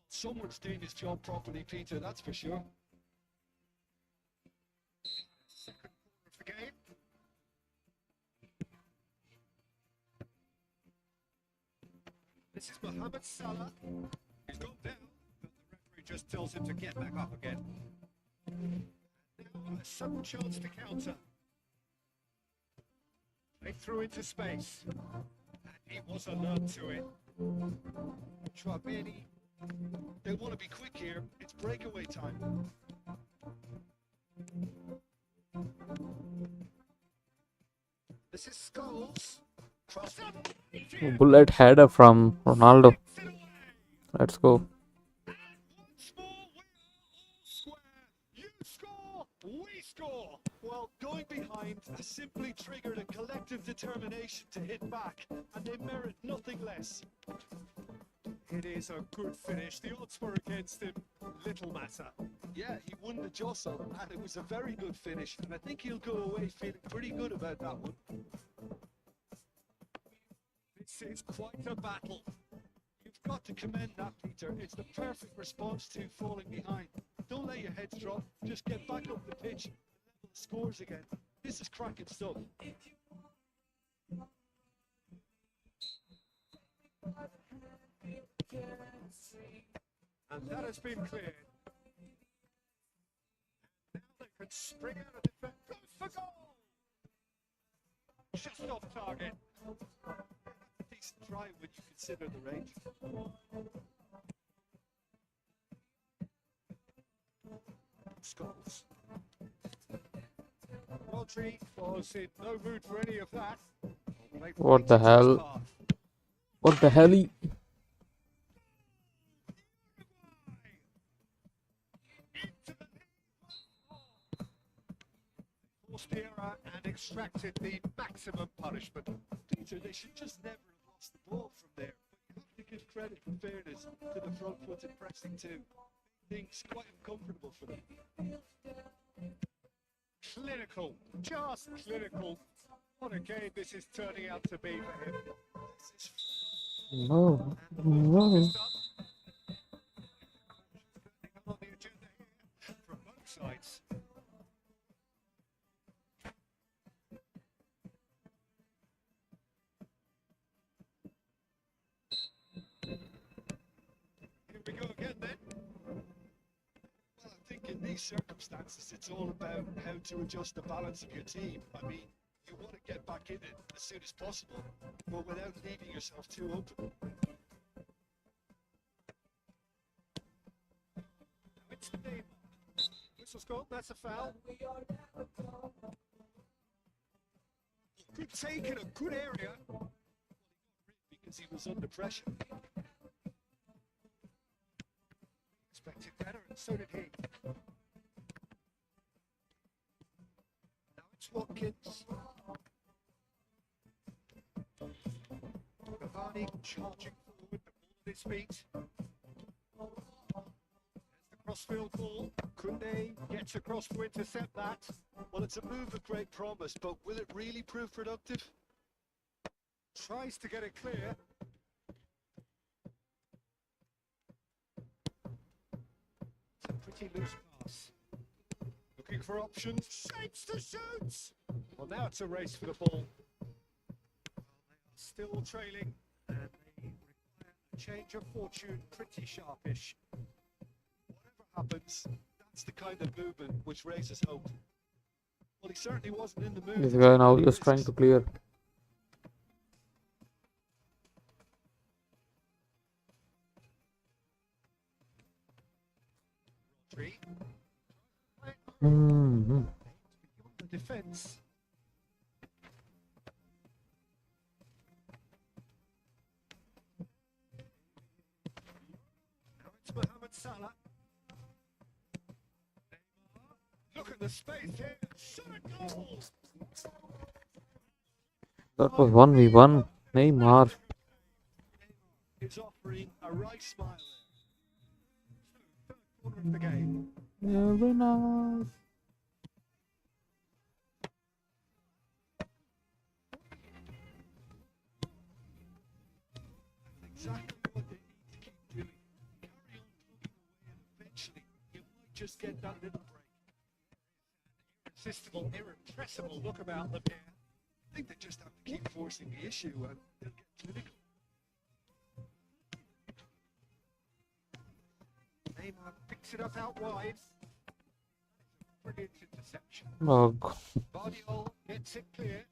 S2: Someone's doing his job properly, Peter, that's for sure.
S3: Second quarter of the game. This is Mohamed Salah. He's gone down, but the referee just tells him to get back up again. Now a sudden chance to counter. They threw into space. And he was alert to it.
S2: Chouameni, they want to be quick here. It's breakaway time.
S3: This is Scholes. Cross up.
S1: Bullet header from Ronaldo. Let's go.
S3: Once more, we are all square. You score, we score.
S2: Well, going behind has simply triggered a collective determination to hit back, and they merit nothing less.
S3: It is a good finish. The odds were against him. Little matter.
S2: Yeah, he won the jostle, and it was a very good finish, and I think he'll go away feeling pretty good about that one.
S3: This is quite a battle.
S2: You've got to commend that, Peter. It's the perfect response to falling behind. Don't let your heads drop. Just get back up the pitch and level the scores again. This is cracking stuff.
S3: And that has been cleared. Now they can spring out of defense. Goes for goal! Just off target.
S2: A decent try when you consider the range.
S3: Scholes. Rodri was in no mood for any of that.
S1: What the hell? What the hell?
S3: Forced the error and extracted the maximum punishment.
S2: Peter, they should just never have lost the ball from there. But you have to give credit and fairness to the front-footed pressing too. Things quite uncomfortable for them.
S3: Clinical, just clinical. What a game this is turning out to be for him.
S1: No. No.
S3: On the agenda here from both sides. Here we go again then.
S2: Well, I think in these circumstances, it's all about how to adjust the balance of your team. I mean, you want to get back in it as soon as possible, but without leaving yourself too open.
S3: It's Neymar. Whistle's gone, that's a foul. Good take in a good area.
S2: Because he was under pressure.
S3: Expected better, and so did he. Watkins. Cavani charging forward, the ball at his feet. There's the crossfield ball. Kunde gets across to intercept that.
S2: Well, it's a move of great promise, but will it really prove productive?
S3: Tries to get it clear. It's a pretty loose pass. Looking for options. Shapes to shoot! Well, now it's a race for the ball. They are still trailing, and they require a change of fortune. Pretty sharpish.
S2: Whatever happens, that's the kind of movement which raises hope. Well, he certainly wasn't in the mood.
S1: This guy now just trying to clear.
S3: Rodri.
S1: Mm-hmm.
S3: Beyond the defence. Now it's Mohamed Salah. Neymar. Look at the space here. Shot a goal.
S1: That was 1v1. Neymar.
S2: Is offering a right smile
S3: Third quarter of the game.
S1: Very nice.
S2: exactly what they need to keep doing. Carry on plugging away, and eventually you might just get that little break.
S3: Irresistible, irrepressible look about them here.
S2: I think they just have to keep forcing the issue and they'll get clinical.
S3: Neymar picks it up out wide. Brilliant interception.
S1: Oh,
S3: Bardiol gets it clear.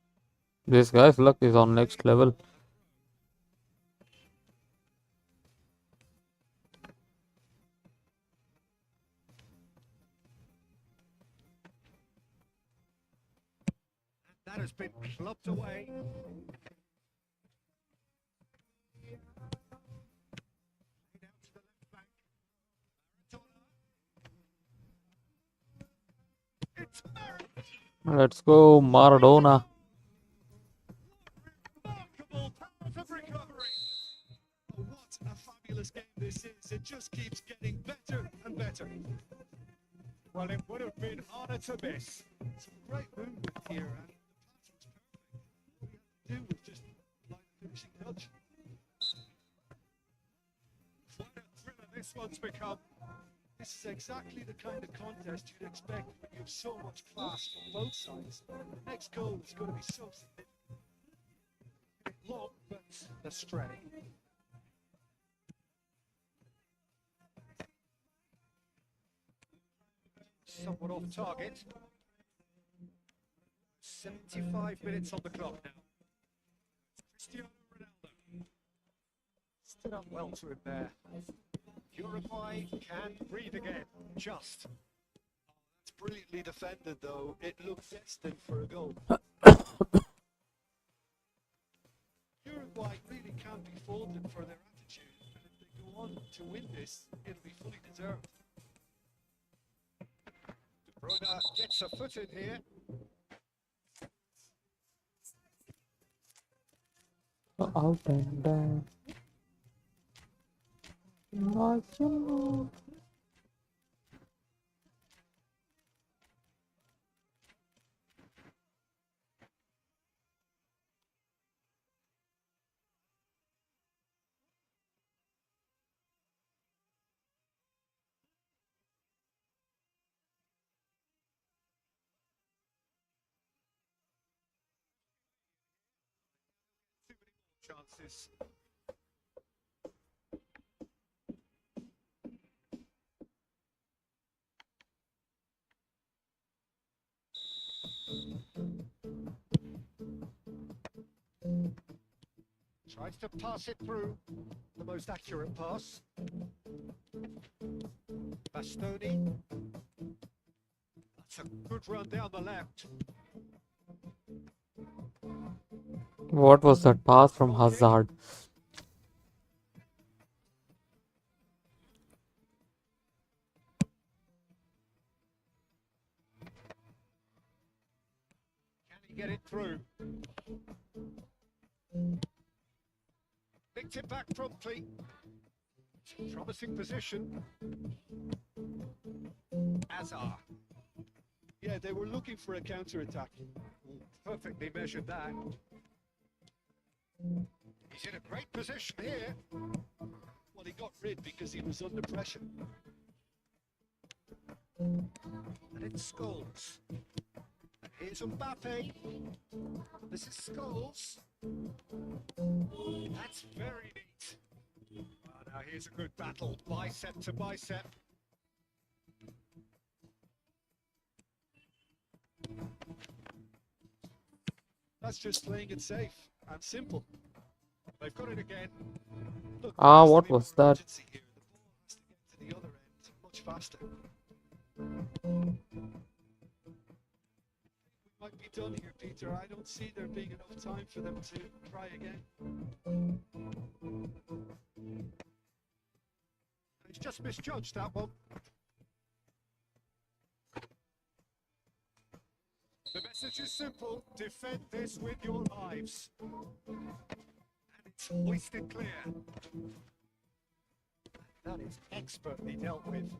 S1: this guy's luck is on next level.
S3: That has been clubbed away. Down to the left flank. Maradona. It's Maradona.
S1: Let's go, Maradona.
S3: Remarkable powers of recovery.
S2: Oh, what a fabulous game this is. It just keeps getting better and better.
S3: Well, it would have been harder to miss.
S2: Some great movement here and the pass was perfect. All we had to do was just apply the finishing touch.
S3: What a thriller this one's become.
S2: This is exactly the kind of contest you'd expect when you have so much class from both sides. The next goal is going to be so significant.
S3: Long, but astray. Somewhat off target. 75 minutes on the clock now. Cristiano Ronaldo. Stood up well to him there. Uruguay can breathe again. Just.
S2: It's brilliantly defended, though. It looked destined for a goal. Uruguay really can't be faulted for their attitude, and if they go on to win this, it'll be fully deserved.
S3: De Bruyne gets a foot in here.
S1: Out and down. Like you know.
S3: Too many more chances. Tries to pass it through. The most accurate pass. Bastoni. That's a good run down the left.
S1: What was that pass from Hazard?
S3: get it through. Picked it back promptly. Promising position. Azar.
S2: Yeah, they were looking for a counter-attack.
S3: Perfectly measured that. He's in a great position here.
S2: Well, he got rid because he was under pressure.
S3: And it's Scholes. And here's Mbappe. This is Scholes. That's very neat. Now here's a good battle, bicep to bicep.
S2: That's just playing it safe and simple.
S3: They've got it again.
S2: Look,
S1: Ah,
S2: there has to
S1: what
S2: be
S1: was
S2: more
S1: that?
S2: urgency here. The ball has to get to the other end much faster. We might be done here, Peter. I don't see there being enough time for them to try again.
S3: He's just misjudged that one. The message is simple: defend this with your lives. And it's hoisted clear. That is expertly dealt with.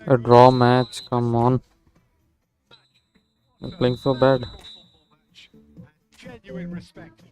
S1: A draw match, come on. I'm playing so bad.
S3: Football match. And genuine respect.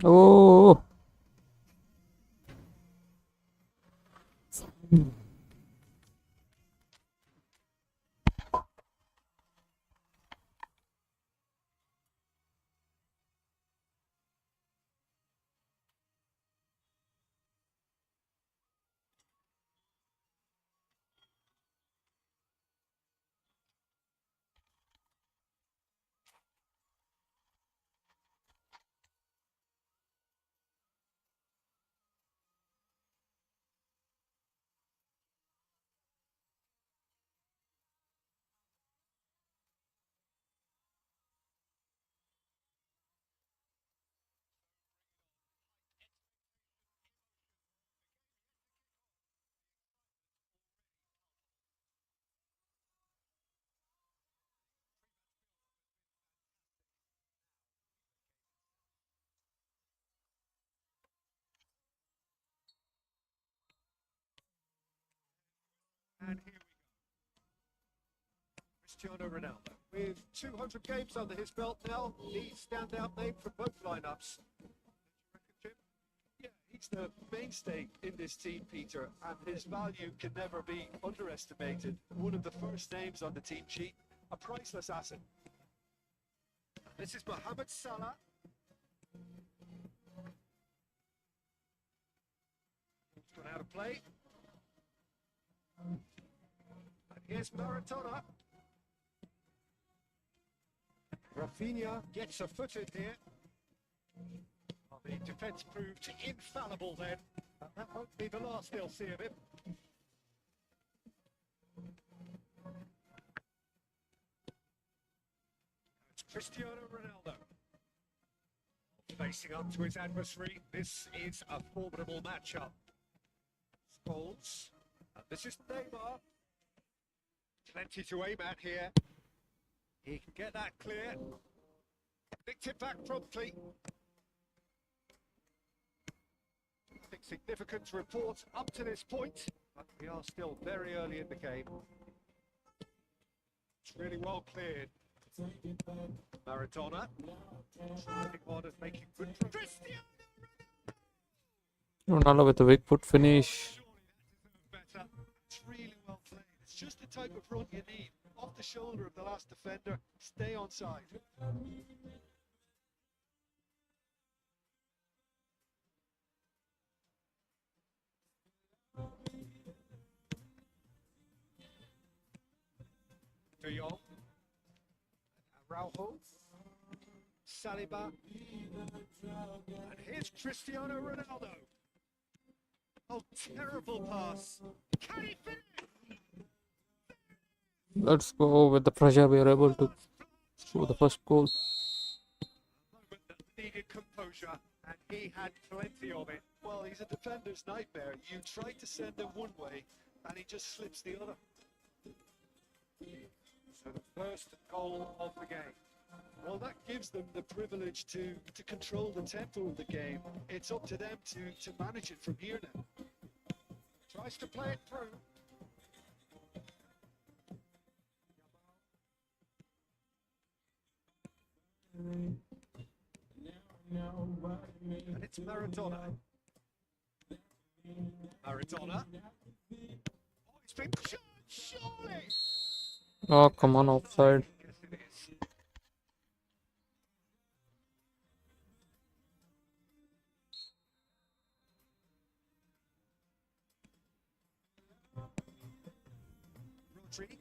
S1: Oh,
S3: And here we go. Cristiano Ronaldo. With 200 games under his belt now, the standout name for both lineups.
S2: Yeah, he's the mainstay in this team, Peter, and his value can never be underestimated. One of the first names on the team sheet, a priceless asset.
S3: This is Mohamed Salah. He's gone out of play. And here's Maradona. Rafinha gets a foot in here. Well, the defence proved infallible then. And that won't be the last they'll see of him. It's Cristiano Ronaldo. Facing up to his adversary. This is a formidable matchup. Scholes. And this is Neymar. Plenty to aim at here. He can get that clear. Nicked it back promptly. Nothing significant to report up to this point, but we are still very early in the game. It's really well cleared. Maradona driving on and making good progress.
S1: Ronaldo with a weak foot finish.
S3: Better.
S2: It's really well played. It's just the type of run you need. Off the shoulder of the last defender, stay on side.
S3: De Jong. Araujo. Saliba. And here's Cristiano Ronaldo. Oh, terrible pass. Can he finish?
S1: Let's go with the pressure. We are able to score the first goal.
S3: Moment that needed composure, and he had plenty of it.
S2: Well, he's a defender's nightmare. You try to send him one way, and he just slips the other.
S3: So the first goal of the game.
S2: Well, that gives them the privilege to control the tempo of the game. It's up to them to manage it from here now.
S3: Tries to play it through. And it's Maradona. Maradona. Oh, it's been shot, surely.
S1: Oh, come on, offside.
S3: Yes, it is. Rodri.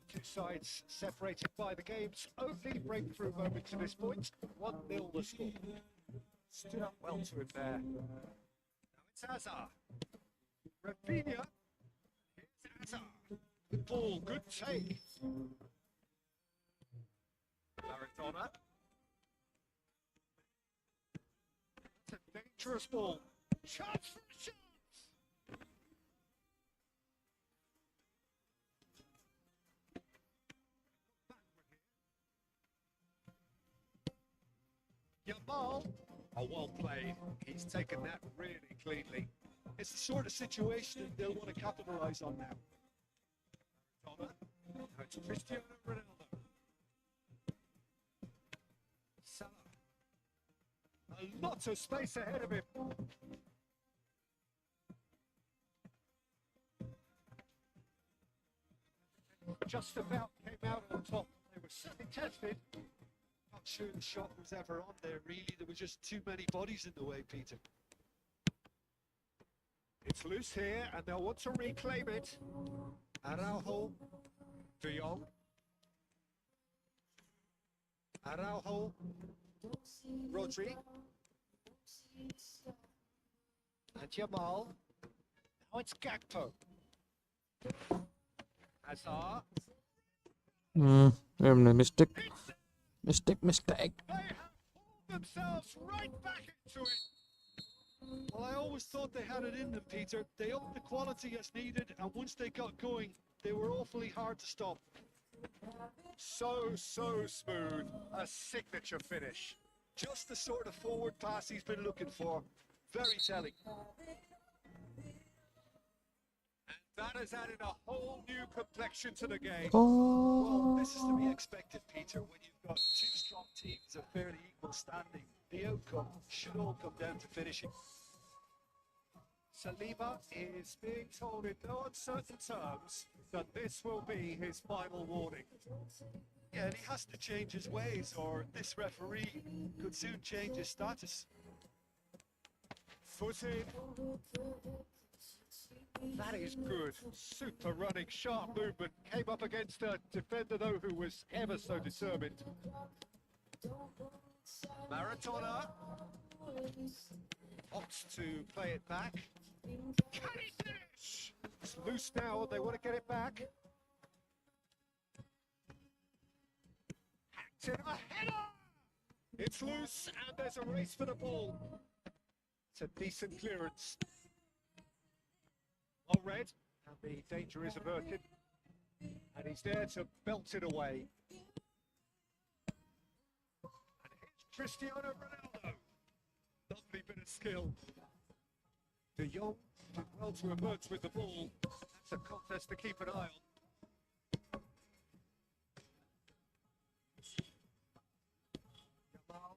S3: Two sides separated by the game's only breakthrough moment to this point. 1-0 the score. Stood up well to him there. Now it's Hazard. Rafinha. Here's Hazard. Good ball, good take. Maradona. It's a dangerous ball. Chance for a chance. Yamal. Oh, well played. He's taken that really cleanly.
S2: It's the sort of situation they'll want to capitalise on now.
S3: Maradona. Now it's Cristiano Ronaldo. Salah. A lot of space ahead of him. Just about came out on top. They were certainly tested.
S2: Not sure the shot was ever on there, really. There were just too many bodies in the way, Peter.
S3: It's loose here, and they'll want to reclaim it. Araujo. De Jong. Araujo. Rodri. And Yamal. Now it's Gakpo. Hazard.
S1: Mistake. Mistake.
S3: They have pulled themselves right back into it.
S2: Well, I always thought they had it in them, Peter. They upped the quality as needed, and once they got going, they were awfully hard to stop.
S3: So smooth. A signature finish.
S2: Just the sort of forward pass he's been looking for. Very telling.
S3: That has added a whole new complexion to the game.
S2: Well, this is to be
S1: Oh.
S2: expected, Peter. When you've got two strong teams of fairly equal standing, the outcome should all come down to finishing.
S3: Saliba is being told in no uncertain terms that this will be his final warning.
S2: Yeah, and he has to change his ways, or this referee could soon change his status.
S3: Foot in. That is good. Super running, sharp movement. Came up against a defender, though, who was ever so determined. Maradona opts to play it back. Can he finish? It's loose now, they want to get it back. Hacked in a header! It's loose, and there's a race for the ball. It's a decent clearance. Well read, and the danger is averted. And he's there to belt it away. And here's Cristiano Ronaldo. Lovely bit of skill. De Jong did well to emerge with the ball. That's a contest to keep an eye on. Jamal.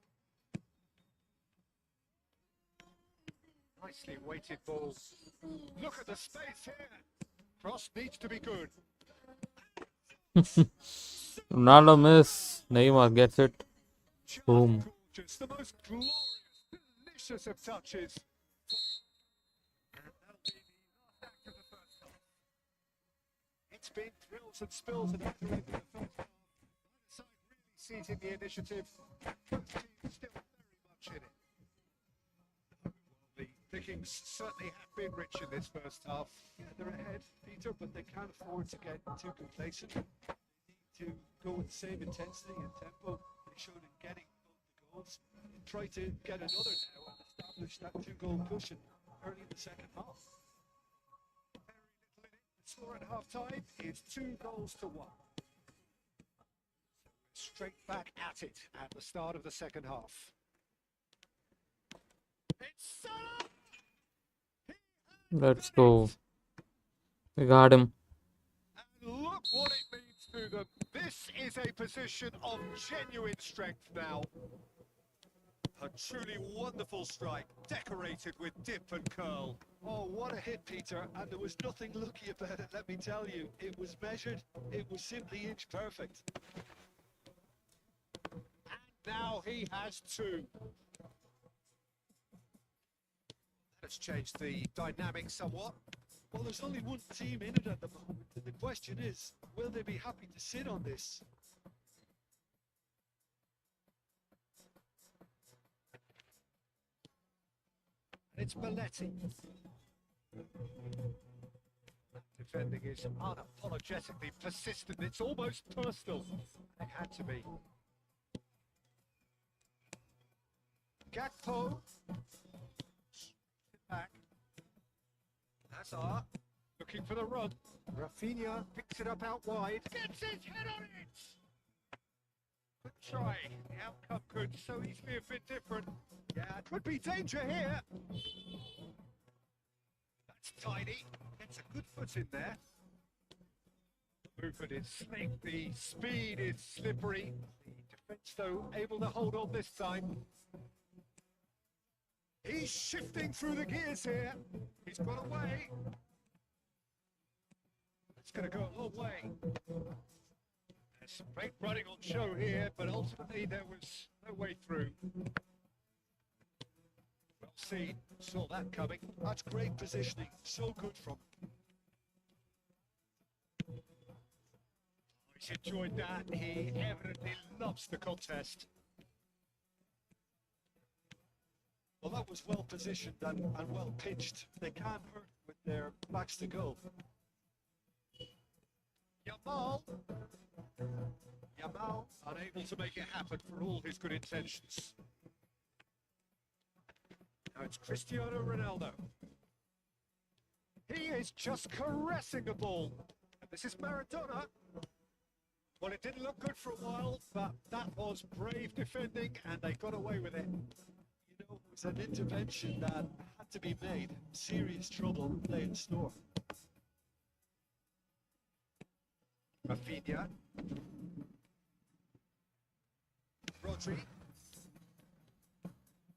S3: Nicely weighted ball. Look at the space here. Cross needs to be good.
S1: Ronaldo miss. Neymar gets it.
S3: Just
S1: Boom.
S3: gorgeous. The most glorious, delicious of touches. And that'll be the last act of the first half. It's been thrills and spills and injuries in the first half. Neither side really seizing the initiative. Both teams still very much in it. The pickings certainly have been rich in this first half.
S2: Yeah, they're ahead, Peter, but they can't afford to get too complacent. They need to go with the same intensity and tempo they showed in getting both the goals. And try to get another now and establish that two-goal cushion early in the second half.
S3: Very little in it. The score at half-time is 2-1. Straight back at it at the start of the second half. It's Salah!
S1: Let's go. We got him.
S3: And look what it means to them. This is a position of genuine strength now. A truly wonderful strike, decorated with dip and curl.
S2: Oh, what a hit, Peter, and there was nothing lucky about it, let me tell you. It was measured, it was simply inch perfect.
S3: And now he has two. That's changed the dynamic somewhat.
S2: Well, there's only one team in it at the moment, and the question is, will they be happy to sit on this?
S3: It's Belletti. Defending is unapologetically persistent. It's almost personal. It had to be. Gakpo. Back. Hazard looking for the run. Rafinha picks it up out wide. Gets his head on it. Good try. The outcome could so easily have been different. Yeah, could be danger here. That's tidy. Gets a good foot in there. The movement is slick. The speed is slippery. The defence, though, able to hold on this time. He's shifting through the gears here. He's got away. It's going to go a long way. There's some great running on show here, but ultimately there was no way through. Well seen, saw that coming.
S2: That's great positioning, so good from him.
S3: He's enjoyed that. He evidently loves the contest.
S2: Well, that was well positioned and well pitched. They can't hurt with their backs to goal.
S3: Jamal unable to make it happen for all his good intentions. Now it's Cristiano Ronaldo. He is just caressing the ball. And this is Maradona. Well, it didn't look good for a while, but that was brave defending, and they got away with it.
S2: You know, it was an intervention that had to be made. Serious trouble lay in store.
S3: Rafinha. Rodri.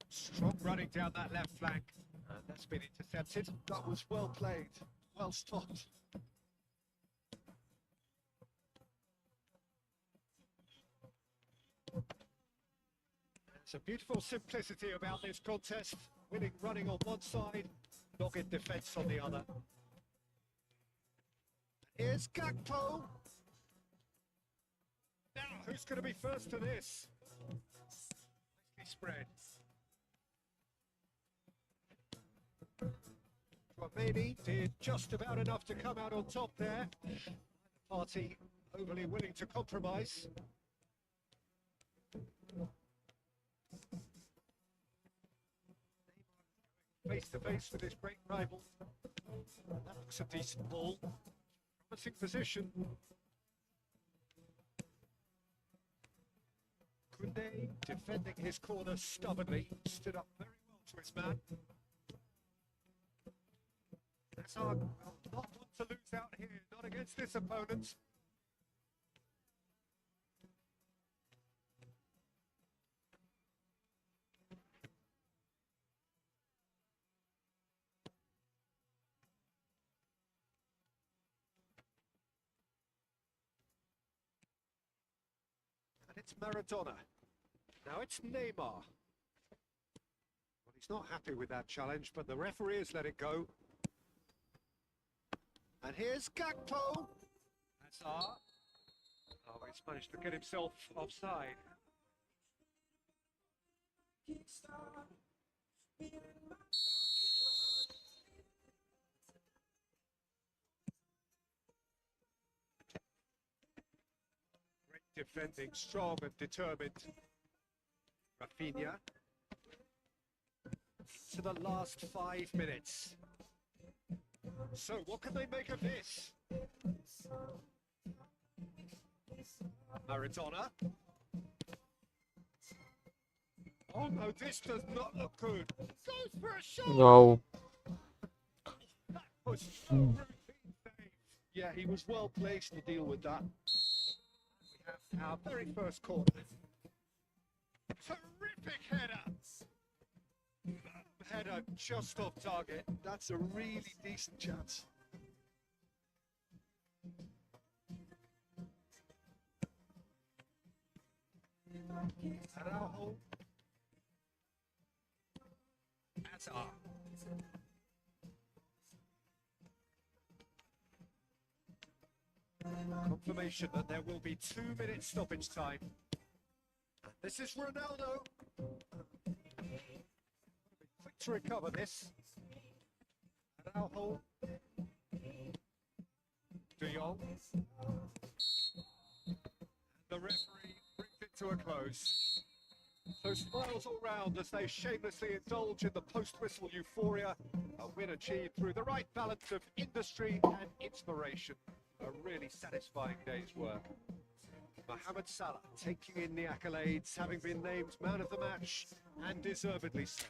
S3: Strong running down that left flank. And that's been intercepted.
S2: That was well played, well stopped.
S3: There's a beautiful simplicity about this contest. Winning running on one side, dogged defence on the other. Here's Gakpo. Now, who's going to be first to this? Nicely spread. Konami did just about enough to come out on top there. The party overly willing to compromise. Face to face with his great rival. That looks a decent ball. Promising position. Kunde defending his corner stubbornly, stood up very well to his man. Hazard will not want to lose out here, not against this opponent. And it's Maradona. Now it's Neymar. Well, he's not happy with that challenge, but the referee has let it go. And here's Gakpo. Hazard. Oh, he's managed to get himself offside. Great defending, strong and determined. Rafinha. To the last 5 minutes. So, what can they make of this? Maradona. Oh no, this does not look good. Goes for a shot.
S1: Wow.
S3: That was so routine save.
S2: Yeah, he was well placed to deal with that.
S3: We have our very first corner. Terrific header. Header just off target.
S2: That's a really decent chance.
S3: Araujo. Hazard. Confirmation that there will be 2 minutes stoppage time. This is Ronaldo. Quick to recover this. Araujo. De Jong. The referee brings it to a close. So smiles all round as they shamelessly indulge in the post-whistle euphoria. A win achieved through the right balance of industry and inspiration. A really satisfying day's work. Mohamed Salah taking in the accolades, having been named man of the match, and deservedly so.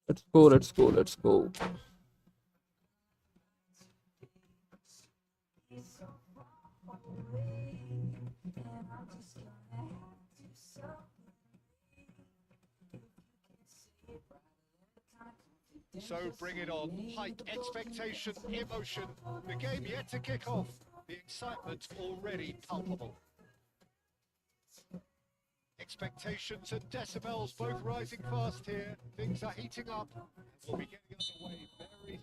S1: Let's go, let's go, let's go.
S3: So bring it on. Height, expectation, emotion. The game yet to kick off. The excitement already palpable. Expectations and decibels both rising fast here. Things are heating up. We'll be getting underway very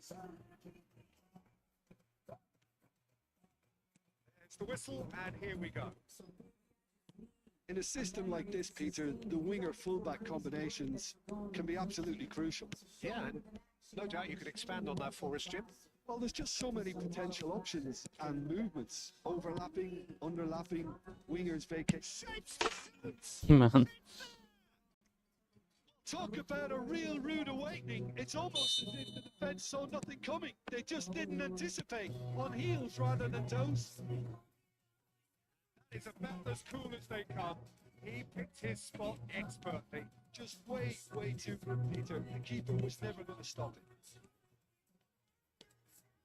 S3: soon. There's the whistle, and here we go.
S2: In a system like this, Peter, the winger-fullback combinations can be absolutely crucial.
S3: Yeah, and no doubt you could expand on that for us, Jim.
S2: Well, there's just so many potential options and movements. Overlapping, underlapping, wingers vacate.
S1: Man.
S2: Talk about a real rude awakening. It's almost as if the defence saw nothing coming. They just didn't anticipate. On heels rather than toes.
S3: It's about as cool as they come. He picked his spot expertly.
S2: Just way too good, Peter. The keeper was never going to stop it.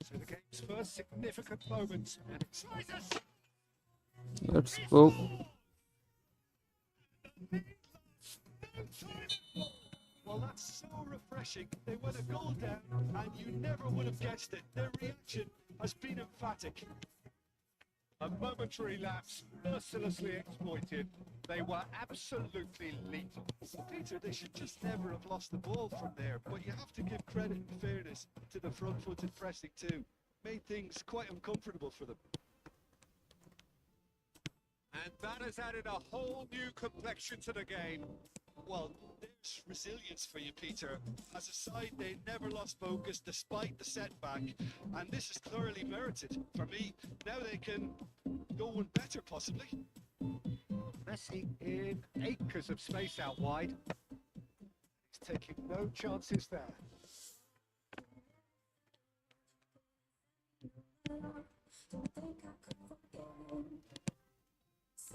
S3: So the game's first significant moment. And excited.
S1: Let's go.
S2: Well, that's so refreshing. They went a goal down, and you never would have guessed it. Their reaction has been emphatic.
S3: A momentary lapse, mercilessly exploited. They were absolutely lethal.
S2: Peter, they should just never have lost the ball from there, but you have to give credit and fairness to the front-footed pressing too. Made things quite uncomfortable for them.
S3: And that has added a whole new complexion to the game.
S2: Well, there's resilience for you, Peter. As a side, they never lost focus despite the setback, and this is thoroughly merited. For me, now they can go one better, possibly.
S3: Messi in acres of space out wide. He's taking no chances there.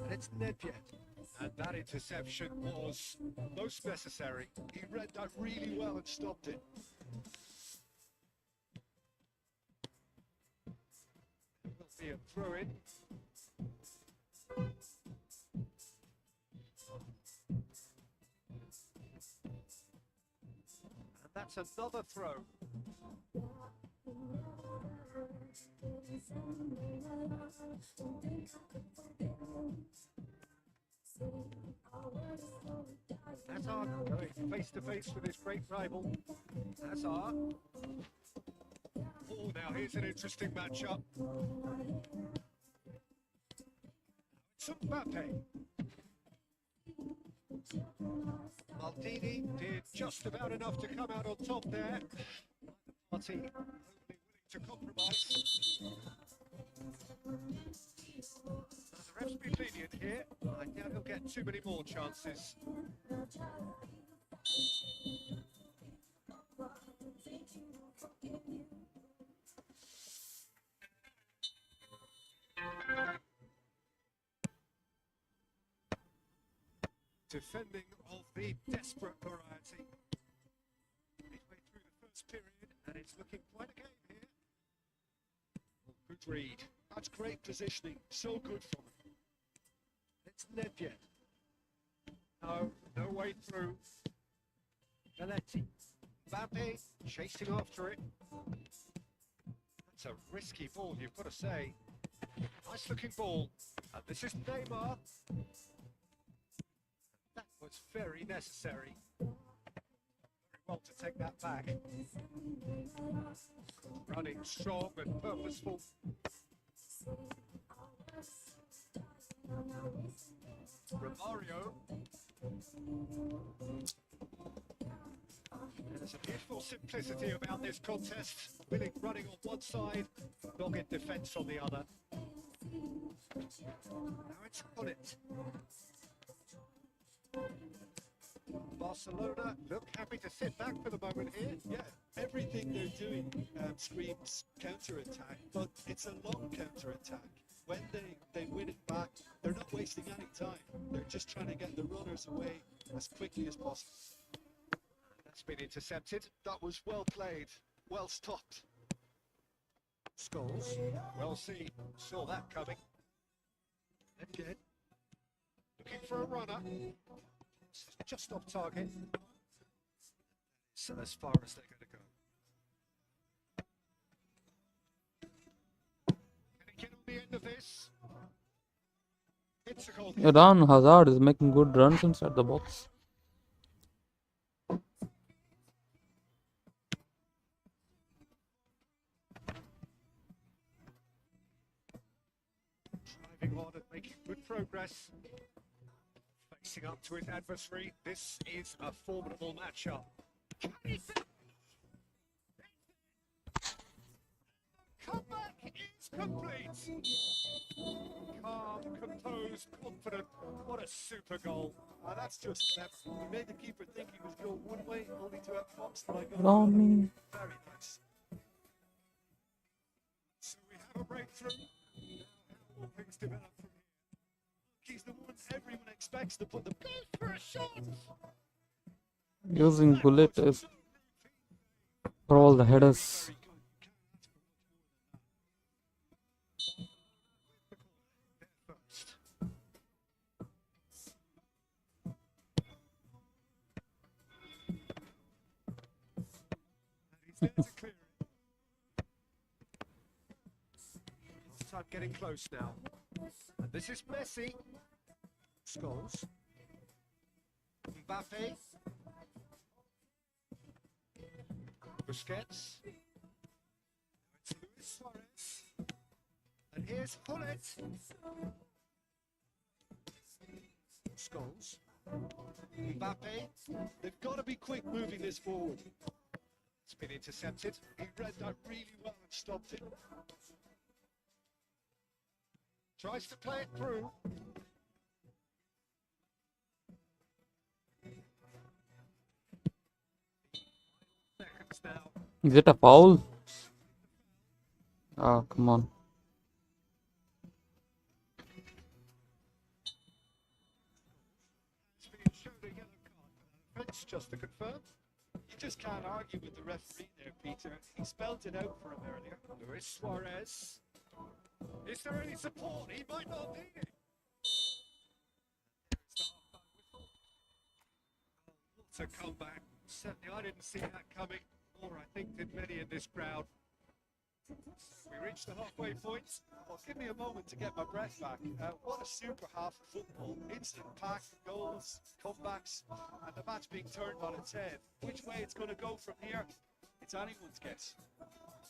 S3: And it's Nedved. And that interception was most necessary.
S2: He read that really well and stopped it.
S3: It will be a throw-in. And that's another throw. Hazard going face to face with his great rival. Hazard. Oh, now here's an interesting matchup. It's Mbappe. Maldini did just about enough to come out on top there. The party only willing to compromise. The ref's been lenient here. I doubt he'll get too many more chances. Defending of the desperate variety. Midway through the first period, and it's looking quite a game here. Good read.
S2: That's great positioning. So good from him.
S3: It's Nedved. No way through. Galletti. Mbappe chasing after it. That's a risky ball, you've got to say. Nice looking ball. And this is Neymar. That was very necessary. Very well to take that back. Running strong and purposeful. Romario. There's a beautiful simplicity about this contest. Willing running on one side, dogged defence on the other. Now it's on it. Barcelona look happy to sit back for the moment here.
S2: Yeah, everything they're doing screams counter-attack, but it's a long counter-attack. When they win it back, they're wasting any time. They're just trying to get the runners away as quickly as possible.
S3: That's been intercepted.
S2: That was well played, well stopped.
S3: Scholes, well seen, saw that coming. Again, looking for a runner. Just off target. So as far as they're going to go. Can he get on the end of this? It's a goal.
S1: Eden Hazard is making good runs inside the box.
S3: Driving on and making good progress. Facing up to his adversary. This is a formidable matchup. Comeback is complete. Calm, composed, confident. What a super goal.
S2: That's just clever. He made the keeper think he was going one way, only to have boxed like
S1: On me.
S2: Very nice.
S3: So we have a breakthrough. How will things develop from here?
S2: He's the one everyone expects to put the
S3: Goes for a shot.
S1: Using bullet is for all the headers.
S3: He's there to clear it. Time getting close now. And this is Messi. Scholes. Mbappe. Busquets. It's Luis Suarez. And here's Hullet. Scholes. Mbappe.
S2: They've got to be quick moving this forward.
S3: It's been intercepted.
S2: He read that really well and stopped it.
S3: Tries to play it through. Seconds now.
S1: Is it a foul? Ah, come on.
S3: It's been shown a yellow card for that offence, just to confirm.
S2: You just can't argue with the referee there, Peter. He spelled it out for him earlier.
S3: Luis Suarez. Is there any support? He might not need it. What a comeback. Certainly I didn't see that coming, or I think did many in this crowd. We reached the halfway point.
S2: Well, give me a moment to get my breath back. What a super half of football. Instant pack, goals, comebacks, and the match being turned on its head. Which way it's going to go from here, it's anyone's guess.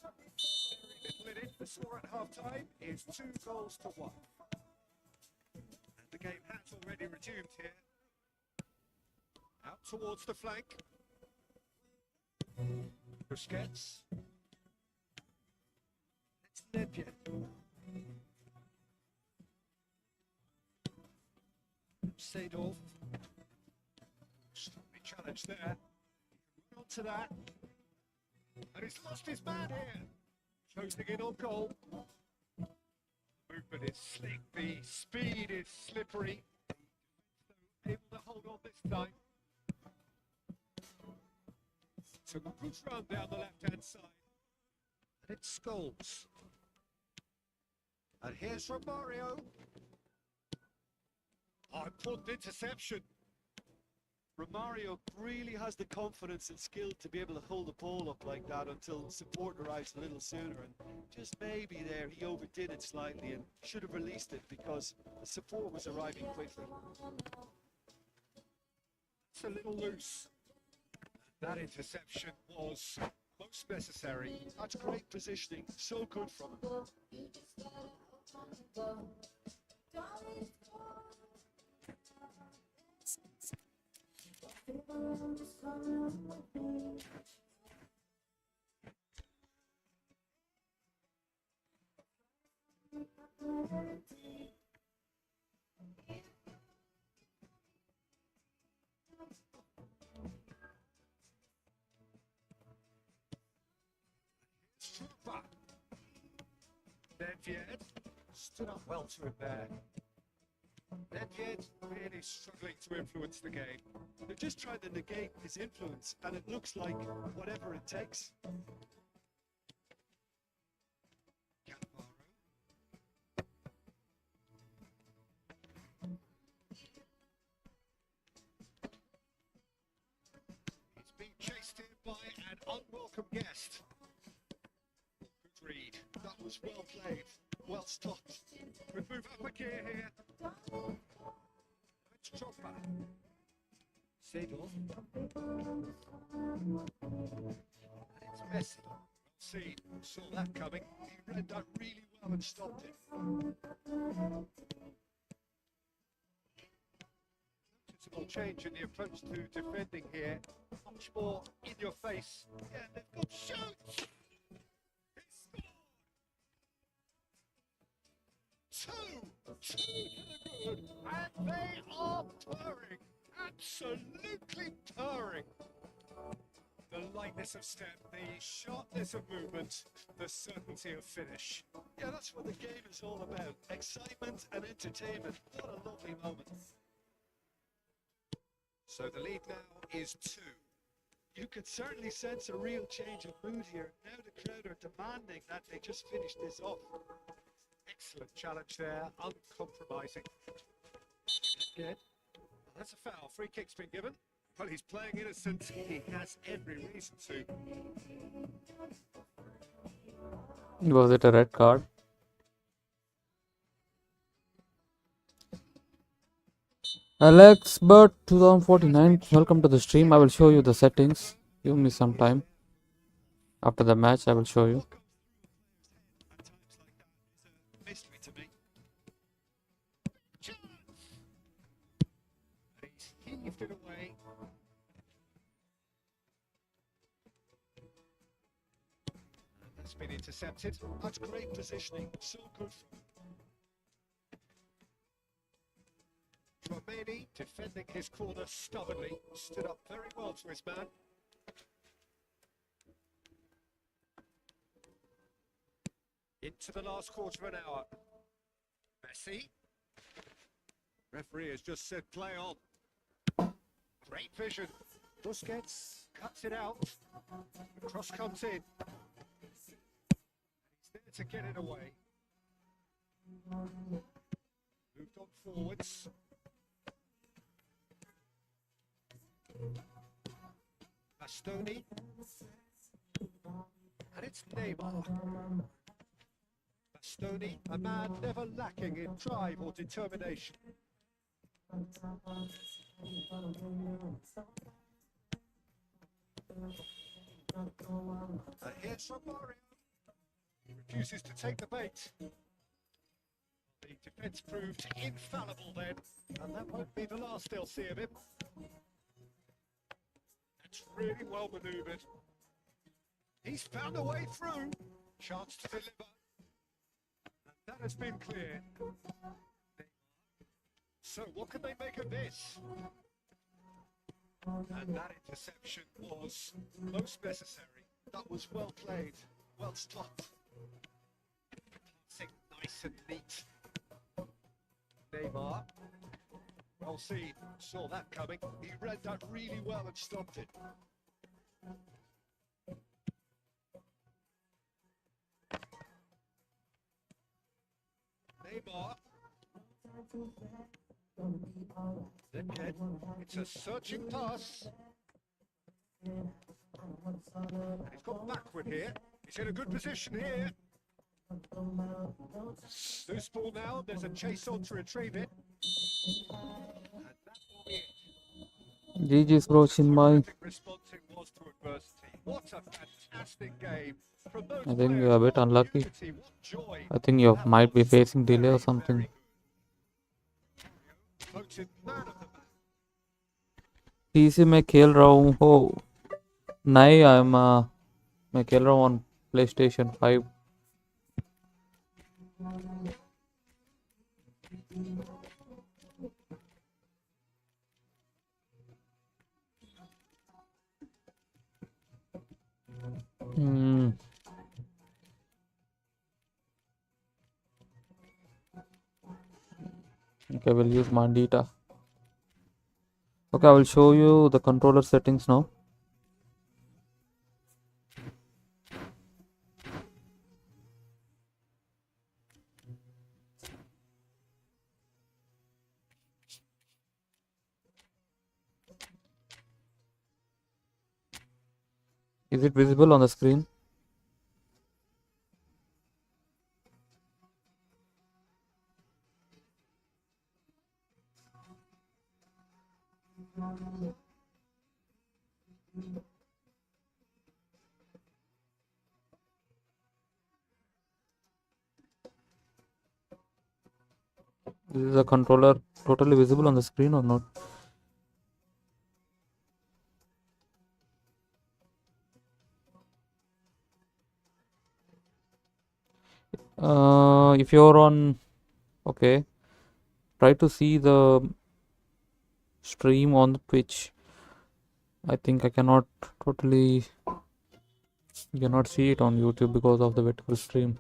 S3: Very little in it. The score at half-time is 2-1. And the game has already resumed here. Out towards the flank. Busquets. It's Nebia. Seedorf. Strongly challenged there. On to that. And he's lost his man here. Closing in on goal. Movement is slick. The speed is slippery. Able to hold on this time. Took a good run down the left-hand side. And it's Scholes. And here's Romario. Oh, important interception.
S2: Romario really has the confidence and skill to be able to hold the ball up like that until support arrives a little sooner. And just maybe there he overdid it slightly and should have released it because the support was arriving quickly.
S3: It's a little loose. That interception was most necessary.
S2: That's great positioning, so good from him.
S3: Nedved stood up well to him there. And yet, really struggling to influence the game.
S2: They're just trying to negate his influence, and it looks like whatever it takes.
S3: He's being chased in by an unwelcome guest. Good read.
S2: That was well played, well stopped.
S3: Could move up a gear here. It's Chopper. Seedorf. And it's Messi. See, saw that coming.
S2: He read that really well and stopped it.
S3: Noticeable change in the approach to defending here. Much more in your face. Yeah, they've got shoots. Two for the good, and they are purring, absolutely purring. The lightness of step, the sharpness of movement, the certainty of finish.
S2: Yeah, that's what the game is all about. Excitement and entertainment. What a lovely moment.
S3: So the lead now is 2.
S2: You could certainly sense a real change of mood here. Now the crowd are demanding that they just finish this off.
S3: Excellent challenge there, uncompromising. Good. That's a foul. Free kick's been given. Well, he's playing innocent. He has every reason to.
S1: Was it a red card? Alex Bird 2049, welcome to the stream. I will show you the settings. Give me some time. After the match, I will show you.
S2: Mystery to me.
S3: He's heaved it away. And that's been intercepted.
S2: That's great positioning. So good.
S3: Romani defending his corner stubbornly. Stood up very well to his man. Into the last quarter of an hour. Messi. Referee has just said play on. Great vision. Busquets cuts it out. The cross comes in. He's there to get it away. Moved on forwards. Bastoni. And it's Neymar. Bastoni, a man never lacking in drive or determination. And here's Romario. Refuses to take the bait. The defence proved infallible then, and that won't be the last they'll see of him. That's really well manoeuvred. He's found a way through. Chance to deliver. And that has been cleared. So what can they make of this? And that interception was most necessary.
S2: That was well played. Well stopped.
S3: Passing nice and neat. Neymar. Well seen. Saw that coming.
S2: He read that really well and stopped it.
S3: Neymar. Again, it's a searching pass. And he's got backward here. He's in a good position here. Loose ball now. There's a chase on to retrieve it. And that will be it.
S1: GG's bro Chinmay.
S3: Terrific response it was to adversity. What a fantastic game. From those
S1: I think
S3: players,
S1: you're a bit
S3: what
S1: unlucky.
S3: unity, what joy.
S1: I think you might be facing delay or something.
S3: Voted man of the match.
S1: PC में खेल रहा हूँ हो नहीं मैं खेल रहा हूँ on PlayStation 5. Okay, we'll use Mandita. Okay, I will show you the controller settings now. Is it visible on the screen? Is the controller totally visible on the screen or not? If you're on, okay, try to see the stream on the Twitch. I think I cannot totally, cannot see it on YouTube because of the vertical stream.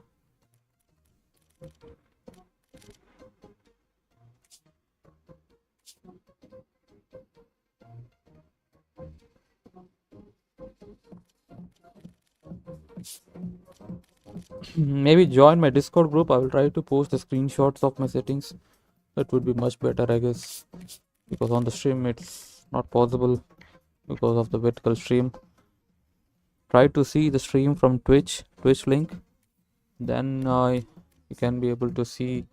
S1: Maybe join my Discord group. I will try to post the screenshots of my settings. That would be much better, I guess, because on the stream it's not possible because of the vertical stream. Try to see the stream from Twitch link, then you can be able to see.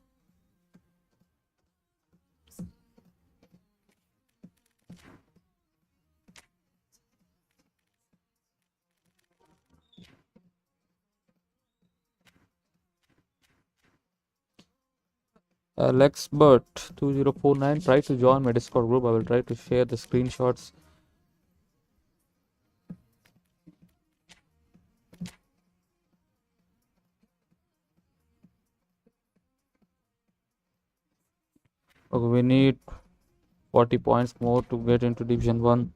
S1: Lexbert2049, try to join my Discord group. I will try to share the screenshots. Okay, we need 40 points more to get into Division 1.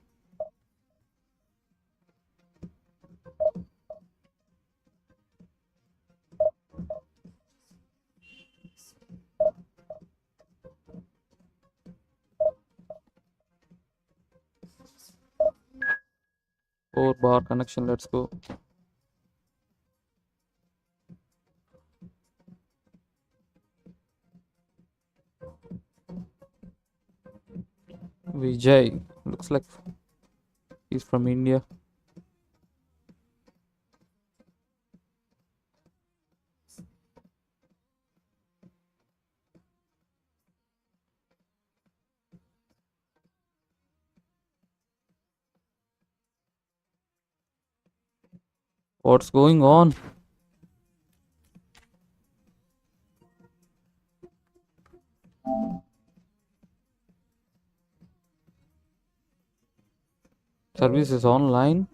S1: Four bar connection, let's go. Vijay, looks like he's from India. What's going on? Service is online.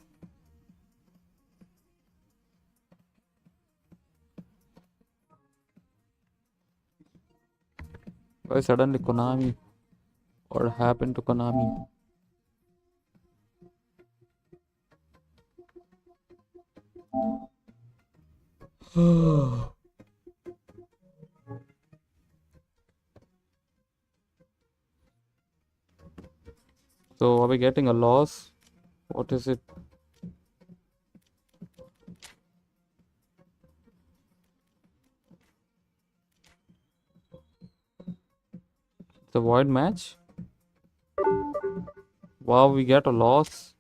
S1: Why suddenly Konami? What happened to Konami? So are we getting a loss? What is it? The void match? Wow, we get a loss.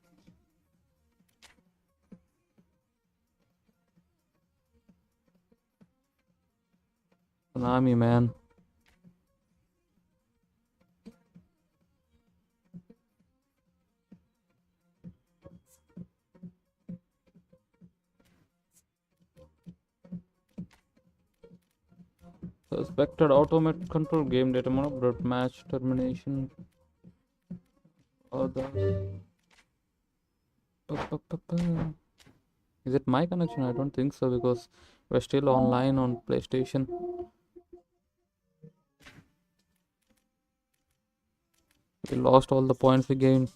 S1: Konami, man. Suspected automate control game data mono match termination. Is it my connection? I don't think so because we're still online on PlayStation. We lost all the points we gained.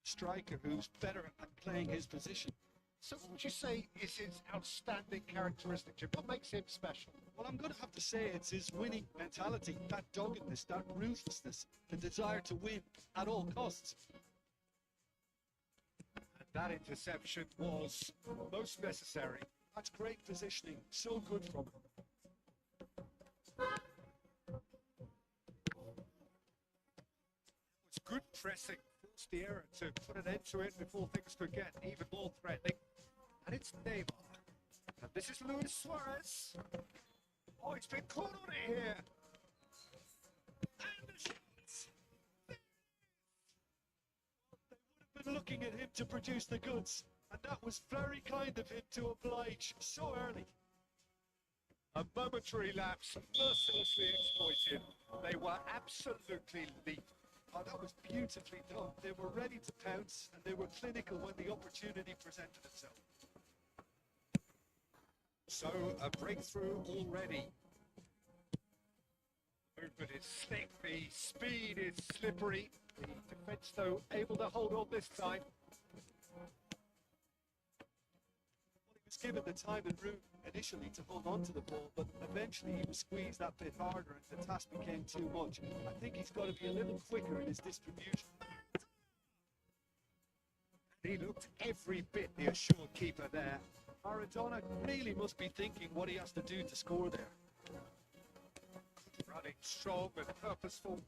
S2: Striker who's better at playing his position.
S3: So what would you say is his outstanding characteristic, Jim? What makes him special?
S2: Well, I'm going to have to say it's his winning mentality, that doggedness, that ruthlessness, the desire to win at all costs.
S3: And that interception was most necessary.
S2: That's great positioning, so good from him.
S3: It was good pressing. Forced the error to put an end to it before things could get even more threatening. And it's Neymar. And this is Luis Suarez. Oh, he's been caught on it here. And the shots.
S2: They would have been looking at him to produce the goods, and that was very kind of him to oblige so early.
S3: A momentary lapse, mercilessly exploited. They were absolutely lethal.
S2: Oh, that was beautifully done. They were ready to pounce, and they were clinical when the opportunity presented itself.
S3: So a breakthrough already. Movement is slick, the speed is slippery. The defence, though, able to hold on this time.
S2: Well, he was given the time and room initially to hold on to the ball, but eventually he was squeezed that bit harder and the task became too much. I think he's got to be a little quicker in his distribution.
S3: He looked every bit the assured keeper there.
S2: Maradona really must be thinking what he has to do to score there.
S3: Running strong and purposeful.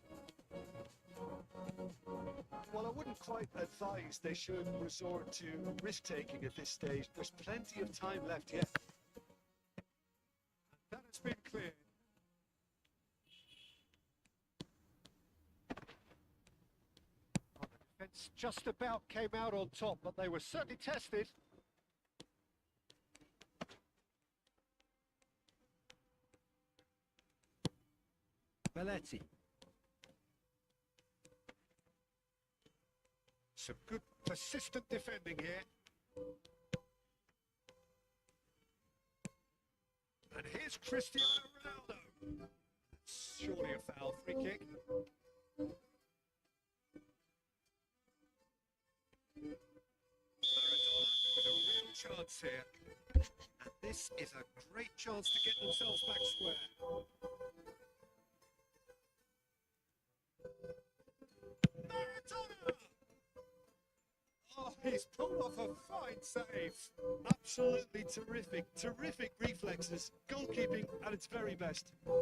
S2: Well, I wouldn't quite advise they should resort to risk-taking at this stage. There's plenty of time left yet.
S3: That has been cleared. Oh, the defence just about came out on top, but they were certainly tested. Belletti. Some good persistent defending here. And here's Cristiano Ronaldo. Surely a foul, free kick. Maradona with a real chance here. And this is a great chance to get themselves back square. Maradona! Oh, he's pulled off a fine save.
S2: Absolutely terrific, terrific reflexes. Goalkeeping at its very best.
S3: Can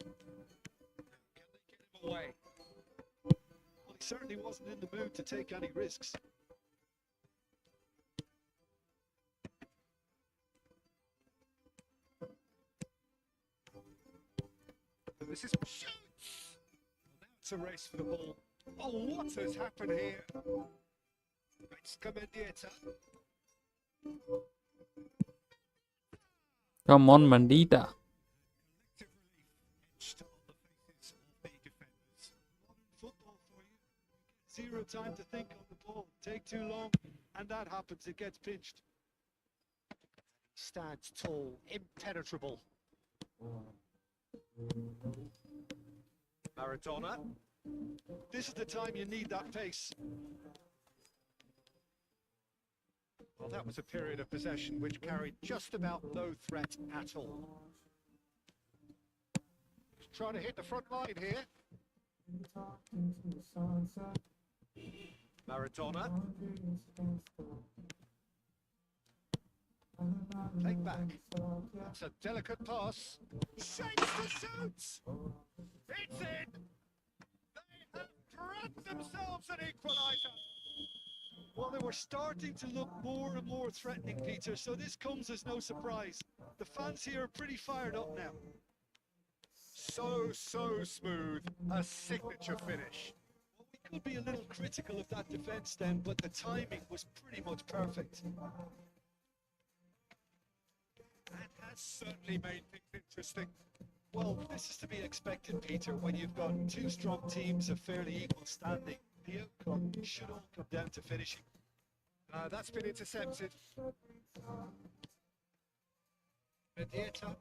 S3: they get him away?
S2: Well, he certainly wasn't in the mood to take any risks.
S3: And this is shoots! Well, now it's a race for the ball. Oh, what has happened here? It's Mendieta.
S1: Come on, Mandita.
S3: Collective relief etched on the faces of the defenders.
S2: Modern football for you. Zero time to think on the ball. Take too long, and that happens. It gets pinched.
S3: Stands tall, impenetrable. Maradona.
S2: This is the time you need that pace.
S3: Well, that was a period of possession which carried just about no threat at all. He's trying to hit the front line here. Maradona. Take back. That's a delicate pass. Shapes to shoot! It's in! They have grabbed themselves an equaliser.
S2: Well, they were starting to look more and more threatening, Peter, so this comes as no surprise. The fans here are pretty fired up now.
S3: So smooth. A signature finish.
S2: Well, we could be a little critical of that defence then, but the timing was pretty much perfect.
S3: That has certainly made things interesting.
S2: Well, this is to be expected, Peter, when you've got two strong teams of fairly equal standing. The outcome should all come down to finishing.
S3: That's been intercepted. Mendieta.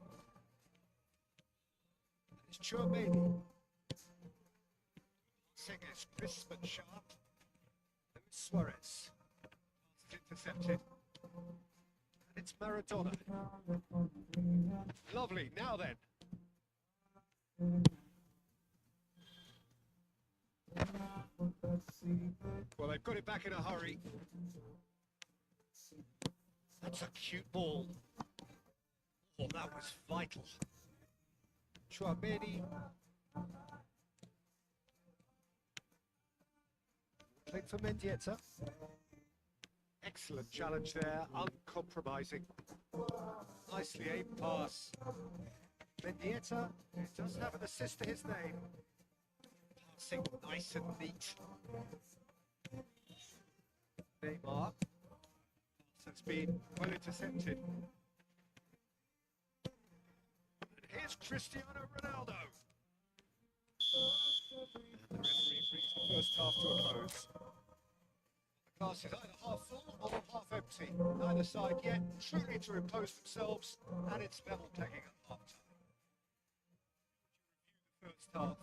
S3: It's Chouameni. Passing is crisp and sharp. Luis Suarez. Pass is intercepted. And it's Maradona. Lovely. Now then. Well, they've got it back in a hurry. That's a cute ball. Oh, that was vital. Chouameni. Played for Mendieta. Excellent challenge there, uncompromising. Nicely aimed pass. Mendieta does have an assist to his name. Passing nice and neat. Neymar. Pass has been well intercepted. And here's Cristiano Ronaldo. And the referee brings the first half to a close. The glass is either half full or half empty. Neither side yet truly to impose themselves, and it's level pegging at half time. The first half.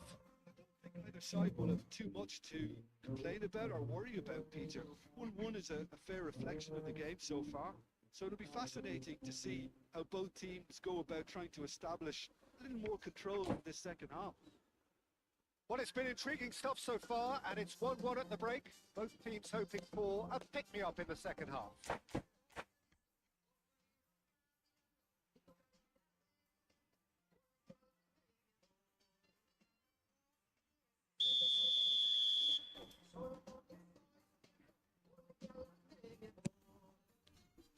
S2: I think either side will have too much to complain about or worry about, Peter. 1-1 is a fair reflection of the game so far. So it'll be fascinating to see how both teams go about trying to establish a little more control in this second half.
S3: Well, it's been intriguing stuff so far, and it's 1-1 at the break. Both teams hoping for a pick-me-up in the second half.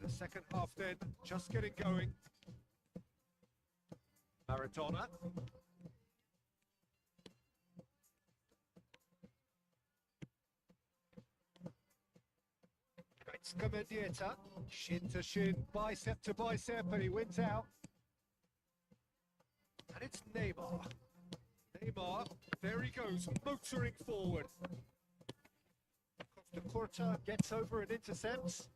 S3: The second half then, just getting going. Maradona. Mendieta, shin to shin, bicep to bicep, and he wins out. And it's Neymar. Neymar, there he goes, motoring forward. Costa Corta gets over and intercepts.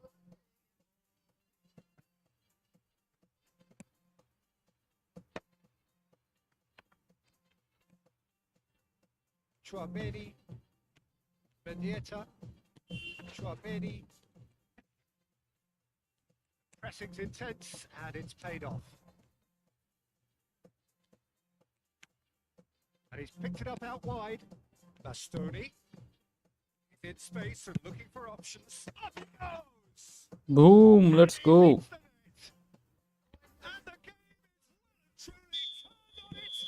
S3: Chouameni, Mendieta, Chouameni. Pressing's intense, and it's paid off. And he's picked it up out wide. Bastoni. He's in space and looking for options. Up he goes!
S1: Boom, let's go.
S3: And the game is truly turned on its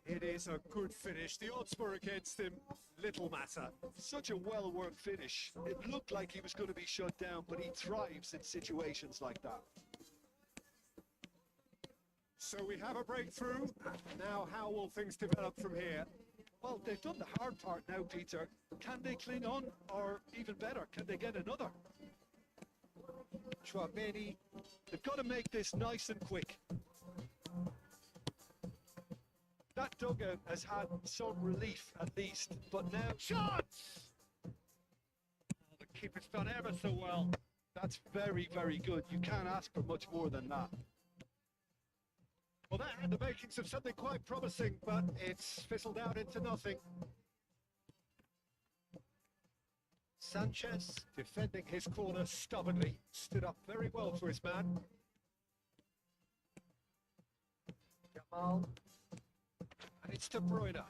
S3: head. It is a good finish. The odds were against him. Little matter.
S2: Such a well-worked finish. It looked like he was going to be shut down, but he thrives in situations like that.
S3: So we have a breakthrough. Now how will things develop from here?
S2: Well, they've done the hard part now, Peter. Can they cling on, or even better, can they get another?
S3: Chouameni.
S2: They've got to make this nice and quick. That dugout has had some relief at least, but now...
S3: Shots! Oh, the keeper's done ever so well.
S2: That's very, very good. You can't ask for much more than that.
S3: Well, that had the makings of something quite promising, but it's fizzled out into nothing. Sanchez, defending his corner stubbornly, stood up very well for his man. Jamal. And it's De Bruyne.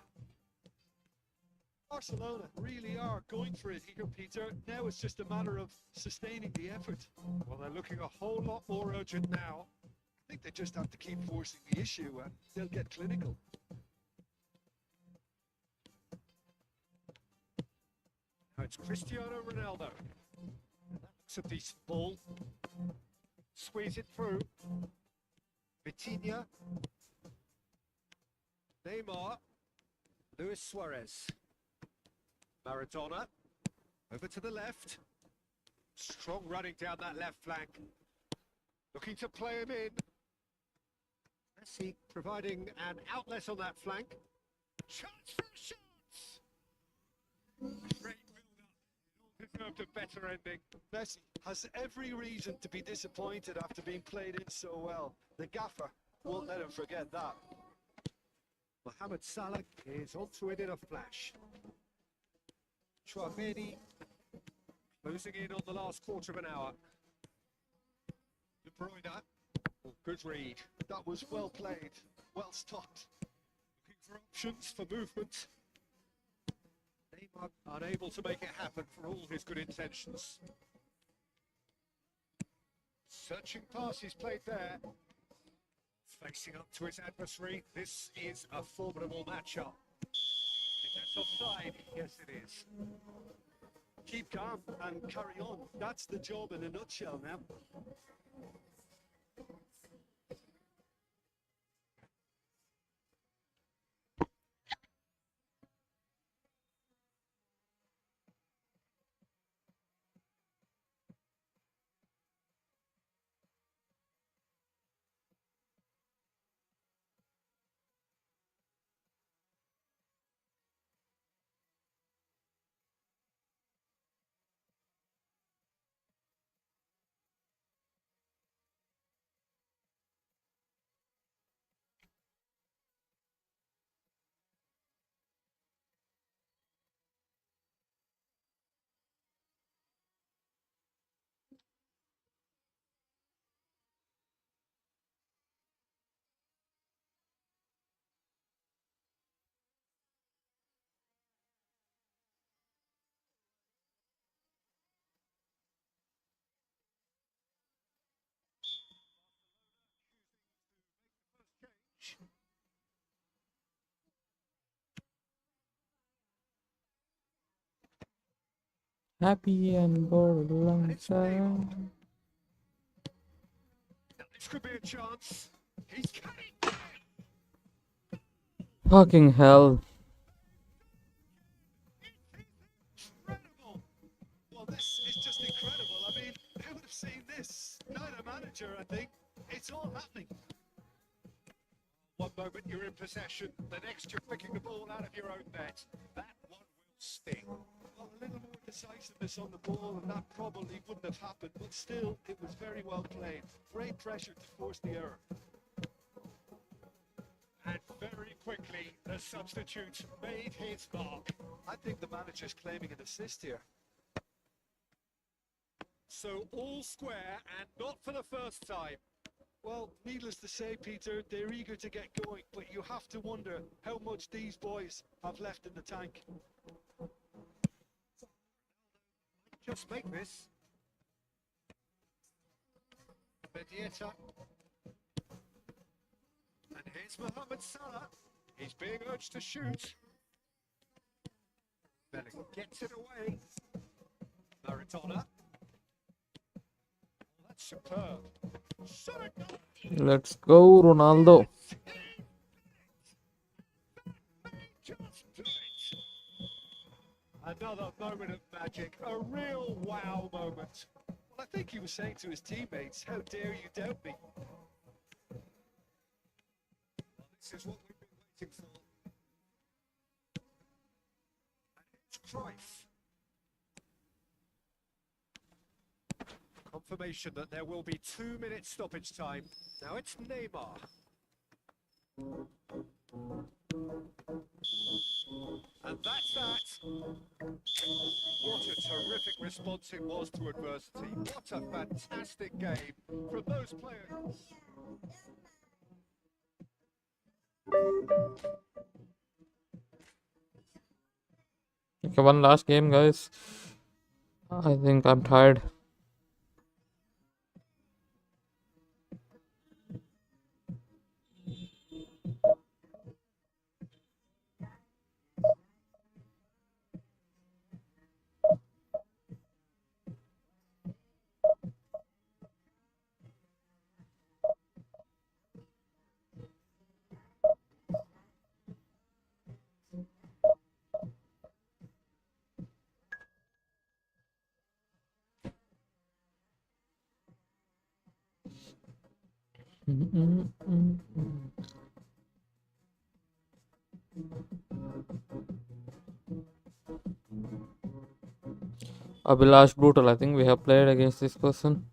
S2: Barcelona really are going for it here, Peter. Now it's just a matter of sustaining the effort.
S3: Well, they're looking a whole lot more urgent now.
S2: I think they just have to keep forcing the issue and they'll get clinical.
S3: Now it's Cristiano Ronaldo. And that looks a decent ball. Squeeze it through. Vitinha. Neymar. Luis Suarez. Maradona. Over to the left. Strong running down that left flank. Looking to play him in. Messi providing an outlet on that flank. Chance for a shot! Great build-up. It all deserved a better ending.
S2: Messi has every reason to be disappointed after being played in so well. The gaffer won't let him forget that.
S3: Mohamed Salah is onto it in a flash. Chouameni closing in on the last quarter of an hour. De Bruyne. Oh, good read.
S2: That was well played, well stopped.
S3: Looking for options for movement. Neymar unable to make it happen for all his good intentions. Searching passes played there. Facing up to his adversary. This is a formidable matchup. Is that offside? Yes, it is.
S2: Keep calm and carry on. That's the job in a nutshell now.
S1: Happy and bored a long
S3: It's Neymar.
S1: time.
S3: Now this could be a chance. He's cutting.
S1: Fucking hell.
S3: Incredible.
S2: Well, this is just incredible. I mean, who would have seen this? Neither manager, I think. It's all happening.
S3: One moment you're in possession, the next you're flicking the ball out of your own net. That one will sting.
S2: Well, a little more decisiveness on the ball, and that probably wouldn't have happened. But still, it was very well played. Great pressure to force the error.
S3: And very quickly, the substitute made his mark.
S2: I think the manager's claiming an assist here.
S3: So all square, and not for the first time.
S2: Well, needless to say, Peter, they're eager to get going, but you have to wonder how much these boys have left in the tank.
S3: Just make this. Medieta. And here's Mohamed Salah. He's being urged to shoot. Bellingham gets it away. Maradona. That's superb. Shot it down.
S1: Let's go, Ronaldo.
S3: Just do it. Another moment of magic, a real wow moment.
S2: Well, I think he was saying to his teammates, how dare you doubt me?
S3: Well, this is what we've been waiting for. And it's Cruyff. Confirmation that there will be 2 minutes stoppage time. Now it's Neymar. And that's that. What a terrific response it was to adversity. What a fantastic game from those players.
S1: Okay, one last game, guys. I think I'm tired. Abhilash Brutal. I think we have played against this person.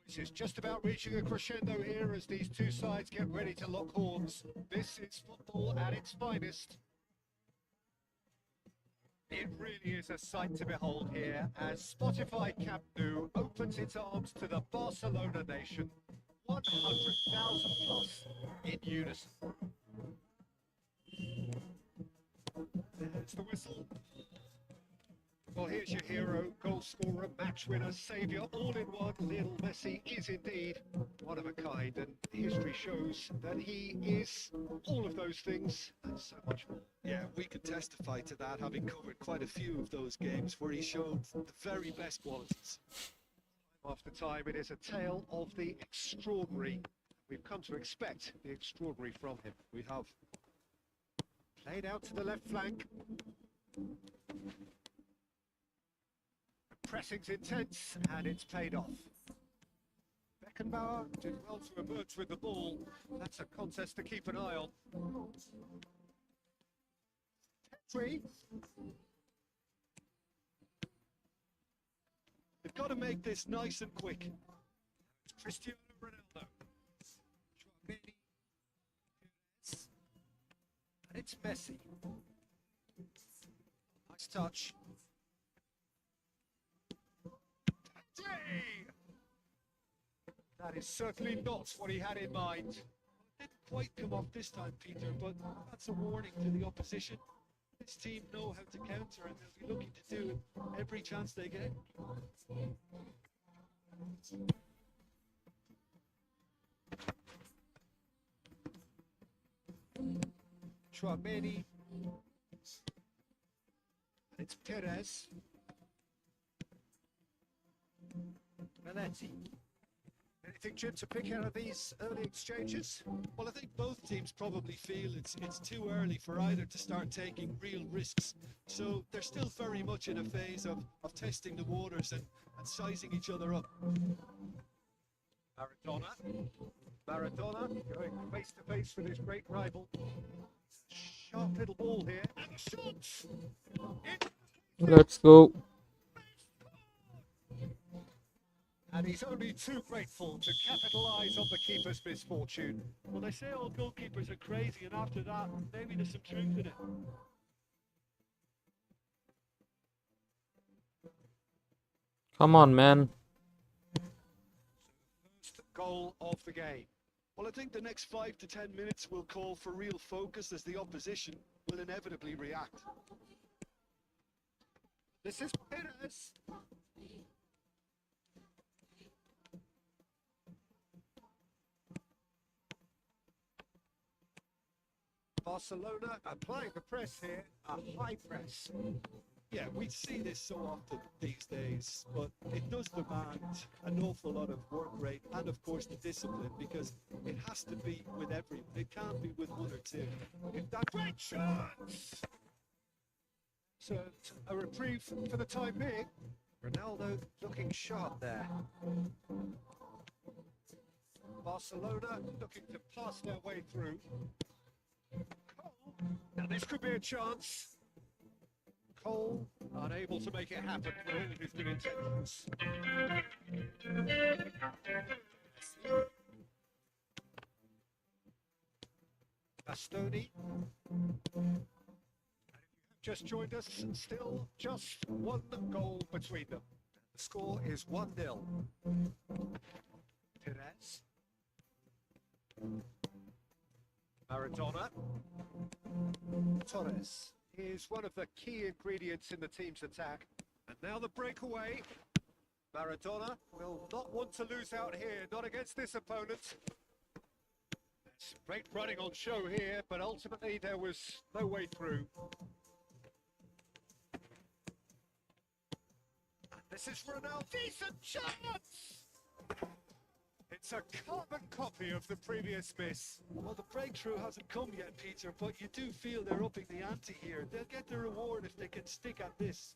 S3: This is just about reaching a crescendo here as these two sides get ready to lock horns. This is football at its finest. It really is a sight to behold here as Spotify Camp Nou opens its arms to the Barcelona nation. 100,000 plus in unison. There's the whistle. Well, here's your hero, goal scorer, match winner, saviour, all in one. Lionel Messi is indeed one of a kind, and history shows that he is all of those things and so much more.
S2: Yeah, we can testify to that, having covered quite a few of those games where he showed the very best qualities.
S3: After time, it is a tale of the extraordinary. We've come to expect the extraordinary from him.
S2: We have.
S3: Played out to the left flank. Pressing's intense, and it's paid off. Beckenbauer did well to emerge with the ball. That's a contest to keep an eye on. Petri.
S2: They've got to make this nice and quick.
S3: Cristiano Ronaldo. Tchouaméni. And it's Messi. Nice touch. Petri! That is certainly not what he had in mind.
S2: Didn't quite come off this time, Peter, but that's a warning to the opposition. This team know how to counter, and they'll be looking to do it every chance they get.
S3: Tchouaméni. And it's Perez. Belletti. Anything, Jim, to pick out of these early exchanges?
S2: Well, I think both teams probably feel it's too early for either to start taking real risks. So they're still very much in a phase of testing the waters and sizing each other up.
S3: Maradona going face to face with his great rival. Sharp little ball here. And a shot!
S1: Let's go.
S3: And he's only too grateful to capitalise on the keeper's misfortune.
S2: Well, they say all goalkeepers are crazy, and after that, maybe there's some truth in it.
S1: Come on, man.
S3: First goal of the game.
S2: Well, I think the next 5 to 10 minutes will call for real focus as the opposition will inevitably react.
S3: This is Perez. Barcelona applying the press here, a high press.
S2: Yeah, we see this so often these days, but it does demand an awful lot of work rate and, of course, the discipline, because it has to be with everyone. It can't be with one or two.
S3: If that great chance! So, a reprieve for the time being. Ronaldo looking sharp there. Barcelona looking to pass their way through. Cole. Now this could be a chance. Cole unable to make it happen with all of his good intentions. Bastoni. Just joined us, still just one goal between them. The score is 1-0. Perez. Maradona. Torres is one of the key ingredients in the team's attack. And now the breakaway. Maradona will not want to lose out here, not against this opponent. There's great running on show here, but ultimately there was no way through. This is Ronaldo. Decent chance! It's a carbon copy of the previous miss.
S2: Well, the breakthrough hasn't come yet, Peter, but you do feel they're upping the ante here. They'll get the reward if they can stick at this.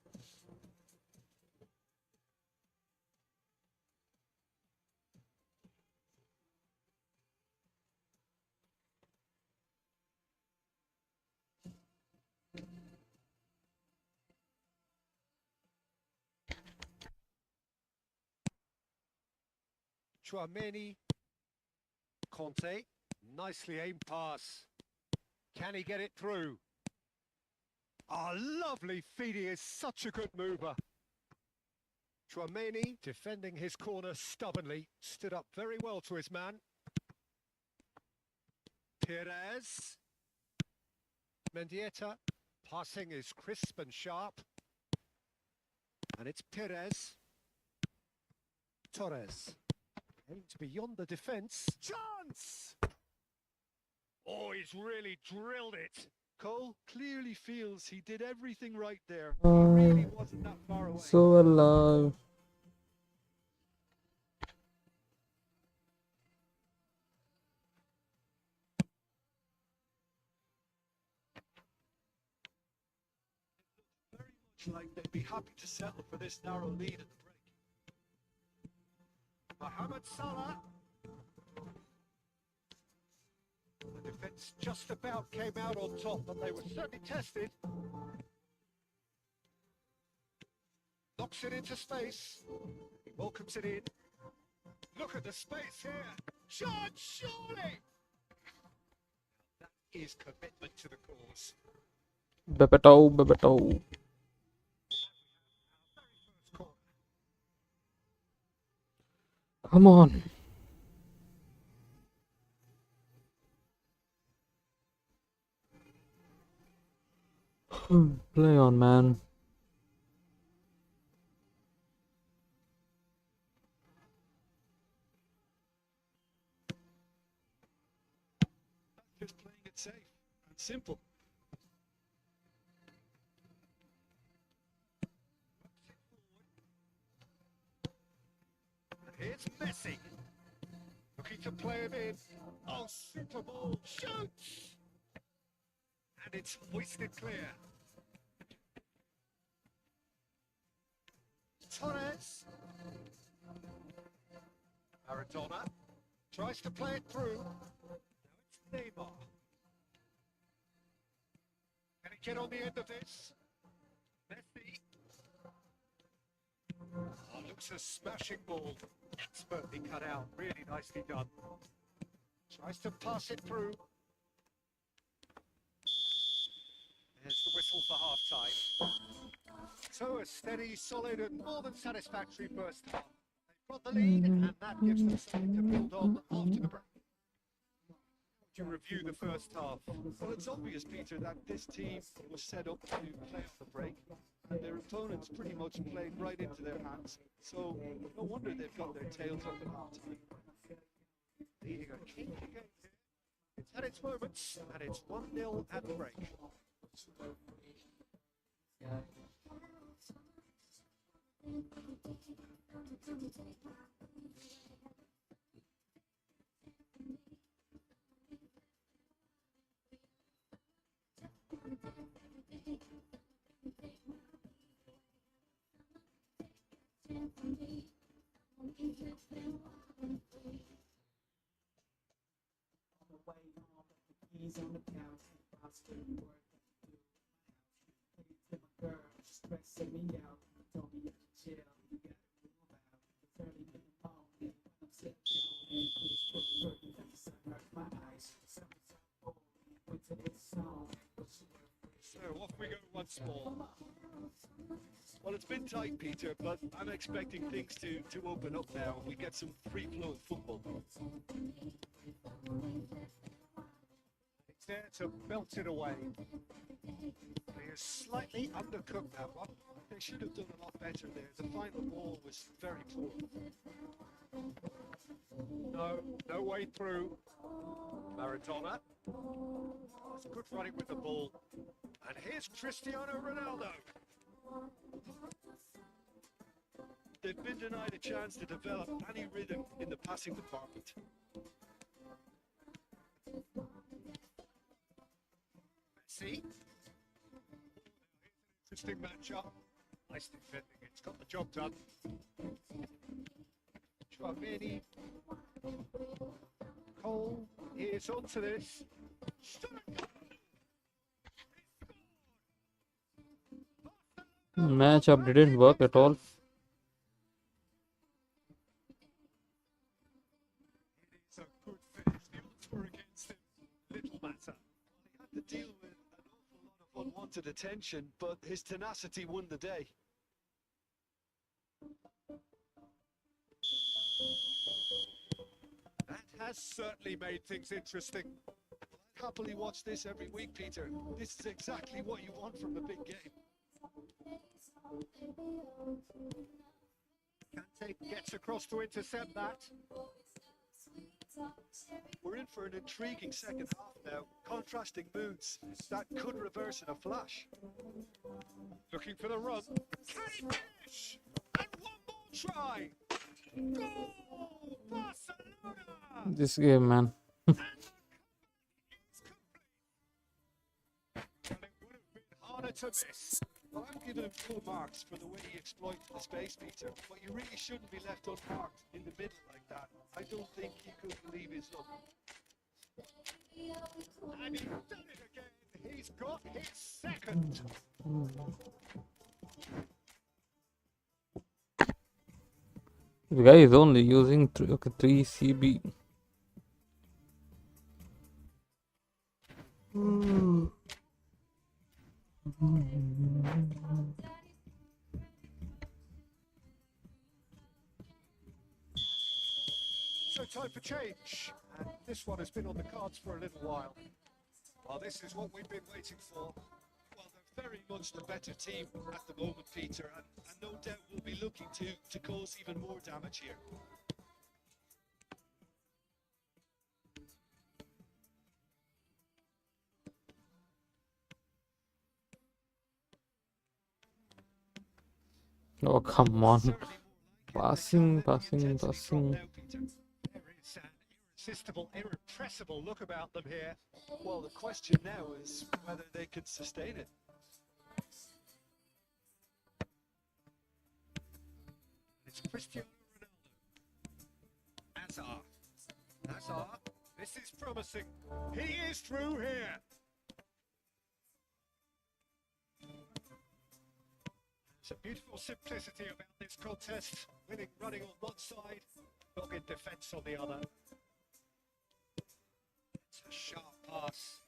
S3: Tchouaméni. Conte. Nicely aimed pass. Can he get it through? Ah, lovely feed. He is such a good mover. Tchouaméni defending his corner stubbornly. Stood up very well to his man. Perez. Mendieta. Passing is crisp and sharp. And it's Perez. Torres. Aims beyond the defence. Chance! Oh, he's really drilled it.
S2: Cole clearly feels he did everything right there.
S1: Uh,
S2: Really wasn't that far away.
S1: So alive.
S2: Very much like they'd be happy to settle for this narrow lead at the break.
S3: Mohamed Salah. The defence just about came out on top, but they were certainly tested. Knocks it into space. He welcomes it in. Look at the space here. Shot, surely! That is commitment to the cause.
S1: Bebeto, Bebeto. Come on. Play on, man.
S2: Just playing it safe and simple.
S3: And here's Messi. Looking to play him in. Oh, super ball. Shoots! And it's hoisted clear. Torres. Maradona tries to play it through. Now it's Neymar. Can he get on the end of this? Messi. Oh, looks a smashing ball. Expertly cut out. Really nicely done. Tries to pass it through. There's the whistle for half-time. So a steady, solid and more than satisfactory first half. They've got the lead and that gives them something to build on after the break. To review the first half.
S2: Well, it's obvious, Peter, that this team was set up to play off the break, and their opponents pretty much played right into their hands. So no wonder they've got their tails up at half-time.
S3: Leading a key game here. It's had its moments and it's 1-0 at the break. So off we go once more.
S2: Well, it's been tight, Peter, but I'm expecting things to open up now and we get some free-flowing football.
S3: It's there to belt it away. He is slightly undercooked that one.
S2: They should have done a lot better there. The final ball was very poor.
S3: No way through. Maradona. It's good running with the ball. And here's Cristiano Ronaldo.
S2: They've been denied a chance to develop any rhythm in the passing department.
S3: See? Interesting matchup. Nice defending. It's got the job done. Chouameni. Cole is onto this.
S1: Matchup didn't work at all.
S3: It is a good finish. The odds were against him. Little matter.
S2: He had to deal with an awful lot of unwanted attention, but his tenacity won the day.
S3: That has certainly made things interesting.
S2: I'd happily watch this every week, Peter. This is exactly what you want from a big game.
S3: Kante gets across to intercept that.
S2: We're in for an intriguing second half now. Contrasting moods that could reverse in a flash.
S3: Looking for the run. Can he finish? And one more try. Goal! Barcelona!
S1: This game, man.
S3: And the comeback is complete. And it would have been harder to miss.
S2: Well, I'm giving him full marks for the way he exploited the space, Peter. But you really shouldn't be left unmarked in the middle like that. I don't think he could believe his luck.
S3: And he's done it again. He's got his second.
S1: The guy is only using 3 CB.
S3: So time for change. And this one has been on the cards for a little while. Well, this is what we've been waiting for.
S2: Well, they're very much the better team at the moment, Peter, and no doubt will be looking to cause even more damage here.
S1: Oh, come on.
S2: Certainly more like
S1: Passing,
S2: it. They can't let the
S1: passing,
S2: intensity drop
S1: passing.
S2: now, Peter.
S3: There is an irresistible, irrepressible look about them here.
S2: Well, the question now is whether they could sustain it.
S3: It's Cristiano Ronaldo. Hazard. Hazard. This is promising. He is through here. There's a beautiful simplicity about this contest. Winning running on one side, dogged defence on the other. It's a sharp pass.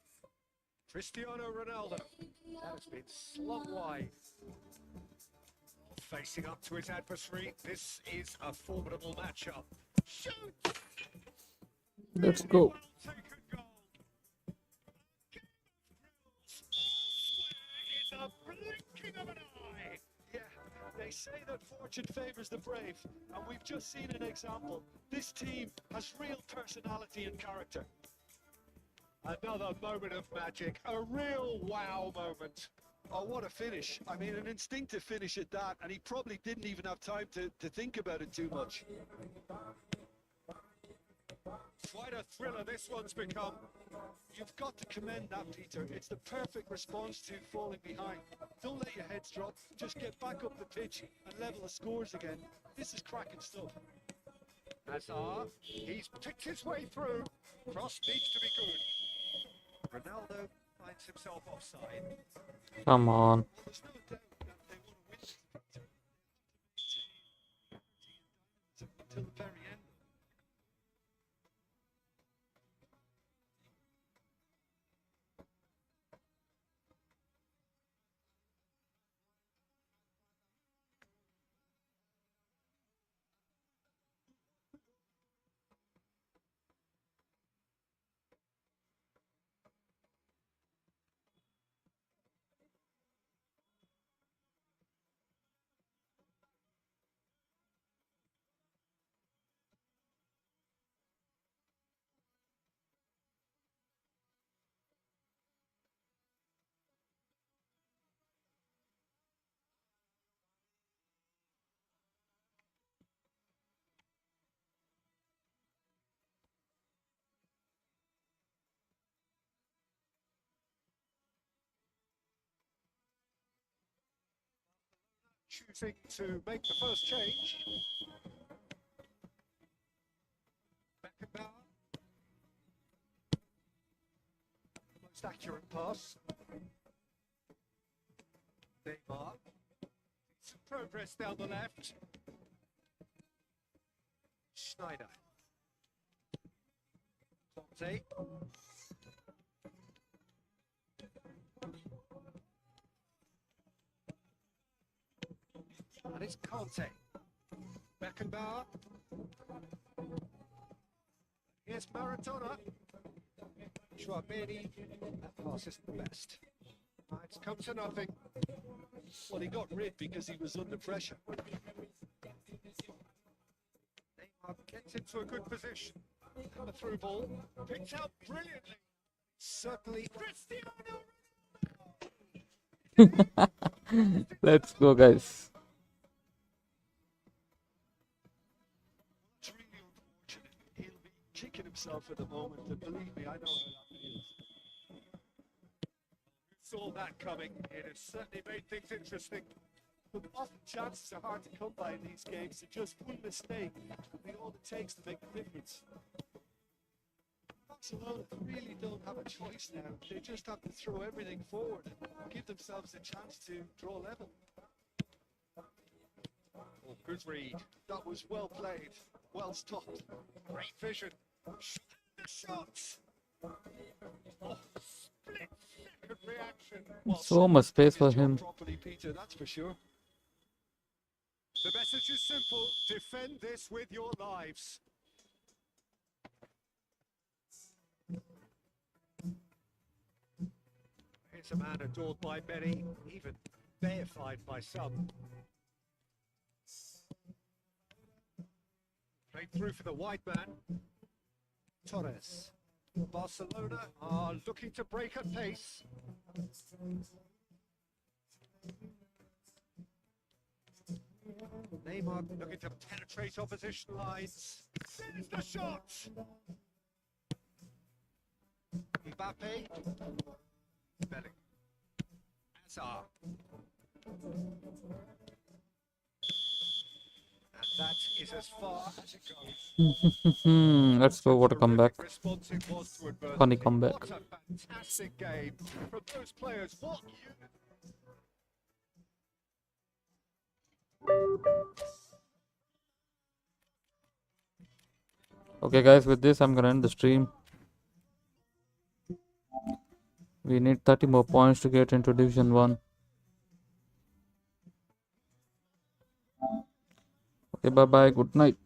S3: Cristiano Ronaldo. That has been slung wide. Facing up to his adversary. This is a formidable matchup. Shoot!
S1: Let's go.
S3: Well taken goal. Game of thrills. In the blinking of an eye.
S2: Yeah, they say that fortune favours the brave, and we've just seen an example. This team has real personality and character.
S3: Another moment of magic. A real wow moment.
S2: Oh, what a finish. I mean, an instinctive finish at that, and he probably didn't even have time to think about it too much.
S3: Quite a thriller this one's become.
S2: You've got to commend that, Peter. It's the perfect response to falling behind. Don't let your heads drop. Just get back up the pitch and level the scores again. This is cracking stuff.
S3: Hazard, he's picked his way through. Cross needs to be good. Ronaldo finds himself offside.
S1: Come on.
S2: Well, there's no doubt that they want to win this, Peter. Until the very end.
S3: Choosing to make the first change. Beckenbauer. Most accurate pass. Neymar. Some progress down the left. Schneider. Conte. And it's Conte. Beckenbauer. Here's Maradona. Schwabeni. That pass isn't the best. It's come to nothing.
S2: Well, he got rid because he was under pressure.
S3: Neymar gets into a good position. Come through ball. Picked out brilliantly. Certainly. Cristiano.
S1: Let's go, guys.
S2: It's really unfortunate. He'll be kicking himself at the moment, and believe me, I know how that feels.
S3: Saw that coming. It has certainly made things interesting.
S2: But often chances are hard to come by in these games, so just one mistake will be all it takes to make the difference. Barcelona really don't have a choice now. They just have to throw everything forward and give themselves a chance to draw level.
S3: Oh, good read.
S2: That was well played, well stopped.
S3: Great vision. The shots. Oh, split second reaction.
S2: Well,
S1: So much space for
S2: his job
S1: him.
S2: properly, Peter, that's for sure.
S3: The message is simple. Defend this with your lives. Here's a man adored by many, even deified by some. Played through for the wide man. Torres. Barcelona are looking to break at pace. Neymar looking to penetrate opposition lines. There's the shot! Mbappe. Belling. Hazard. And that is as far as it goes.
S1: Let's go. What a comeback.
S3: Response it was to adversity.
S1: Funny comeback.
S3: What a fantastic game from those players. What unit.
S1: Okay, guys, with this, I'm gonna end the stream. We need 30 more points to get into Division 1. Okay, bye bye. Good night.